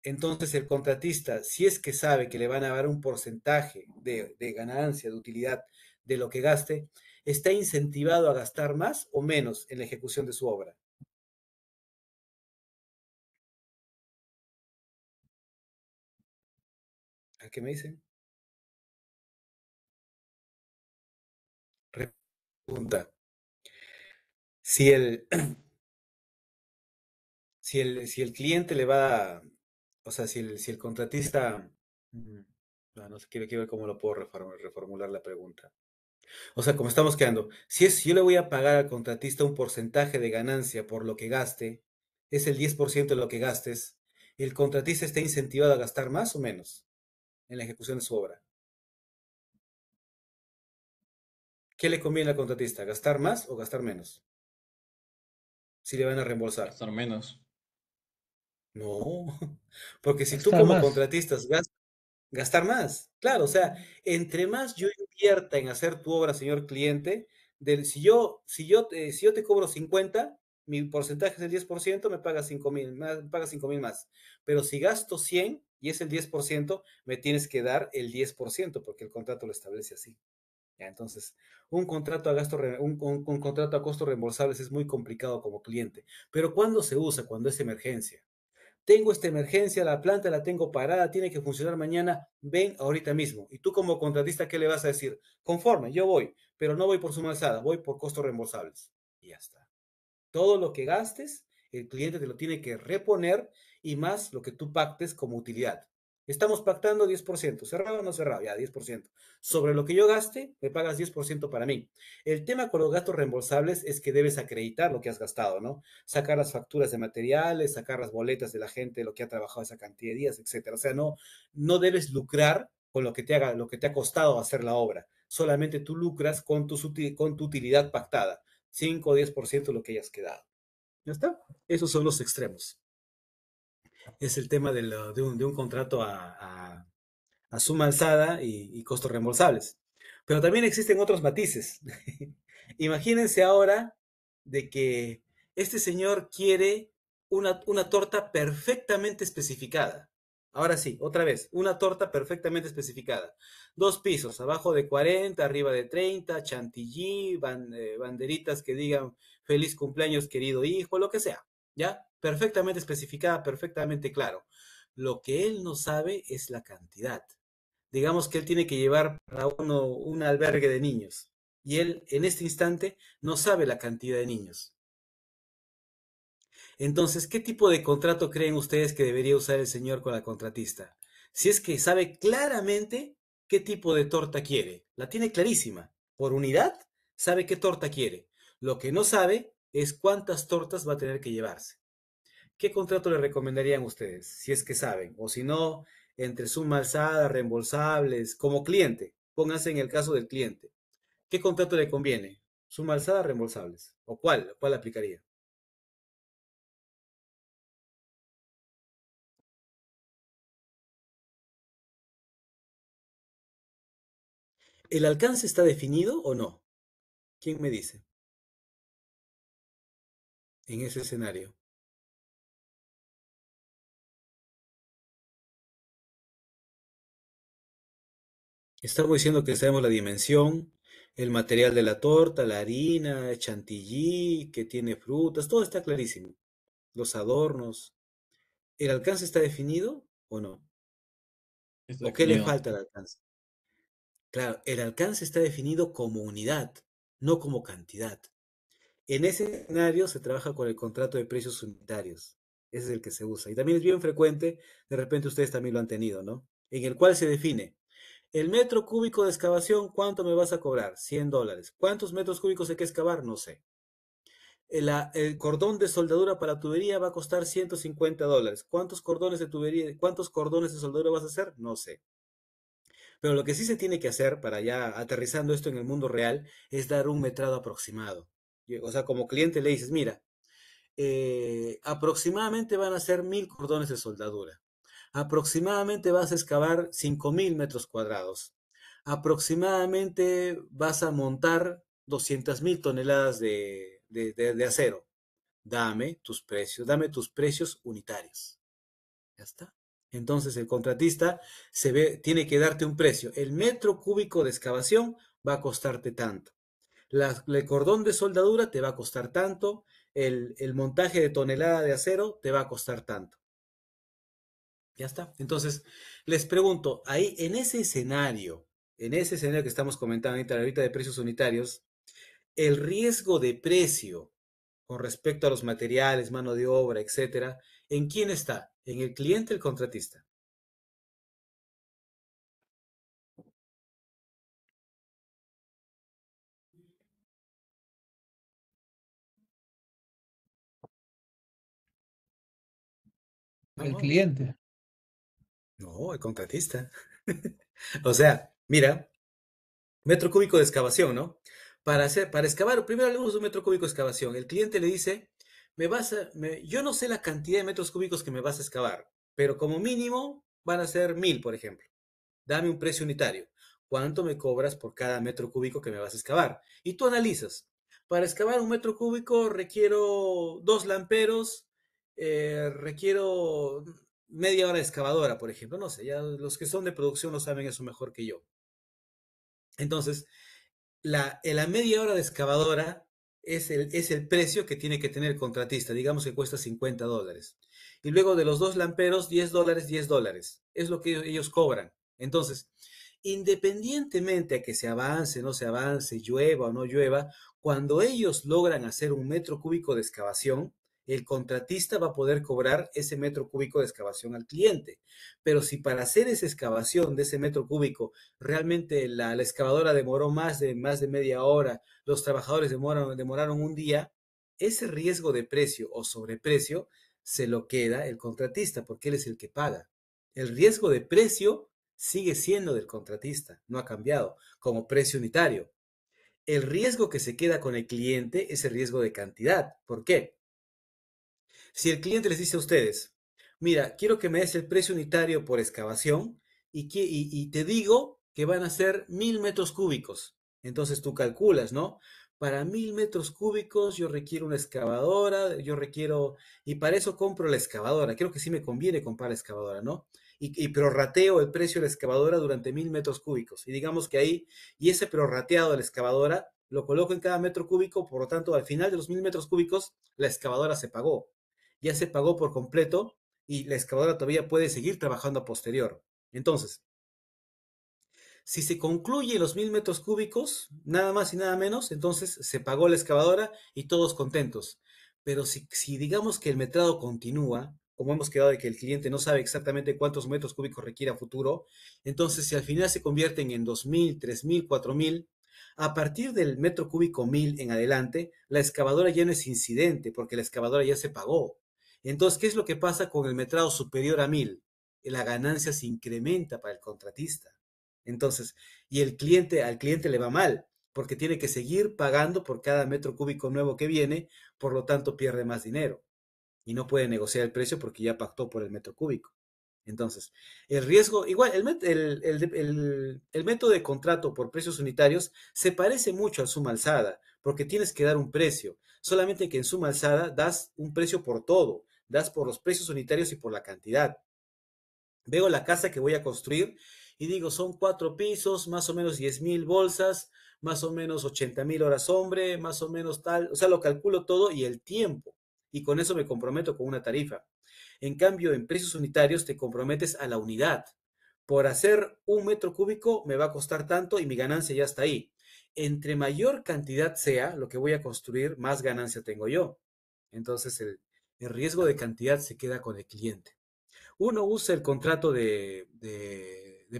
entonces el contratista, si es que sabe que le van a dar un porcentaje de ganancia, de utilidad de lo que gaste, está incentivado a gastar más o menos en la ejecución de su obra. ¿A qué me dicen? Pregunta. Si el, si el cliente le va, o sea, si el contratista, no sé, quiero ver cómo lo puedo reformular la pregunta. O sea, como estamos quedando, si yo le voy a pagar al contratista un porcentaje de ganancia por lo que gaste, es el 10% de lo que gastes, ¿el contratista está incentivado a gastar más o menos en la ejecución de su obra? ¿Qué le conviene al contratista? ¿Gastar más o gastar menos? Si le van a reembolsar. Gastar menos. No, porque si tú Gastar como más. contratistas Gastar más, claro, o sea, entre más yo invierta en hacer tu obra, señor cliente, si yo te cobro 50, mi porcentaje es el 10%, me pagas 5.000, me pagas 5.000 más. Pero si gasto 100 y es el 10%, me tienes que dar el 10%, porque el contrato lo establece así. Ya, entonces, un contrato a costos reembolsables es muy complicado como cliente. Pero ¿cuándo se usa? Cuando es emergencia. Tengo esta emergencia, la planta la tengo parada, tiene que funcionar mañana, ven ahorita mismo. Y tú como contratista, ¿qué le vas a decir? Conforme, yo voy, pero no voy por suma alzada, voy por costos reembolsables. Y ya está. Todo lo que gastes, el cliente te lo tiene que reponer y más lo que tú pactes como utilidad. Estamos pactando 10%, cerrado o no cerrado, ya 10%. Sobre lo que yo gaste, me pagas 10% para mí. El tema con los gastos reembolsables es que debes acreditar lo que has gastado, ¿no? Sacar las facturas de materiales, sacar las boletas de la gente, lo que ha trabajado esa cantidad de días, etcétera. O sea, no debes lucrar con lo que te ha costado hacer la obra. Solamente tú lucras con tu utilidad pactada. 5 o 10% lo que hayas quedado. ¿Ya está? Esos son los extremos. Es el tema de un contrato a suma alzada y costos reembolsables. Pero también existen otros matices. Imagínense ahora de que este señor quiere una torta perfectamente especificada. Ahora sí, otra vez, una torta perfectamente especificada. 2 pisos, abajo de 40, arriba de 30, chantilly, banderitas que digan feliz cumpleaños querido hijo, lo que sea. ¿Ya? Perfectamente especificada, perfectamente claro. Lo que él no sabe es la cantidad. Digamos que él tiene que llevar para un albergue de niños y él en este instante no sabe la cantidad de niños. Entonces, ¿qué tipo de contrato creen ustedes que debería usar el señor con la contratista? Si es que sabe claramente qué tipo de torta quiere, la tiene clarísima. Por unidad, sabe qué torta quiere. Lo que no sabe es cuántas tortas va a tener que llevarse. ¿Qué contrato le recomendarían ustedes? Si es que saben, o si no, entre suma alzada, reembolsables, como cliente. Pónganse en el caso del cliente. ¿Qué contrato le conviene? ¿Suma alzada, reembolsables? ¿O cuál aplicaría? ¿El alcance está definido o no? ¿Quién me dice? En ese escenario. Estamos diciendo que sabemos la dimensión, el material de la torta, la harina, el chantilly, que tiene frutas, todo está clarísimo. Los adornos. ¿El alcance está definido o no? Está ¿O qué le definido. falta al alcance? Claro, el alcance está definido como unidad, no como cantidad. En ese escenario se trabaja con el contrato de precios unitarios. Ese es el que se usa. Y también es bien frecuente, de repente ustedes también lo han tenido, ¿no? En el cual se define el metro cúbico de excavación, ¿cuánto me vas a cobrar? $100. ¿Cuántos metros cúbicos hay que excavar? No sé. El cordón de soldadura para tubería va a costar $150. ¿Cuántos cordones de tubería, cuántos cordones de soldadura vas a hacer? No sé. Pero lo que sí se tiene que hacer para ya aterrizando esto en el mundo real es dar un metrado aproximado. O sea, como cliente le dices, mira, aproximadamente van a ser 1.000 cordones de soldadura. Aproximadamente vas a excavar 5.000 metros cuadrados. Aproximadamente vas a montar 200.000 toneladas de acero. Dame tus precios unitarios. Ya está. Entonces el contratista tiene que darte un precio. El metro cúbico de excavación va a costarte tanto. El cordón de soldadura te va a costar tanto. El montaje de tonelada de acero te va a costar tanto. Ya está. Entonces, les pregunto, ahí en ese escenario que estamos comentando ahorita de precios unitarios, el riesgo de precio con respecto a los materiales, mano de obra, etcétera, ¿en quién está? ¿En el cliente o el contratista? El Vamos. cliente. No, el contratista. O sea, mira, metro cúbico de excavación, ¿no? Para excavar, primero hablemos de un metro cúbico de excavación. El cliente le dice, yo no sé la cantidad de metros cúbicos que me vas a excavar, pero como mínimo van a ser 1.000, por ejemplo. dame un precio unitario. ¿Cuánto me cobras por cada metro cúbico que me vas a excavar? Y tú analizas. Para excavar un metro cúbico requiero 2 lamperos, requiero media hora de excavadora, por ejemplo. No sé, ya los que son de producción lo saben eso mejor que yo. Entonces, la media hora de excavadora es el precio que tiene que tener el contratista. Digamos que cuesta $50. Y luego de los 2 lamperos, $10, $10. Es lo que ellos cobran. Entonces, independientemente a que se avance, no se avance, llueva o no llueva, cuando ellos logran hacer un metro cúbico de excavación, el contratista va a poder cobrar ese metro cúbico de excavación al cliente. Pero si para hacer esa excavación de ese metro cúbico realmente la excavadora demoró más de media hora, los trabajadores demoraron un día, ese riesgo de precio o sobreprecio se lo queda el contratista porque él es el que paga. El riesgo de precio sigue siendo del contratista, no ha cambiado, como precio unitario. El riesgo que se queda con el cliente es el riesgo de cantidad. ¿Por qué? Si el cliente les dice a ustedes, mira, quiero que me des el precio unitario por excavación y te digo que van a ser 1000 metros cúbicos. Entonces tú calculas, ¿no? Para 1000 metros cúbicos yo requiero una excavadora, y para eso compro la excavadora. Creo que sí me conviene comprar la excavadora, ¿no? Y prorrateo el precio de la excavadora durante 1000 metros cúbicos. Y digamos que ahí, y ese prorrateado de la excavadora lo coloco en cada metro cúbico, por lo tanto, al final de los 1000 metros cúbicos, la excavadora se pagó, ya se pagó por completo y la excavadora todavía puede seguir trabajando a posterior. Entonces, si se concluye los 1000 metros cúbicos, nada más y nada menos, entonces se pagó la excavadora y todos contentos. Pero si digamos que el metrado continúa, como hemos quedado de que el cliente no sabe exactamente cuántos metros cúbicos requiere a futuro, entonces si al final se convierten en 2000, 3000, 4000, a partir del metro cúbico 1000 en adelante, la excavadora ya no es incidente porque la excavadora ya se pagó. Entonces, ¿qué es lo que pasa con el metrado superior a 1000? La ganancia se incrementa para el contratista. Entonces, y al cliente le va mal, porque tiene que seguir pagando por cada metro cúbico nuevo que viene, por lo tanto pierde más dinero y no puede negociar el precio porque ya pactó por el metro cúbico. Entonces, el riesgo, igual, el método de contrato por precios unitarios se parece mucho al suma alzada, porque tienes que dar un precio, solamente que en suma alzada das un precio por todo, das por los precios unitarios y por la cantidad. Veo la casa que voy a construir y digo, son 4 pisos, más o menos 10.000 bolsas, más o menos 80.000 horas hombre, más o menos tal, o sea, lo calculo todo y el tiempo. Y con eso me comprometo con una tarifa. En cambio, en precios unitarios te comprometes a la unidad. Por hacer un metro cúbico me va a costar tanto y mi ganancia ya está ahí. Entre mayor cantidad sea lo que voy a construir, más ganancia tengo yo. Entonces el riesgo de cantidad se queda con el cliente. Uno usa el contrato de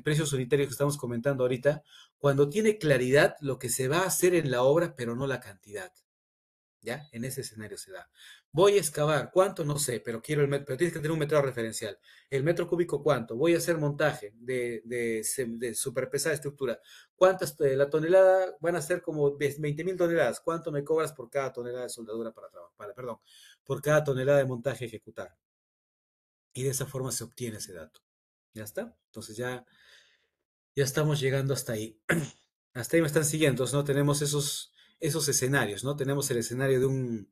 precios unitarios que estamos comentando ahorita cuando tiene claridad lo que se va a hacer en la obra, pero no la cantidad. ¿Ya? En ese escenario se da. Voy a excavar, ¿cuánto? No sé, pero quiero el metro, pero tienes que tener un metrado referencial. ¿El metro cúbico cuánto? Voy a hacer montaje de super pesada estructura. ¿Cuántas? La tonelada van a ser como 20.000 toneladas. ¿Cuánto me cobras por cada tonelada de soldadura para trabajar? Perdón, por cada tonelada de montaje a ejecutar. Y de esa forma se obtiene ese dato. ¿Ya está? Entonces ya estamos llegando hasta ahí. Hasta ahí me están siguiendo. Entonces, ¿no? Tenemos esos escenarios, ¿no? Tenemos el escenario de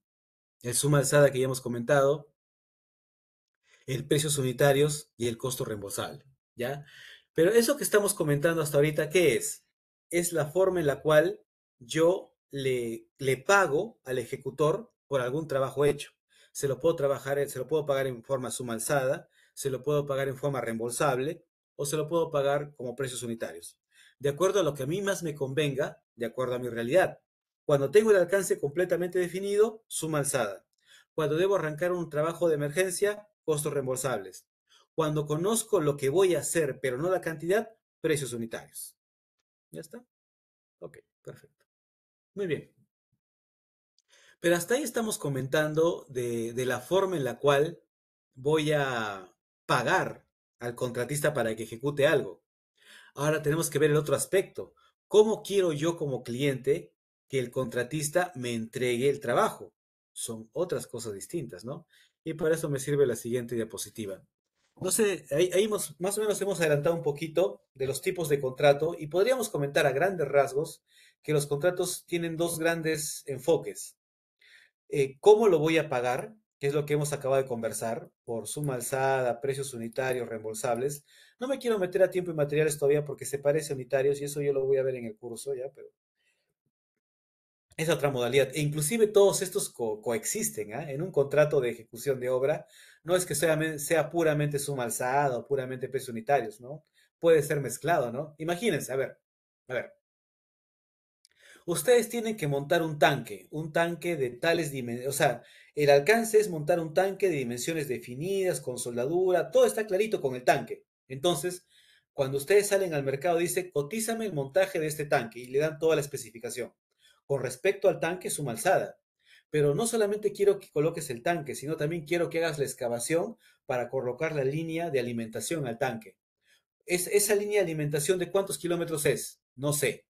el suma alzada que ya hemos comentado, el precios unitarios y el costo reembolsable, ¿ya? Pero eso que estamos comentando hasta ahorita, ¿qué es? Es la forma en la cual yo le pago al ejecutor por algún trabajo hecho. Se lo puedo pagar en forma suma alzada, se lo puedo pagar en forma reembolsable o se lo puedo pagar como precios unitarios. De acuerdo a lo que a mí más me convenga, de acuerdo a mi realidad. Cuando tengo el alcance completamente definido, suma alzada. Cuando debo arrancar un trabajo de emergencia, costos reembolsables. Cuando conozco lo que voy a hacer, pero no la cantidad, precios unitarios. ¿Ya está? Ok, perfecto. Muy bien. Pero hasta ahí estamos comentando de la forma en la cual voy a pagar al contratista para que ejecute algo. Ahora tenemos que ver el otro aspecto. ¿Cómo quiero yo como cliente que el contratista me entregue el trabajo? Son otras cosas distintas, ¿no? Y para eso me sirve la siguiente diapositiva. No sé, más o menos hemos adelantado un poquito de los tipos de contrato y podríamos comentar a grandes rasgos que los contratos tienen dos grandes enfoques. ¿Cómo lo voy a pagar? Que es lo que hemos acabado de conversar, por suma alzada, precios unitarios, reembolsables. No me quiero meter a tiempo y materiales todavía porque se parece a unitarios y eso yo lo voy a ver en el curso ya, pero es otra modalidad. E inclusive todos estos coexisten, ¿ah? En un contrato de ejecución de obra, no es que sea puramente suma alzada o puramente precios unitarios, ¿no? Puede ser mezclado, ¿no? Imagínense, a ver. Ustedes tienen que montar un tanque de tales dimensiones, o sea, el alcance es montar un tanque de dimensiones definidas, con soldadura, todo está clarito con el tanque. Entonces, cuando ustedes salen al mercado, dice, cotízame el montaje de este tanque y le dan toda la especificación. Con respecto al tanque, suma alzada. Pero no solamente quiero que coloques el tanque, sino también quiero que hagas la excavación para colocar la línea de alimentación al tanque. ¿Esa línea de alimentación de cuántos kilómetros es? No sé.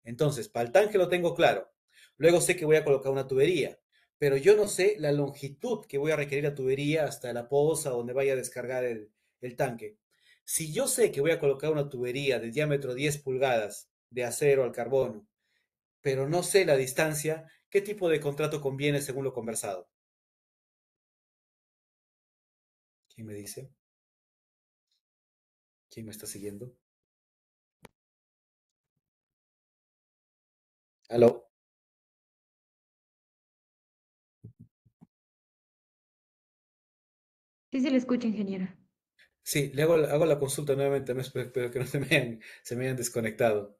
Entonces, para el tanque lo tengo claro. Luego sé que voy a colocar una tubería, pero yo no sé la longitud que voy a requerir la tubería hasta la poza donde vaya a descargar el tanque. Si yo sé que voy a colocar una tubería de diámetro 10 pulgadas de acero al carbono, pero no sé la distancia, ¿qué tipo de contrato conviene según lo conversado? ¿Quién me dice? ¿Quién me está siguiendo? ¿Aló? Sí se le escucha, ingeniero. Sí, hago la consulta nuevamente, no espero que no se me hayan desconectado.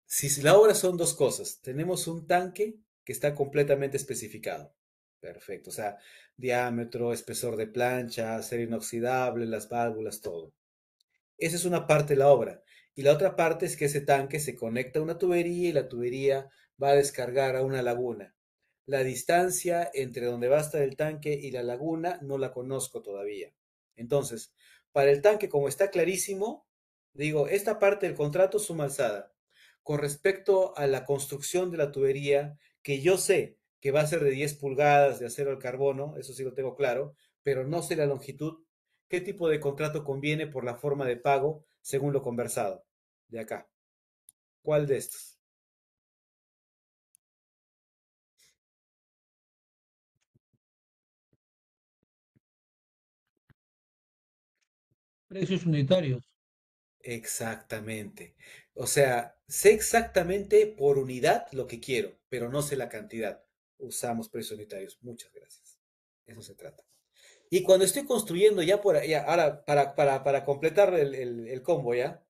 Si la obra son dos cosas, tenemos un tanque que está completamente especificado. Perfecto, o sea, diámetro, espesor de plancha, acero inoxidable, las válvulas, todo. Esa es una parte de la obra. Y la otra parte es que ese tanque se conecta a una tubería y la tubería va a descargar a una laguna. La distancia entre donde va a estar el tanque y la laguna no la conozco todavía. Entonces, para el tanque, como está clarísimo, digo, esta parte del contrato suma alzada. Con respecto a la construcción de la tubería, que yo sé que va a ser de 10 pulgadas de acero al carbono, eso sí lo tengo claro, pero no sé la longitud. ¿Qué tipo de contrato conviene por la forma de pago según lo conversado? De acá. ¿Cuál de estos? Precios unitarios. Exactamente. O sea, sé exactamente por unidad lo que quiero, pero no sé la cantidad. Usamos precios unitarios. Muchas gracias. Eso se trata. Y cuando estoy construyendo ya por ahí, ahora para completar el combo ya,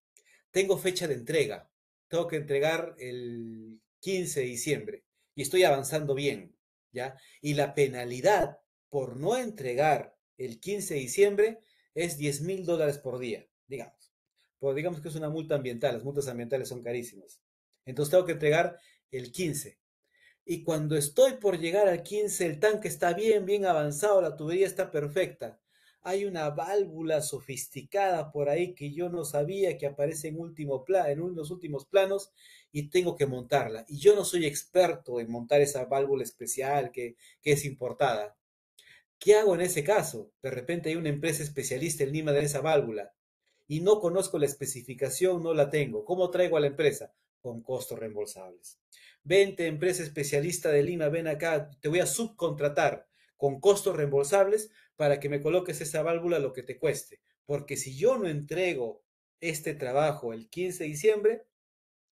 tengo fecha de entrega. Tengo que entregar el 15 de diciembre y estoy avanzando bien, ¿ya? Y la penalidad por no entregar el 15 de diciembre es $10,000 por día, digamos. Pues digamos que es una multa ambiental, las multas ambientales son carísimas. Entonces tengo que entregar el 15. Y cuando estoy por llegar al 15, el tanque está bien avanzado, la tubería está perfecta. Hay una válvula sofisticada por ahí que yo no sabía que aparece en unos últimos planos y tengo que montarla. Y yo no soy experto en montar esa válvula especial que es importada. ¿Qué hago en ese caso? De repente hay una empresa especialista en Lima de esa válvula y no conozco la especificación, no la tengo. ¿Cómo traigo a la empresa? Con costos reembolsables. Vente, empresa especialista de Lima, ven acá, te voy a subcontratar con costos reembolsables para que me coloques esa válvula lo que te cueste. Porque si yo no entrego este trabajo el 15 de diciembre,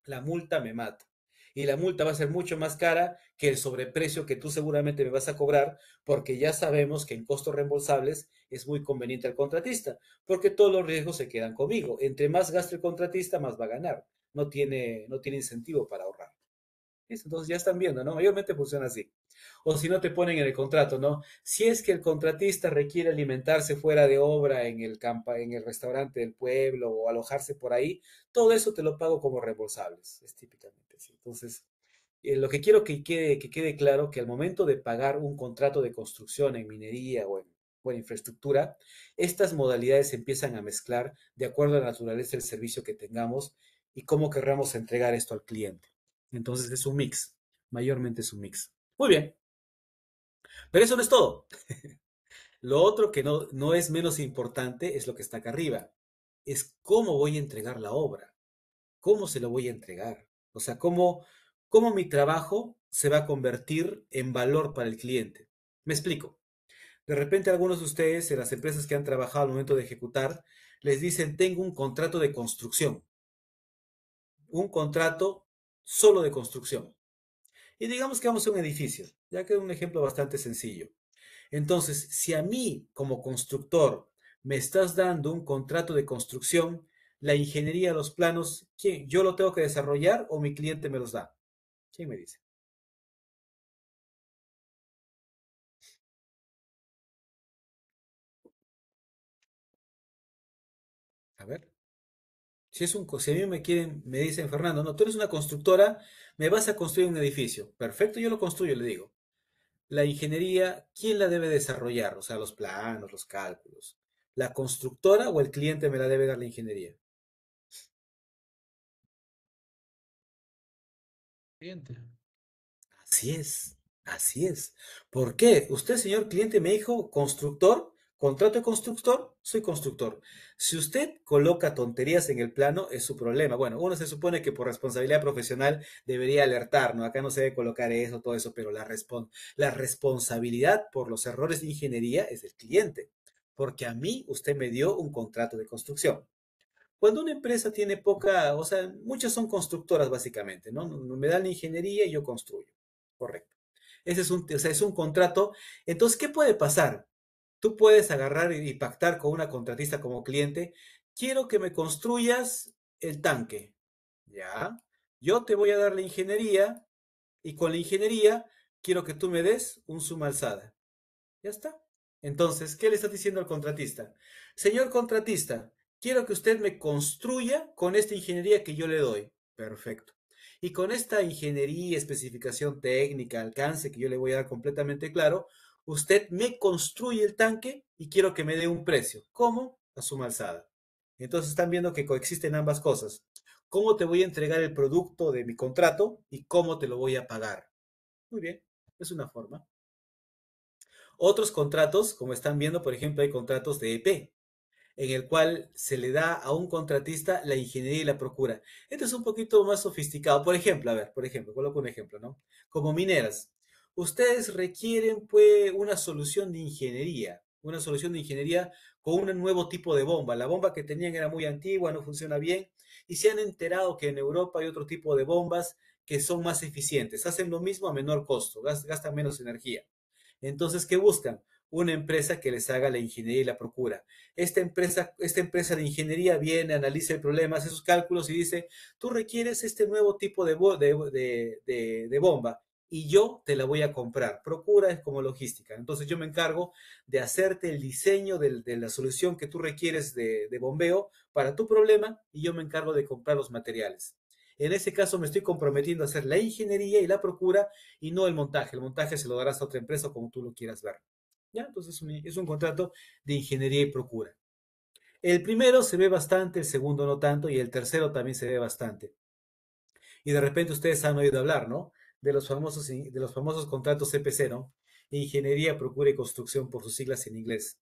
la multa me mata. Y la multa va a ser mucho más cara que el sobreprecio que tú seguramente me vas a cobrar, porque ya sabemos que en costos reembolsables es muy conveniente al contratista, porque todos los riesgos se quedan conmigo. Entre más gaste el contratista, más va a ganar. No tiene incentivo para ahorrar. Entonces ya están viendo, ¿no? Mayormente funciona así. O si no te ponen en el contrato, ¿no? Si es que el contratista requiere alimentarse fuera de obra en el restaurante del pueblo o alojarse por ahí, todo eso te lo pago como reembolsables. Es típicamente así. Entonces, lo que quiero que quede claro que al momento de pagar un contrato de construcción en minería o en infraestructura, estas modalidades se empiezan a mezclar de acuerdo a la naturaleza del servicio que tengamos y cómo querramos entregar esto al cliente. Entonces es un mix, mayormente es un mix. Muy bien, pero eso no es todo. Lo otro que no es menos importante es lo que está acá arriba. Es cómo voy a entregar la obra, cómo se lo voy a entregar. O sea, cómo mi trabajo se va a convertir en valor para el cliente. Me explico. De repente algunos de ustedes en las empresas que han trabajado al momento de ejecutar, les dicen, tengo un contrato de construcción, un contrato solo de construcción. Y digamos que vamos a un edificio, ya que es un ejemplo bastante sencillo. Entonces, si a mí como constructor me estás dando un contrato de construcción, la ingeniería, los planos, ¿quién? ¿Yo lo tengo que desarrollar o mi cliente me los da? ¿Quién me dice? A ver. Si a mí me dicen, Fernando, no, tú eres una constructora, me vas a construir un edificio. Perfecto, yo lo construyo, le digo. La ingeniería, ¿quién la debe desarrollar? O sea, los planos, los cálculos. ¿La constructora o el cliente me la debe dar la ingeniería? Cliente. Así es, así es. ¿Por qué? Usted, señor cliente, me dijo constructor, contrato de constructor, soy constructor. Si usted coloca tonterías en el plano, es su problema. Bueno, uno se supone que por responsabilidad profesional debería alertar, ¿no? Acá no se debe colocar eso, todo eso, pero la responsabilidad por los errores de ingeniería es del cliente. Porque a mí usted me dio un contrato de construcción. Cuando una empresa tiene poca, o sea, muchas son constructoras básicamente, ¿no? Me dan la ingeniería y yo construyo. Correcto. Ese es o sea, es un contrato. Entonces, ¿qué puede pasar? Tú puedes agarrar y pactar con una contratista como cliente. Quiero que me construyas el tanque. Ya. Yo te voy a dar la ingeniería y con la ingeniería quiero que tú me des un suma alzada. Ya está. Entonces, ¿qué le estás diciendo al contratista? Señor contratista, quiero que usted me construya con esta ingeniería que yo le doy. Perfecto. Y con esta ingeniería, especificación técnica, alcance que yo le voy a dar completamente claro, usted me construye el tanque y quiero que me dé un precio. ¿Cómo? A suma alzada. Entonces están viendo que coexisten ambas cosas. ¿Cómo te voy a entregar el producto de mi contrato y cómo te lo voy a pagar? Muy bien, es una forma. Otros contratos, como están viendo, por ejemplo, hay contratos de EP, en el cual se le da a un contratista la ingeniería y la procura. Esto es un poquito más sofisticado. Por ejemplo, a ver, por ejemplo, coloco un ejemplo, ¿no? Como mineras. Ustedes requieren, pues, una solución de ingeniería con un nuevo tipo de bomba. La bomba que tenían era muy antigua, no funciona bien, y se han enterado que en Europa hay otro tipo de bombas que son más eficientes, hacen lo mismo a menor costo, gastan menos energía. Entonces, ¿qué buscan? Una empresa que les haga la ingeniería y la procura. Esta empresa de ingeniería viene, analiza el problema, hace sus cálculos y dice, tú requieres este nuevo tipo de bomba y yo te la voy a comprar. Procura es como logística. Entonces yo me encargo de hacerte el diseño de la solución que tú requieres de bombeo para tu problema y yo me encargo de comprar los materiales. En ese caso me estoy comprometiendo a hacer la ingeniería y la procura y no el montaje. El montaje se lo darás a otra empresa como tú lo quieras ver. ¿Ya? Entonces es un contrato de ingeniería y procura. El primero se ve bastante, el segundo no tanto y el tercero también se ve bastante. Y de repente ustedes han oído hablar, ¿no? De los famosos contratos CPC, ¿no? Ingeniería, procura y construcción por sus siglas en inglés.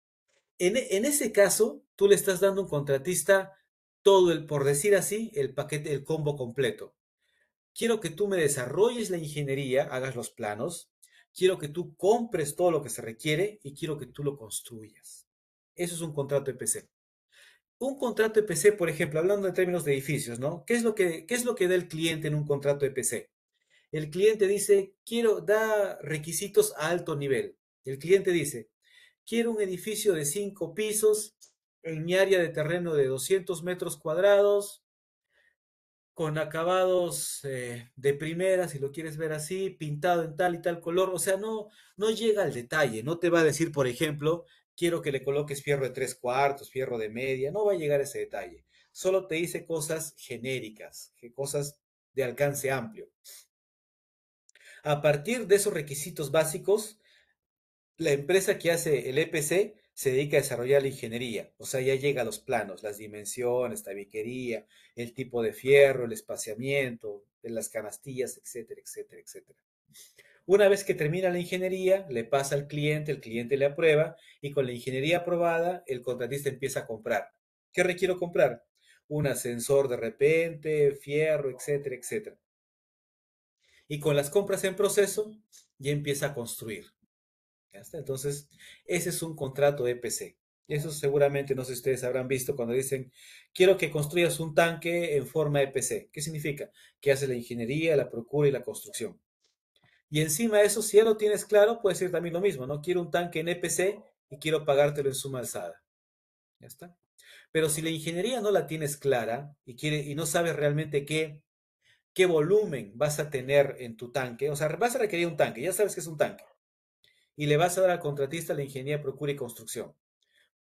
En ese caso, tú le estás dando a un contratista todo por decir así, el paquete, el combo completo. Quiero que tú me desarrolles la ingeniería, hagas los planos, quiero que tú compres todo lo que se requiere y quiero que tú lo construyas. Eso es un contrato EPC. Un contrato EPC, por ejemplo, hablando en términos de edificios, ¿no? ¿Qué es lo que da el cliente en un contrato EPC? El cliente dice, da requisitos a alto nivel. El cliente dice, quiero un edificio de 5 pisos en mi área de terreno de 200 metros cuadrados, con acabados de primera, si lo quieres ver así, pintado en tal y tal color, o sea, no llega al detalle, no te va a decir, por ejemplo, quiero que le coloques fierro de 3/4, fierro de media, no va a llegar a ese detalle, solo te dice cosas genéricas, cosas de alcance amplio. A partir de esos requisitos básicos, la empresa que hace el EPC se dedica a desarrollar la ingeniería, o sea, ya llega a los planos, las dimensiones, tabiquería, el tipo de fierro, el espaciamiento, de las canastillas, etcétera, etcétera, etcétera. Una vez que termina la ingeniería, le pasa al cliente, el cliente le aprueba y con la ingeniería aprobada, el contratista empieza a comprar. ¿Qué requiero comprar? Un ascensor de repente, fierro, etcétera, etcétera. Y con las compras en proceso, ya empieza a construir. ¿Ya está? Entonces, ese es un contrato EPC. Eso seguramente, no sé si ustedes habrán visto cuando dicen, quiero que construyas un tanque en forma EPC. ¿Qué significa? Que hace la ingeniería, la procura y la construcción. Y encima de eso, si ya lo tienes claro, puede ser también lo mismo, ¿no? Quiero un tanque en EPC y quiero pagártelo en suma alzada. ¿Ya está? Pero si la ingeniería no la tienes clara y no sabes realmente qué volumen vas a tener en tu tanque, o sea, vas a requerir un tanque, ya sabes que es un tanque, y le vas a dar al contratista la ingeniería, procura y construcción,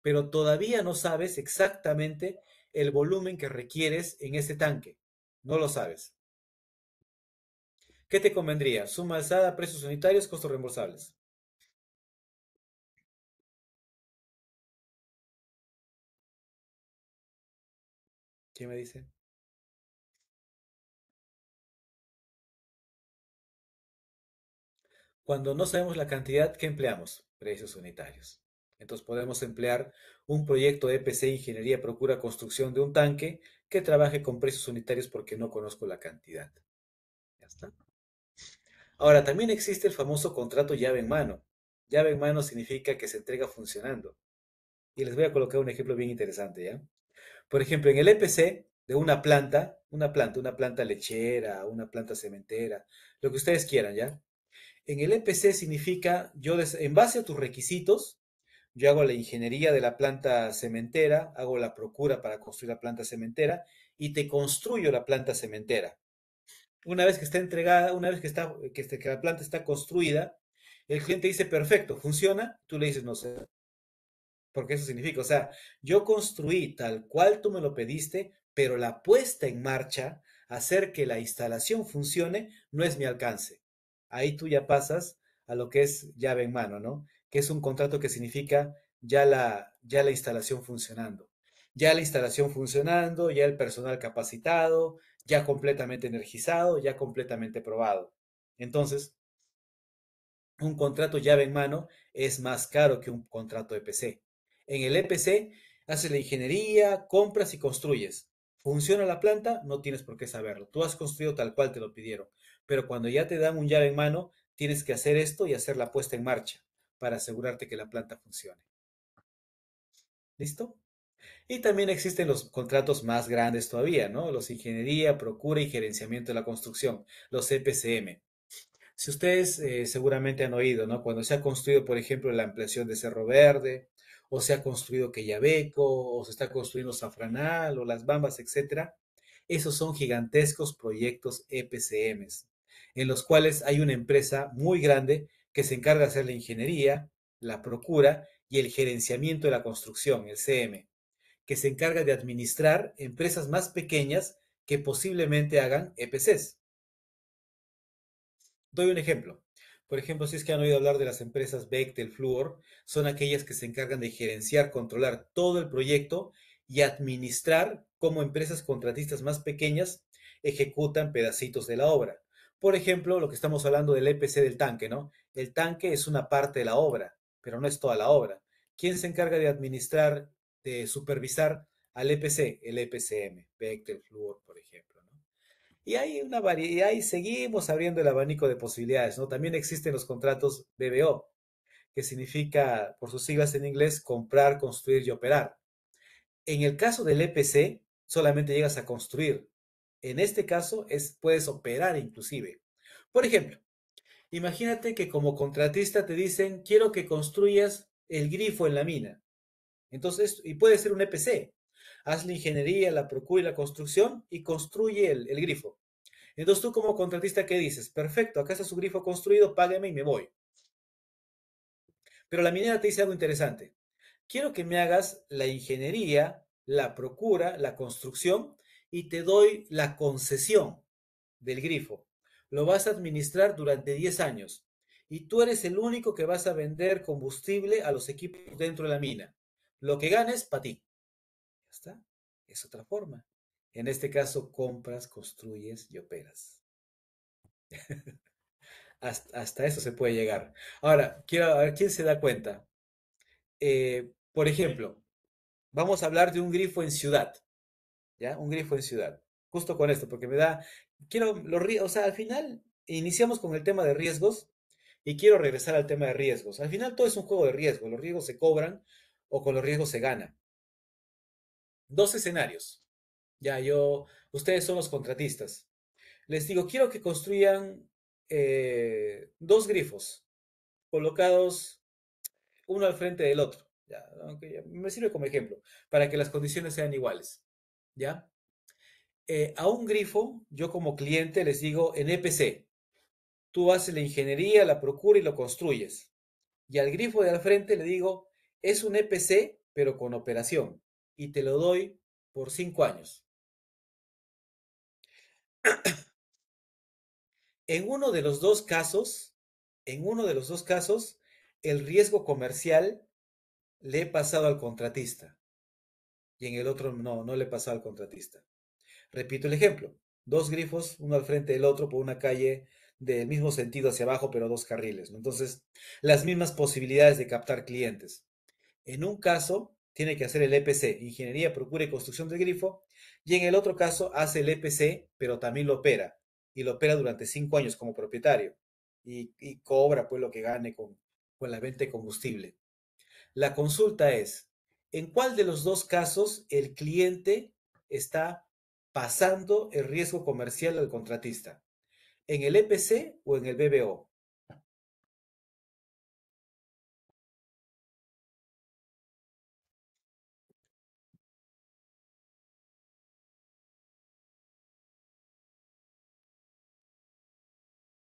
pero todavía no sabes exactamente el volumen que requieres en ese tanque. No lo sabes. ¿Qué te convendría? Suma alzada, precios unitarios, costos reembolsables. ¿Quién me dice? Cuando no sabemos la cantidad, ¿qué empleamos? Precios unitarios. Entonces podemos emplear un proyecto de EPC Ingeniería Procura Construcción de un tanque que trabaje con precios unitarios porque no conozco la cantidad. Ya está. Ahora, también existe el famoso contrato llave en mano. Llave en mano significa que se entrega funcionando. Y les voy a colocar un ejemplo bien interesante, ¿ya? Por ejemplo, en el EPC de una planta lechera, una planta cementera, lo que ustedes quieran, ¿ya? En el EPC significa, en base a tus requisitos, yo hago la ingeniería de la planta cementera, hago la procura para construir la planta cementera y te construyo la planta cementera. Una vez que está entregada, una vez que la planta está construida, el cliente dice, perfecto, funciona, tú le dices, no sé, porque eso significa, o sea, yo construí tal cual tú me lo pediste, pero la puesta en marcha, hacer que la instalación funcione, no es mi alcance. Ahí tú ya pasas a lo que es llave en mano, ¿no? Que es un contrato que significa ya la instalación funcionando. Ya la instalación funcionando, ya el personal capacitado, ya completamente energizado, ya completamente probado. Entonces, un contrato llave en mano es más caro que un contrato EPC. En el EPC haces la ingeniería, compras y construyes. ¿Funciona la planta? No tienes por qué saberlo. Tú has construido tal cual te lo pidieron. Pero cuando ya te dan un llave en mano, tienes que hacer esto y hacer la puesta en marcha para asegurarte que la planta funcione. ¿Listo? Y también existen los contratos más grandes todavía, ¿no? Los ingeniería, procura y gerenciamiento de la construcción, los EPCM. Si ustedes seguramente han oído, ¿no? Cuando se ha construido, por ejemplo, la ampliación de Cerro Verde, o se ha construido Quellaveco, o se está construyendo Zafranal, o Las Bambas, etcétera, esos son gigantescos proyectos EPCMs, en los cuales hay una empresa muy grande que se encarga de hacer la ingeniería, la procura y el gerenciamiento de la construcción, el CM, que se encarga de administrar empresas más pequeñas que posiblemente hagan EPCs. Doy un ejemplo. Por ejemplo, si es que han oído hablar de las empresas Bechtel, Fluor, son aquellas que se encargan de gerenciar, controlar todo el proyecto y administrar cómo empresas contratistas más pequeñas ejecutan pedacitos de la obra. Por ejemplo, lo que estamos hablando del EPC del tanque, ¿no? El tanque es una parte de la obra, pero no es toda la obra. ¿Quién se encarga de administrar, de supervisar al EPC? El EPCM, Bechtel, Fluor, por ejemplo, ¿no? Y hay una variedad, y seguimos abriendo el abanico de posibilidades, ¿no? También existen los contratos BBO, que significa, por sus siglas en inglés, comprar, construir y operar. En el caso del EPC, solamente llegas a construir. En este caso, puedes operar inclusive. Por ejemplo, imagínate que como contratista te dicen, quiero que construyas el grifo en la mina. Entonces, y puede ser un EPC. Haz la ingeniería, la procura y la construcción y construye el grifo. Entonces tú como contratista, ¿qué dices? Perfecto, acá está su grifo construido, págame y me voy. Pero la minera te dice algo interesante. Quiero que me hagas la ingeniería, la procura, la construcción y te doy la concesión del grifo. Lo vas a administrar durante 10 años y tú eres el único que vas a vender combustible a los equipos dentro de la mina. Lo que ganes, para ti. Ya está. Es otra forma. En este caso, compras, construyes y operas. Hasta eso se puede llegar. Ahora, quiero ver quién se da cuenta. Por ejemplo, vamos a hablar de un grifo en ciudad, ¿ya? Un grifo en ciudad. Justo con esto, porque me da, o sea, al final iniciamos con el tema de riesgos y quiero regresar al tema de riesgos. Al final todo es un juego de riesgos. Los riesgos se cobran o con los riesgos se gana. Dos escenarios. Ustedes son los contratistas. Les digo, quiero que construyan dos grifos colocados uno al frente del otro. Ya, aunque me sirve como ejemplo, para que las condiciones sean iguales. ¿Ya? A un grifo, yo como cliente les digo en EPC, tú haces la ingeniería, la procura y lo construyes. Y al grifo de al frente le digo, es un EPC, pero con operación. Y te lo doy por 5 años. En uno de los dos casos, en uno de los dos casos, el riesgo comercial le he pasado al contratista. Y en el otro no le he pasado al contratista. Repito el ejemplo. Dos grifos, uno al frente del otro por una calle del mismo sentido hacia abajo, pero dos carriles, ¿no? Entonces, las mismas posibilidades de captar clientes. En un caso, tiene que hacer el EPC, Ingeniería, Procura y Construcción del Grifo, y en el otro caso hace el EPC, pero también lo opera, y lo opera durante 5 años como propietario, y cobra pues lo que gane con la venta de combustible. La consulta es, ¿en cuál de los dos casos el cliente está pasando el riesgo comercial al contratista? ¿En el EPC o en el BBO?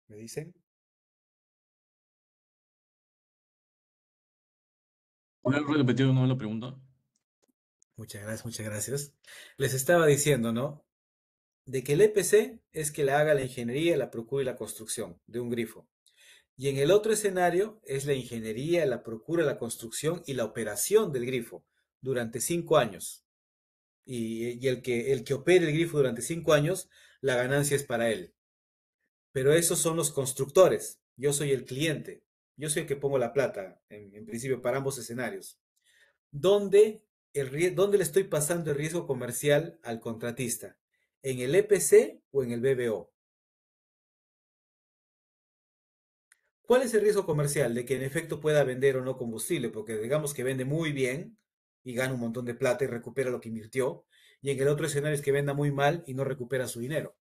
¿Me dicen? ¿Puedes repetir de nuevo la pregunta? Muchas gracias, muchas gracias. Les estaba diciendo, ¿no? De que el EPC es que le haga la ingeniería, la procura y la construcción de un grifo. Y en el otro escenario es la ingeniería, la procura, la construcción y la operación del grifo durante 5 años. Y el que opere el grifo durante 5 años, la ganancia es para él. Pero esos son los constructores. Yo soy el cliente. Yo soy el que pongo la plata, en principio, para ambos escenarios. ¿Dónde, ¿Dónde le estoy pasando el riesgo comercial al contratista? ¿En el EPC o en el BBO? ¿Cuál es el riesgo comercial? De que en efecto pueda vender o no combustible, porque digamos que vende muy bien y gana un montón de plata y recupera lo que invirtió, y en el otro escenario es que venda muy mal y no recupera su dinero.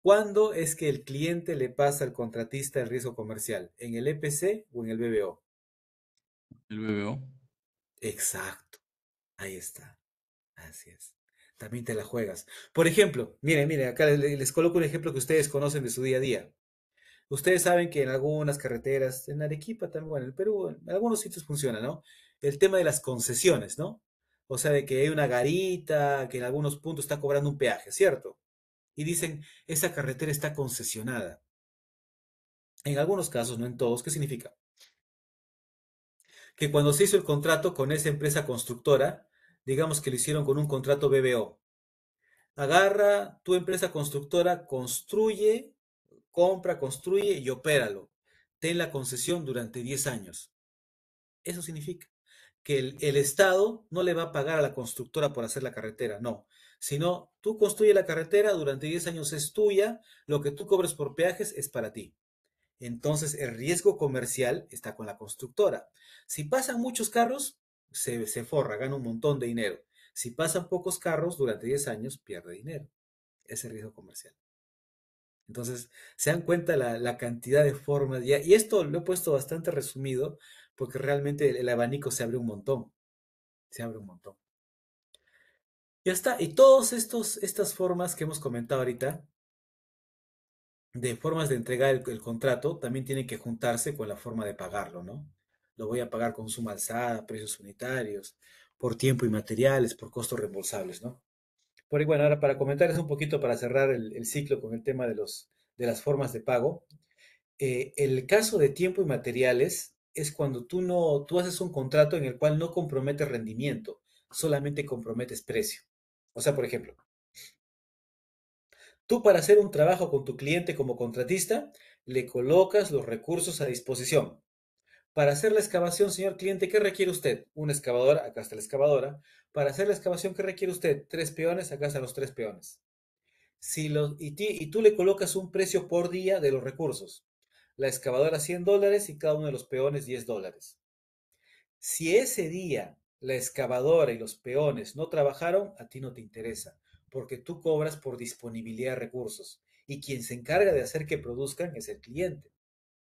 ¿Cuándo es que el cliente le pasa al contratista el riesgo comercial? ¿En el EPC o en el BBO? El BBO. Exacto, ahí está, así es. También te la juegas. Por ejemplo, miren, acá les coloco un ejemplo que ustedes conocen de su día a día. Ustedes saben que en algunas carreteras, en Arequipa también, bueno, en el Perú, en algunos sitios funciona, ¿no? El tema de las concesiones, ¿no? O sea, de que hay una garita que en algunos puntos está cobrando un peaje, ¿cierto? Y dicen, esa carretera está concesionada. En algunos casos, no en todos, ¿qué significa? Que cuando se hizo el contrato con esa empresa constructora, digamos que lo hicieron con un contrato BBO. Agarra tu empresa constructora, construye, compra, construye y opéralo. Ten la concesión durante 10 años. Eso significa que el Estado no le va a pagar a la constructora por hacer la carretera, no. Sino tú construye la carretera, durante 10 años es tuya, lo que tú cobres por peajes es para ti. Entonces el riesgo comercial está con la constructora. Si pasan muchos carros, se forra, gana un montón de dinero. Si pasan pocos carros, durante 10 años pierde dinero. Ese riesgo comercial. Entonces, se dan cuenta la cantidad de formas. Y esto lo he puesto bastante resumido porque realmente el abanico se abre un montón. Se abre un montón. Ya está. Y todas estas formas que hemos comentado ahorita, de formas de entregar el contrato, también tienen que juntarse con la forma de pagarlo, ¿no? Lo voy a pagar con suma alzada, precios unitarios, por tiempo y materiales, por costos reembolsables, ¿no? Por ahí, bueno, ahora para comentarles un poquito, para cerrar el ciclo con el tema de las formas de pago. El caso de tiempo y materiales es cuando tú haces un contrato en el cual no comprometes rendimiento, solamente comprometes precio. O sea, por ejemplo, tú para hacer un trabajo con tu cliente como contratista, le colocas los recursos a disposición. Para hacer la excavación, señor cliente, ¿qué requiere usted? Una excavadora, acá está la excavadora. Para hacer la excavación, ¿qué requiere usted? 3 peones, acá están los 3 peones. Y tú le colocas un precio por día de los recursos. La excavadora $100 y cada uno de los peones $10. Si ese día la excavadora y los peones no trabajaron, a ti no te interesa, porque tú cobras por disponibilidad de recursos. Y quien se encarga de hacer que produzcan es el cliente,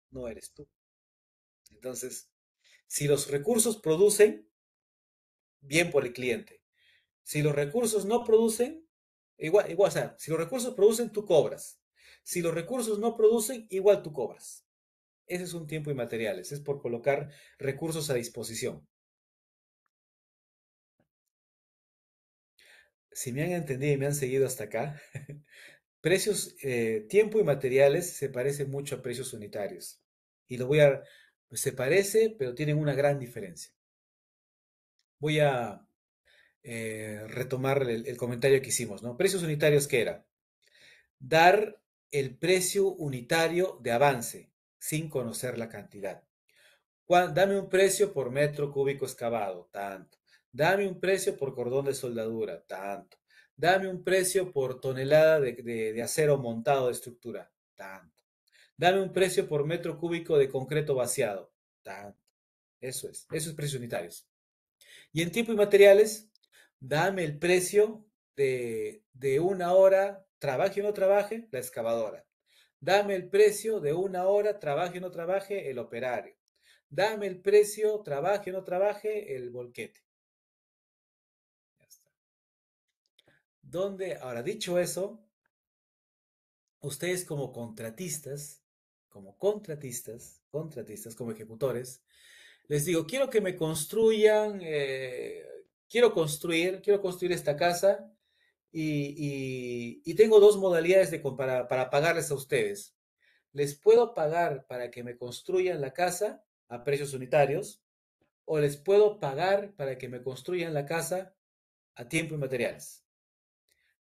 no eres tú. Entonces, si los recursos producen, bien por el cliente. Si los recursos no producen, igual, o sea, si los recursos producen, tú cobras. Si los recursos no producen, igual tú cobras. Ese es un tiempo y materiales, es por colocar recursos a disposición. Si me han entendido y me han seguido hasta acá, tiempo y materiales se parece mucho a precios unitarios. Y se parece, pero tienen una gran diferencia. Voy a retomar el comentario que hicimos, ¿no? Precios unitarios, ¿qué era? Dar el precio unitario de avance sin conocer la cantidad. Dame un precio por metro cúbico excavado, tanto. Dame un precio por cordón de soldadura, tanto. Dame un precio por tonelada de acero montado de estructura, tanto. Dame un precio por metro cúbico de concreto vaciado, tanto. Eso es precios unitarios. Y en tiempo y materiales, dame el precio de una hora, trabaje o no trabaje, la excavadora. Dame el precio de una hora, trabaje o no trabaje, el operario. Dame el precio, trabaje o no trabaje, el volquete. Ya está. Ahora, dicho eso, ustedes como contratistas, como ejecutores, les digo, quiero que me construyan, quiero construir esta casa y tengo dos modalidades para pagarles a ustedes. Les puedo pagar para que me construyan la casa a precios unitarios o les puedo pagar para que me construyan la casa a tiempo y materiales.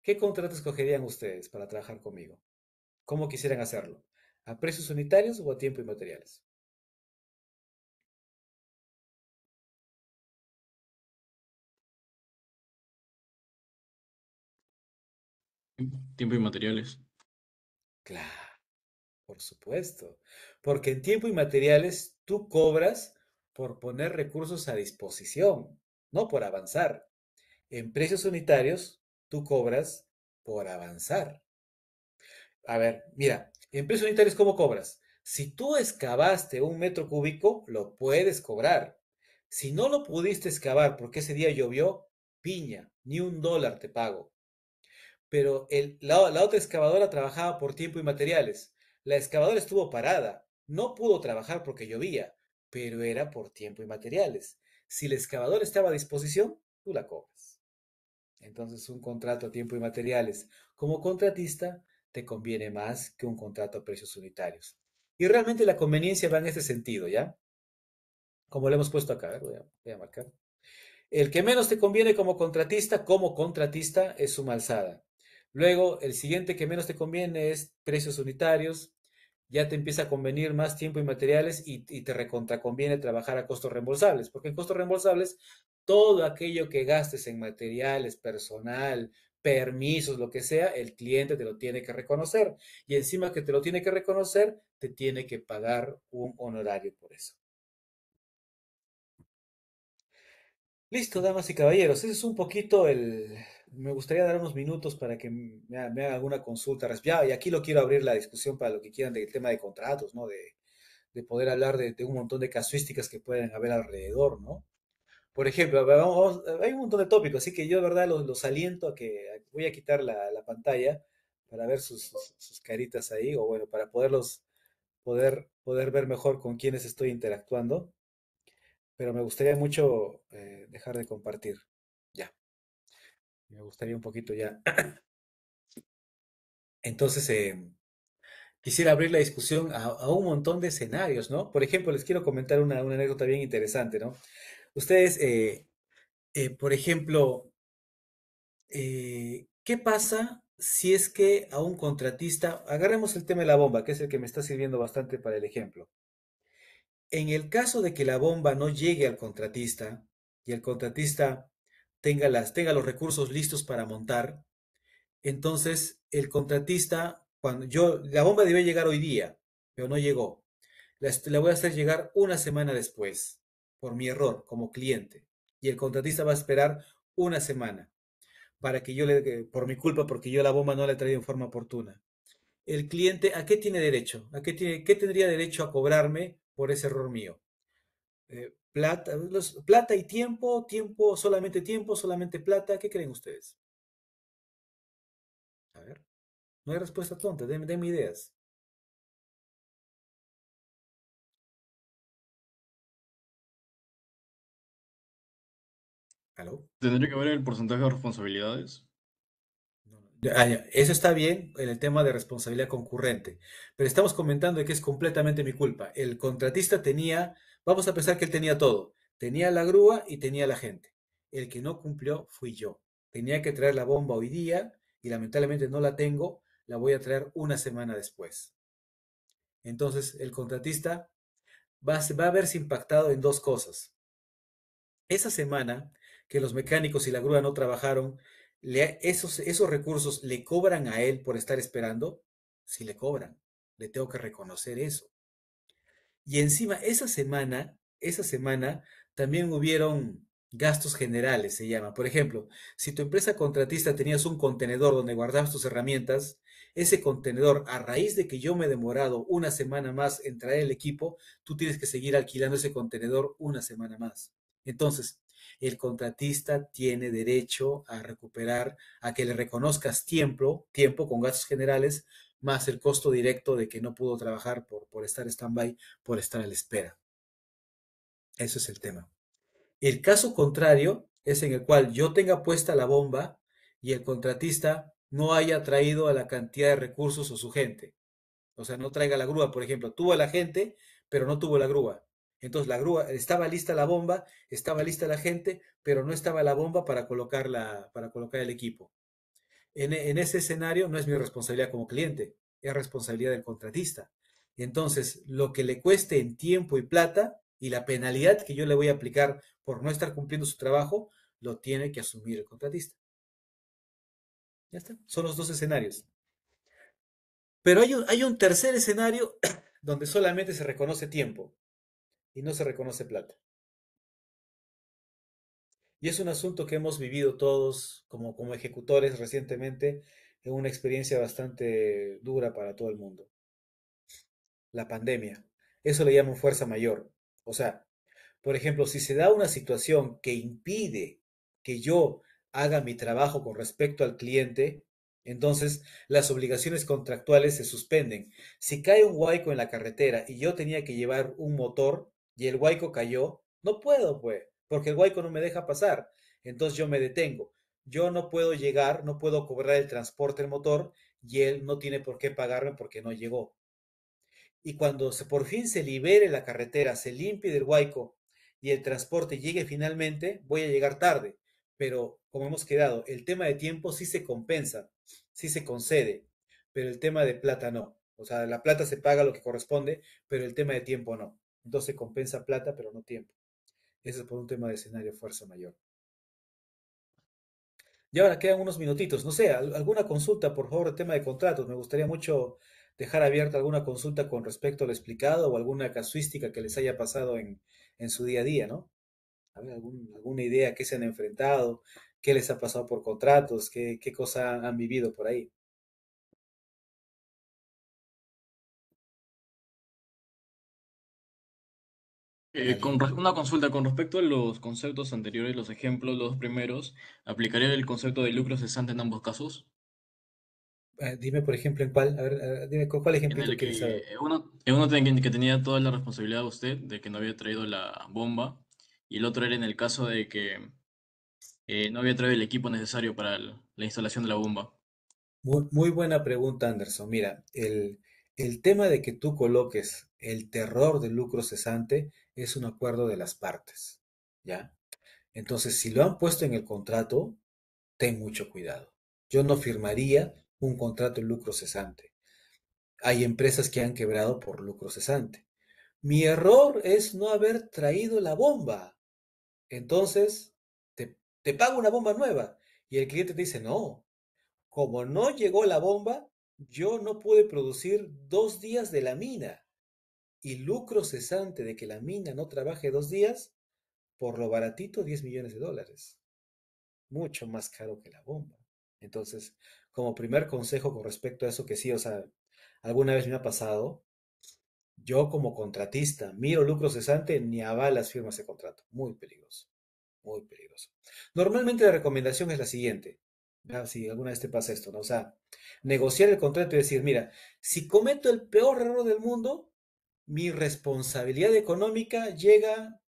¿Qué contrato escogerían ustedes para trabajar conmigo? ¿Cómo quisieran hacerlo? ¿A precios unitarios o a tiempo y materiales? Tiempo y materiales. Claro, por supuesto. Porque en tiempo y materiales tú cobras por poner recursos a disposición, no por avanzar. En precios unitarios tú cobras por avanzar. A ver, mira, en precios unitarios, ¿cómo cobras? Si tú excavaste un metro cúbico, lo puedes cobrar. Si no lo pudiste excavar porque ese día llovió, piña, ni $1 te pago. Pero la otra excavadora trabajaba por tiempo y materiales. La excavadora estuvo parada, no pudo trabajar porque llovía, pero era por tiempo y materiales. Si la excavadora estaba a disposición, tú la cobras. Entonces, un contrato a tiempo y materiales como contratista te conviene más que un contrato a precios unitarios. Y realmente la conveniencia va en ese sentido, ¿ya? Como lo hemos puesto acá, a ver, voy a marcar. El que menos te conviene como contratista, es suma alzada. Luego, el siguiente que menos te conviene es precios unitarios. Ya te empieza a convenir más tiempo y materiales y te recontraconviene trabajar a costos reembolsables, porque en costos reembolsables, todo aquello que gastes en materiales, personal, permisos, lo que sea, el cliente te lo tiene que reconocer. Y encima que te lo tiene que reconocer, te tiene que pagar un honorario por eso. Listo, damas y caballeros, ese es un poquito el... Me gustaría dar unos minutos para que me haga alguna consulta. Y aquí lo quiero abrir la discusión para lo que quieran del tema de contratos, ¿no? De poder hablar de un montón de casuísticas que pueden haber alrededor, ¿no? Por ejemplo, hay un montón de tópicos, así que yo de verdad los aliento voy a quitar la pantalla para ver sus caritas ahí, o bueno, para poder ver mejor con quiénes estoy interactuando, pero me gustaría mucho dejar de compartir. Ya, me gustaría un poquito ya. Entonces, quisiera abrir la discusión a un montón de escenarios, ¿no? Por ejemplo, les quiero comentar una anécdota bien interesante, ¿no? Ustedes, por ejemplo, ¿qué pasa si es que a un contratista, agarremos el tema de la bomba, que es el que me está sirviendo bastante para el ejemplo. En el caso de que la bomba no llegue al contratista y el contratista tenga los recursos listos para montar, entonces el contratista, la bomba debe llegar hoy día, pero no llegó. La voy a hacer llegar una semana después, por mi error como cliente. Y el contratista va a esperar una semana para que por mi culpa, porque yo la bomba no la he traído en forma oportuna. El cliente, ¿a qué tiene derecho? ¿Qué tendría derecho a cobrarme por ese error mío? Plata y tiempo, solamente plata. ¿Qué creen ustedes? A ver, no hay respuesta tonta, denme ideas. ¿Aló? ¿Tendría que ver el porcentaje de responsabilidades? Ya, eso está bien en el tema de responsabilidad concurrente, pero estamos comentando de que es completamente mi culpa. El contratista vamos a pensar que él tenía todo, tenía la grúa y tenía la gente. El que no cumplió fui yo. Tenía que traer la bomba hoy día y lamentablemente no la tengo, la voy a traer una semana después. Entonces el contratista va a verse impactado en dos cosas. Esa semana que los mecánicos y la grúa no trabajaron, esos recursos le cobran a él por estar esperando. Sí le cobran, le tengo que reconocer eso. Y encima, esa semana también hubieron gastos generales, se llama. Por ejemplo, si tu empresa contratista tenías un contenedor donde guardabas tus herramientas, ese contenedor, a raíz de que yo me he demorado una semana más en traer el equipo, tú tienes que seguir alquilando ese contenedor una semana más. Entonces, el contratista tiene derecho a recuperar, a que le reconozcas tiempo con gastos generales, más el costo directo de que no pudo trabajar por estar stand-by, por estar a la espera. Eso es el tema. El caso contrario es en el cual yo tenga puesta la bomba y el contratista no haya traído a la cantidad de recursos o su gente. O sea, no traiga la grúa, por ejemplo. Tuvo a la gente, pero no tuvo la grúa. Entonces la grúa, estaba lista la bomba, estaba lista la gente, pero no estaba la bomba para colocar el equipo. En ese escenario no es mi responsabilidad como cliente, es responsabilidad del contratista. Entonces, lo que le cueste en tiempo y plata y la penalidad que yo le voy a aplicar por no estar cumpliendo su trabajo, lo tiene que asumir el contratista. Ya está, son los dos escenarios. Pero hay un tercer escenario donde solamente se reconoce tiempo y no se reconoce plata. Y es un asunto que hemos vivido todos como ejecutores recientemente en una experiencia bastante dura para todo el mundo. La pandemia. Eso le llamo fuerza mayor. O sea, por ejemplo, si se da una situación que impide que yo haga mi trabajo con respecto al cliente, entonces las obligaciones contractuales se suspenden. Si cae un huaico en la carretera y yo tenía que llevar un motor y el huaico cayó, no puedo, pues, porque el huaico no me deja pasar. Entonces yo me detengo. Yo no puedo llegar, no puedo cobrar el transporte del motor y él no tiene por qué pagarme porque no llegó. Y cuando por fin se libere la carretera, se limpie del huaico y el transporte llegue finalmente, voy a llegar tarde. Pero como hemos quedado, el tema de tiempo sí se compensa, sí se concede, pero el tema de plata no. O sea, la plata se paga lo que corresponde, pero el tema de tiempo no. Entonces se compensa plata, pero no tiempo. Eso es por un tema de escenario fuerza mayor. Y ahora quedan unos minutitos. No sé, alguna consulta, por favor, de tema de contratos. Me gustaría mucho dejar abierta alguna consulta con respecto a lo explicado o alguna casuística que les haya pasado en su día a día, ¿no? A ver, alguna idea, qué se han enfrentado, qué les ha pasado por contratos, qué cosa han vivido por ahí. ¿Alguien? Una consulta con respecto a los conceptos anteriores, los ejemplos, los dos primeros, ¿aplicaría el concepto de lucro cesante en ambos casos? Dime, por ejemplo, en cuál, a ver, dime, ¿cuál En ejemplito el quieres que saber? uno que tenía toda la responsabilidad de usted de que no había traído la bomba, y el otro era en el caso de que no había traído el equipo necesario para la instalación de la bomba. Muy buena pregunta, Anderson. Mira, el tema de que tú coloques el terror del lucro cesante es un acuerdo de las partes, ¿ya? Entonces, si lo han puesto en el contrato, ten mucho cuidado. Yo no firmaría un contrato en lucro cesante. Hay empresas que han quebrado por lucro cesante. Mi error es no haber traído la bomba. Entonces, te pago una bomba nueva. Y el cliente te dice, no, como no llegó la bomba, yo no pude producir 2 días de la mina. Y lucro cesante de que la mina no trabaje 2 días, por lo baratito, 10 millones de dólares. Mucho más caro que la bomba. Entonces, como primer consejo con respecto a eso que sí, o sea, alguna vez me ha pasado, yo como contratista miro lucro cesante, ni a balas firmo ese contrato. Muy peligroso, muy peligroso. Normalmente la recomendación es la siguiente, ¿ya? Si alguna vez te pasa esto, ¿no? O sea, negociar el contrato y decir, mira, si cometo el peor error del mundo, mi responsabilidad económica llega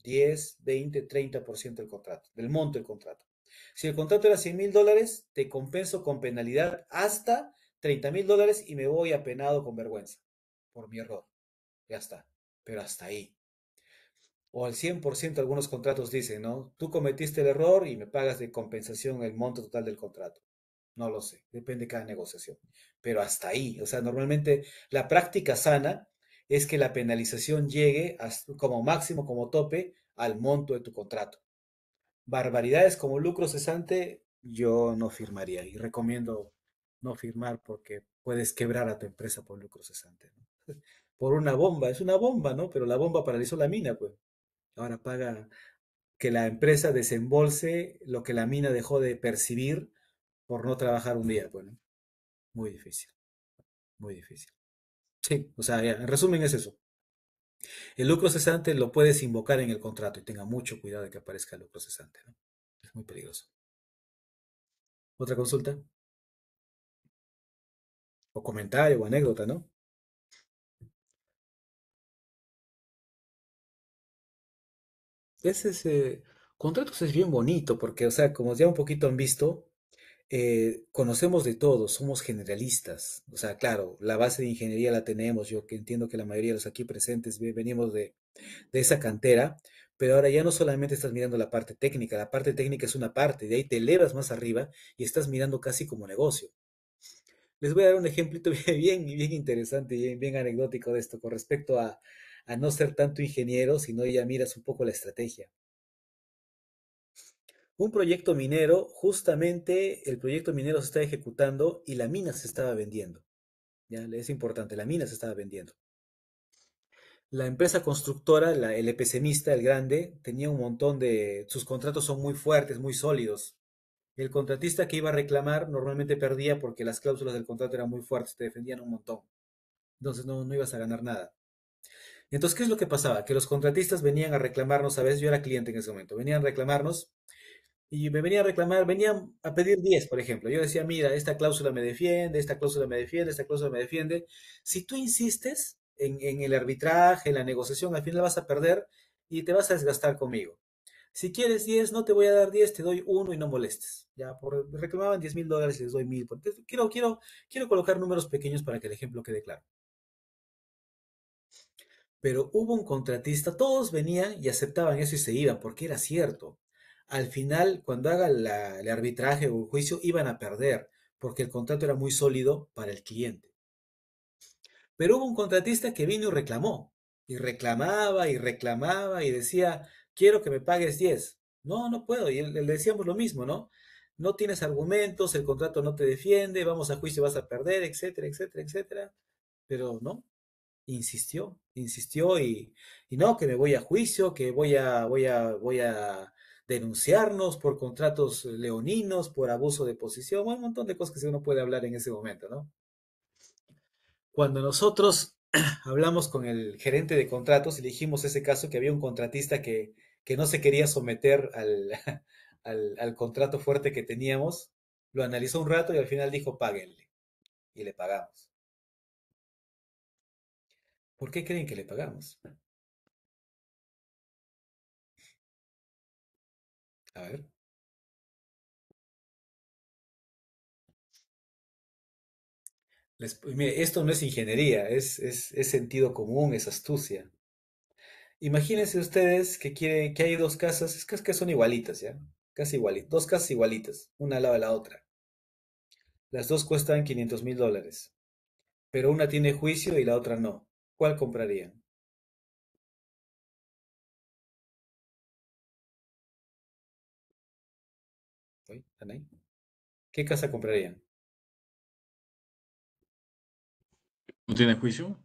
10, 20, 30% del contrato, del monto del contrato. Si el contrato era $100,000, te compenso con penalidad hasta $30,000 y me voy apenado con vergüenza por mi error. Ya está, pero hasta ahí. O al 100% algunos contratos dicen, ¿no? Tú cometiste el error y me pagas de compensación el monto total del contrato. No lo sé, depende de cada negociación. Pero hasta ahí, o sea, normalmente la práctica sana es que la penalización llegue como máximo, como tope, al monto de tu contrato. Barbaridades como lucro cesante, yo no firmaría y recomiendo no firmar porque puedes quebrar a tu empresa por lucro cesante, ¿no? Por una bomba, es una bomba, ¿no? Pero la bomba paralizó la mina, pues. Ahora paga que la empresa desembolse lo que la mina dejó de percibir por no trabajar un día, pues, ¿no? Muy difícil, muy difícil. Sí, o sea, ya, en resumen es eso. El lucro cesante lo puedes invocar en el contrato y tenga mucho cuidado de que aparezca el lucro cesante, ¿no? Es muy peligroso. ¿Otra consulta? O comentario o anécdota, ¿no? Ese es, contratos es bien bonito porque, o sea, como ya un poquito han visto, conocemos de todo, somos generalistas. O sea, claro, la base de ingeniería la tenemos, yo que entiendo que la mayoría de los aquí presentes venimos de esa cantera, pero ahora ya no solamente estás mirando la parte técnica es una parte, de ahí te elevas más arriba y estás mirando casi como negocio. Les voy a dar un ejemplito bien interesante, bien anecdótico de esto con respecto a no ser tanto ingeniero, sino ya miras un poco la estrategia. Un proyecto minero, justamente el proyecto minero se está ejecutando y la mina se estaba vendiendo. Ya, es importante, la mina se estaba vendiendo. La empresa constructora, el EPCMista, el grande, tenía un montón sus contratos son muy fuertes, muy sólidos. El contratista que iba a reclamar normalmente perdía porque las cláusulas del contrato eran muy fuertes, te defendían un montón. Entonces no ibas a ganar nada. Entonces, ¿qué es lo que pasaba? Que los contratistas venían a reclamarnos, a veces yo era cliente en ese momento, venían a reclamarnos y me venían a reclamar, venían a pedir 10, por ejemplo. Yo decía, mira, esta cláusula me defiende, esta cláusula me defiende, esta cláusula me defiende. Si tú insistes en el arbitraje, en la negociación, al final vas a perder y te vas a desgastar conmigo. Si quieres 10, no te voy a dar 10, te doy uno y no molestes. Ya, reclamaban $10,000 y les doy 1,000. Entonces, quiero colocar números pequeños para que el ejemplo quede claro. Pero hubo un contratista, todos venían y aceptaban eso y se iban, porque era cierto. Al final, cuando haga el arbitraje o el juicio, iban a perder, porque el contrato era muy sólido para el cliente. Pero hubo un contratista que vino y reclamó, y reclamaba, y decía, quiero que me pagues 10. No, no puedo, y le decíamos lo mismo, ¿no? No tienes argumentos, el contrato no te defiende, vamos a juicio, vas a perder, etcétera, etcétera, etcétera. Pero no, insistió y no, que me voy a juicio, que voy a denunciarnos por contratos leoninos, por abuso de posición, bueno, un montón de cosas que uno puede hablar en ese momento, ¿no? Cuando nosotros hablamos con el gerente de contratos y le dijimos ese caso que había un contratista que no se quería someter al contrato fuerte que teníamos, lo analizó un rato y al final dijo, páguenle. Y le pagamos. ¿Por qué creen que le pagamos? A ver. Mire, esto no es ingeniería, es sentido común, es astucia. Imagínense ustedes que hay dos casas, es que son igualitas, ¿ya? Casi igualitas, dos casas igualitas, una al lado de la otra. Las dos cuestan $500.000, pero una tiene juicio y la otra no. ¿Cuál comprarían? Uy, ¿están ahí? ¿Qué casa comprarían? ¿No tiene juicio?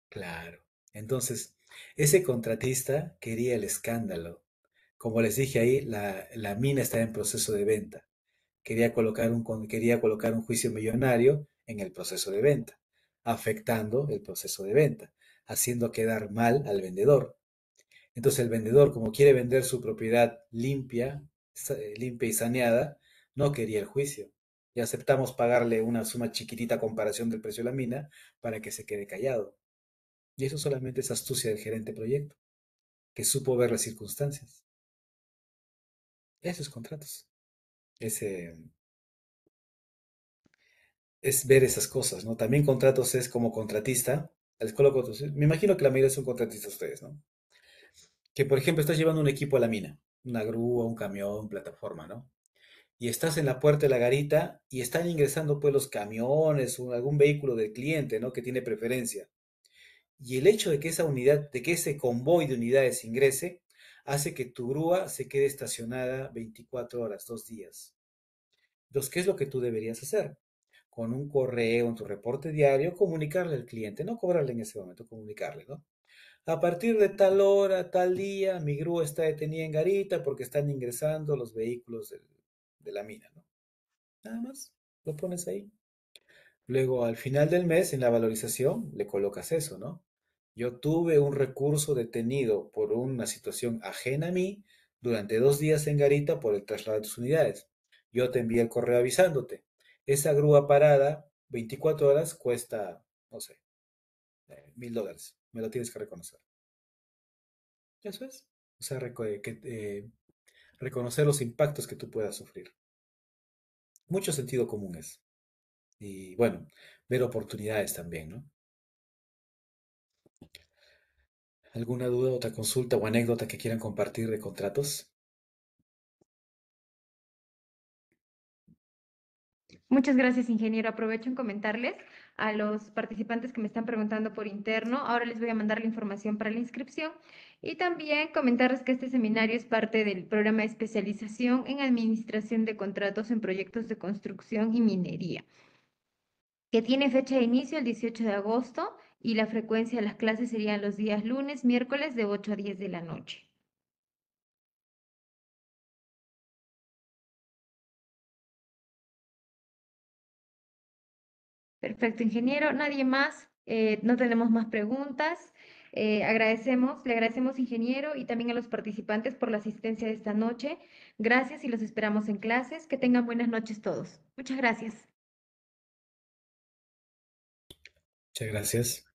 Claro. Entonces, ese contratista quería el escándalo. Como les dije ahí, la mina está en proceso de venta. Quería colocar un juicio millonario en el proceso de venta, afectando el proceso de venta, haciendo quedar mal al vendedor. Entonces el vendedor, como quiere vender su propiedad limpia, limpia y saneada, no quería el juicio. Y aceptamos pagarle una suma chiquitita a comparación del precio de la mina para que se quede callado. Y eso solamente es astucia del gerente de proyecto, que supo ver las circunstancias. Esos contratos. Ese, es ver esas cosas, ¿no? También contratos es como contratista. Les coloco me imagino que la mayoría son contratistas ustedes, ¿no? Que por ejemplo estás llevando un equipo a la mina, una grúa, un camión, plataforma, ¿no? Y estás en la puerta de la garita y están ingresando pues los camiones o algún vehículo del cliente, ¿no? Que tiene preferencia. Y el hecho de que esa unidad, de que ese convoy de unidades ingrese, hace que tu grúa se quede estacionada 24 horas, 2 días. Entonces, ¿qué es lo que tú deberías hacer? Con un correo, en tu reporte diario, comunicarle al cliente, no cobrarle en ese momento, comunicarle, ¿no? A partir de tal hora, tal día, mi grúa está detenida en garita porque están ingresando los vehículos de la mina, ¿no? Nada más, lo pones ahí. Luego, al final del mes, en la valorización, le colocas eso, ¿no? Yo tuve un recurso detenido por una situación ajena a mí durante 2 días en garita por el traslado de tus unidades. Yo te envié el correo avisándote. Esa grúa parada, 24 horas, cuesta, no sé, $1.000. Me lo tienes que reconocer. Eso es. O sea, reconocer los impactos que tú puedas sufrir. Mucho sentido común es. Y bueno, ver oportunidades también, ¿no? ¿Alguna duda, otra consulta o anécdota que quieran compartir de contratos? Muchas gracias, ingeniero. Aprovecho en comentarles a los participantes que me están preguntando por interno. Ahora les voy a mandar la información para la inscripción y también comentarles que este seminario es parte del programa de especialización en administración de contratos en proyectos de construcción y minería, que tiene fecha de inicio el 18 de agosto y la frecuencia de las clases serían los días lunes, miércoles de 8 a 10 de la noche. Perfecto, ingeniero. Nadie más. No tenemos más preguntas. Le agradecemos, ingeniero, y también a los participantes por la asistencia de esta noche. Gracias y los esperamos en clases. Que tengan buenas noches todos. Muchas gracias. Muchas gracias.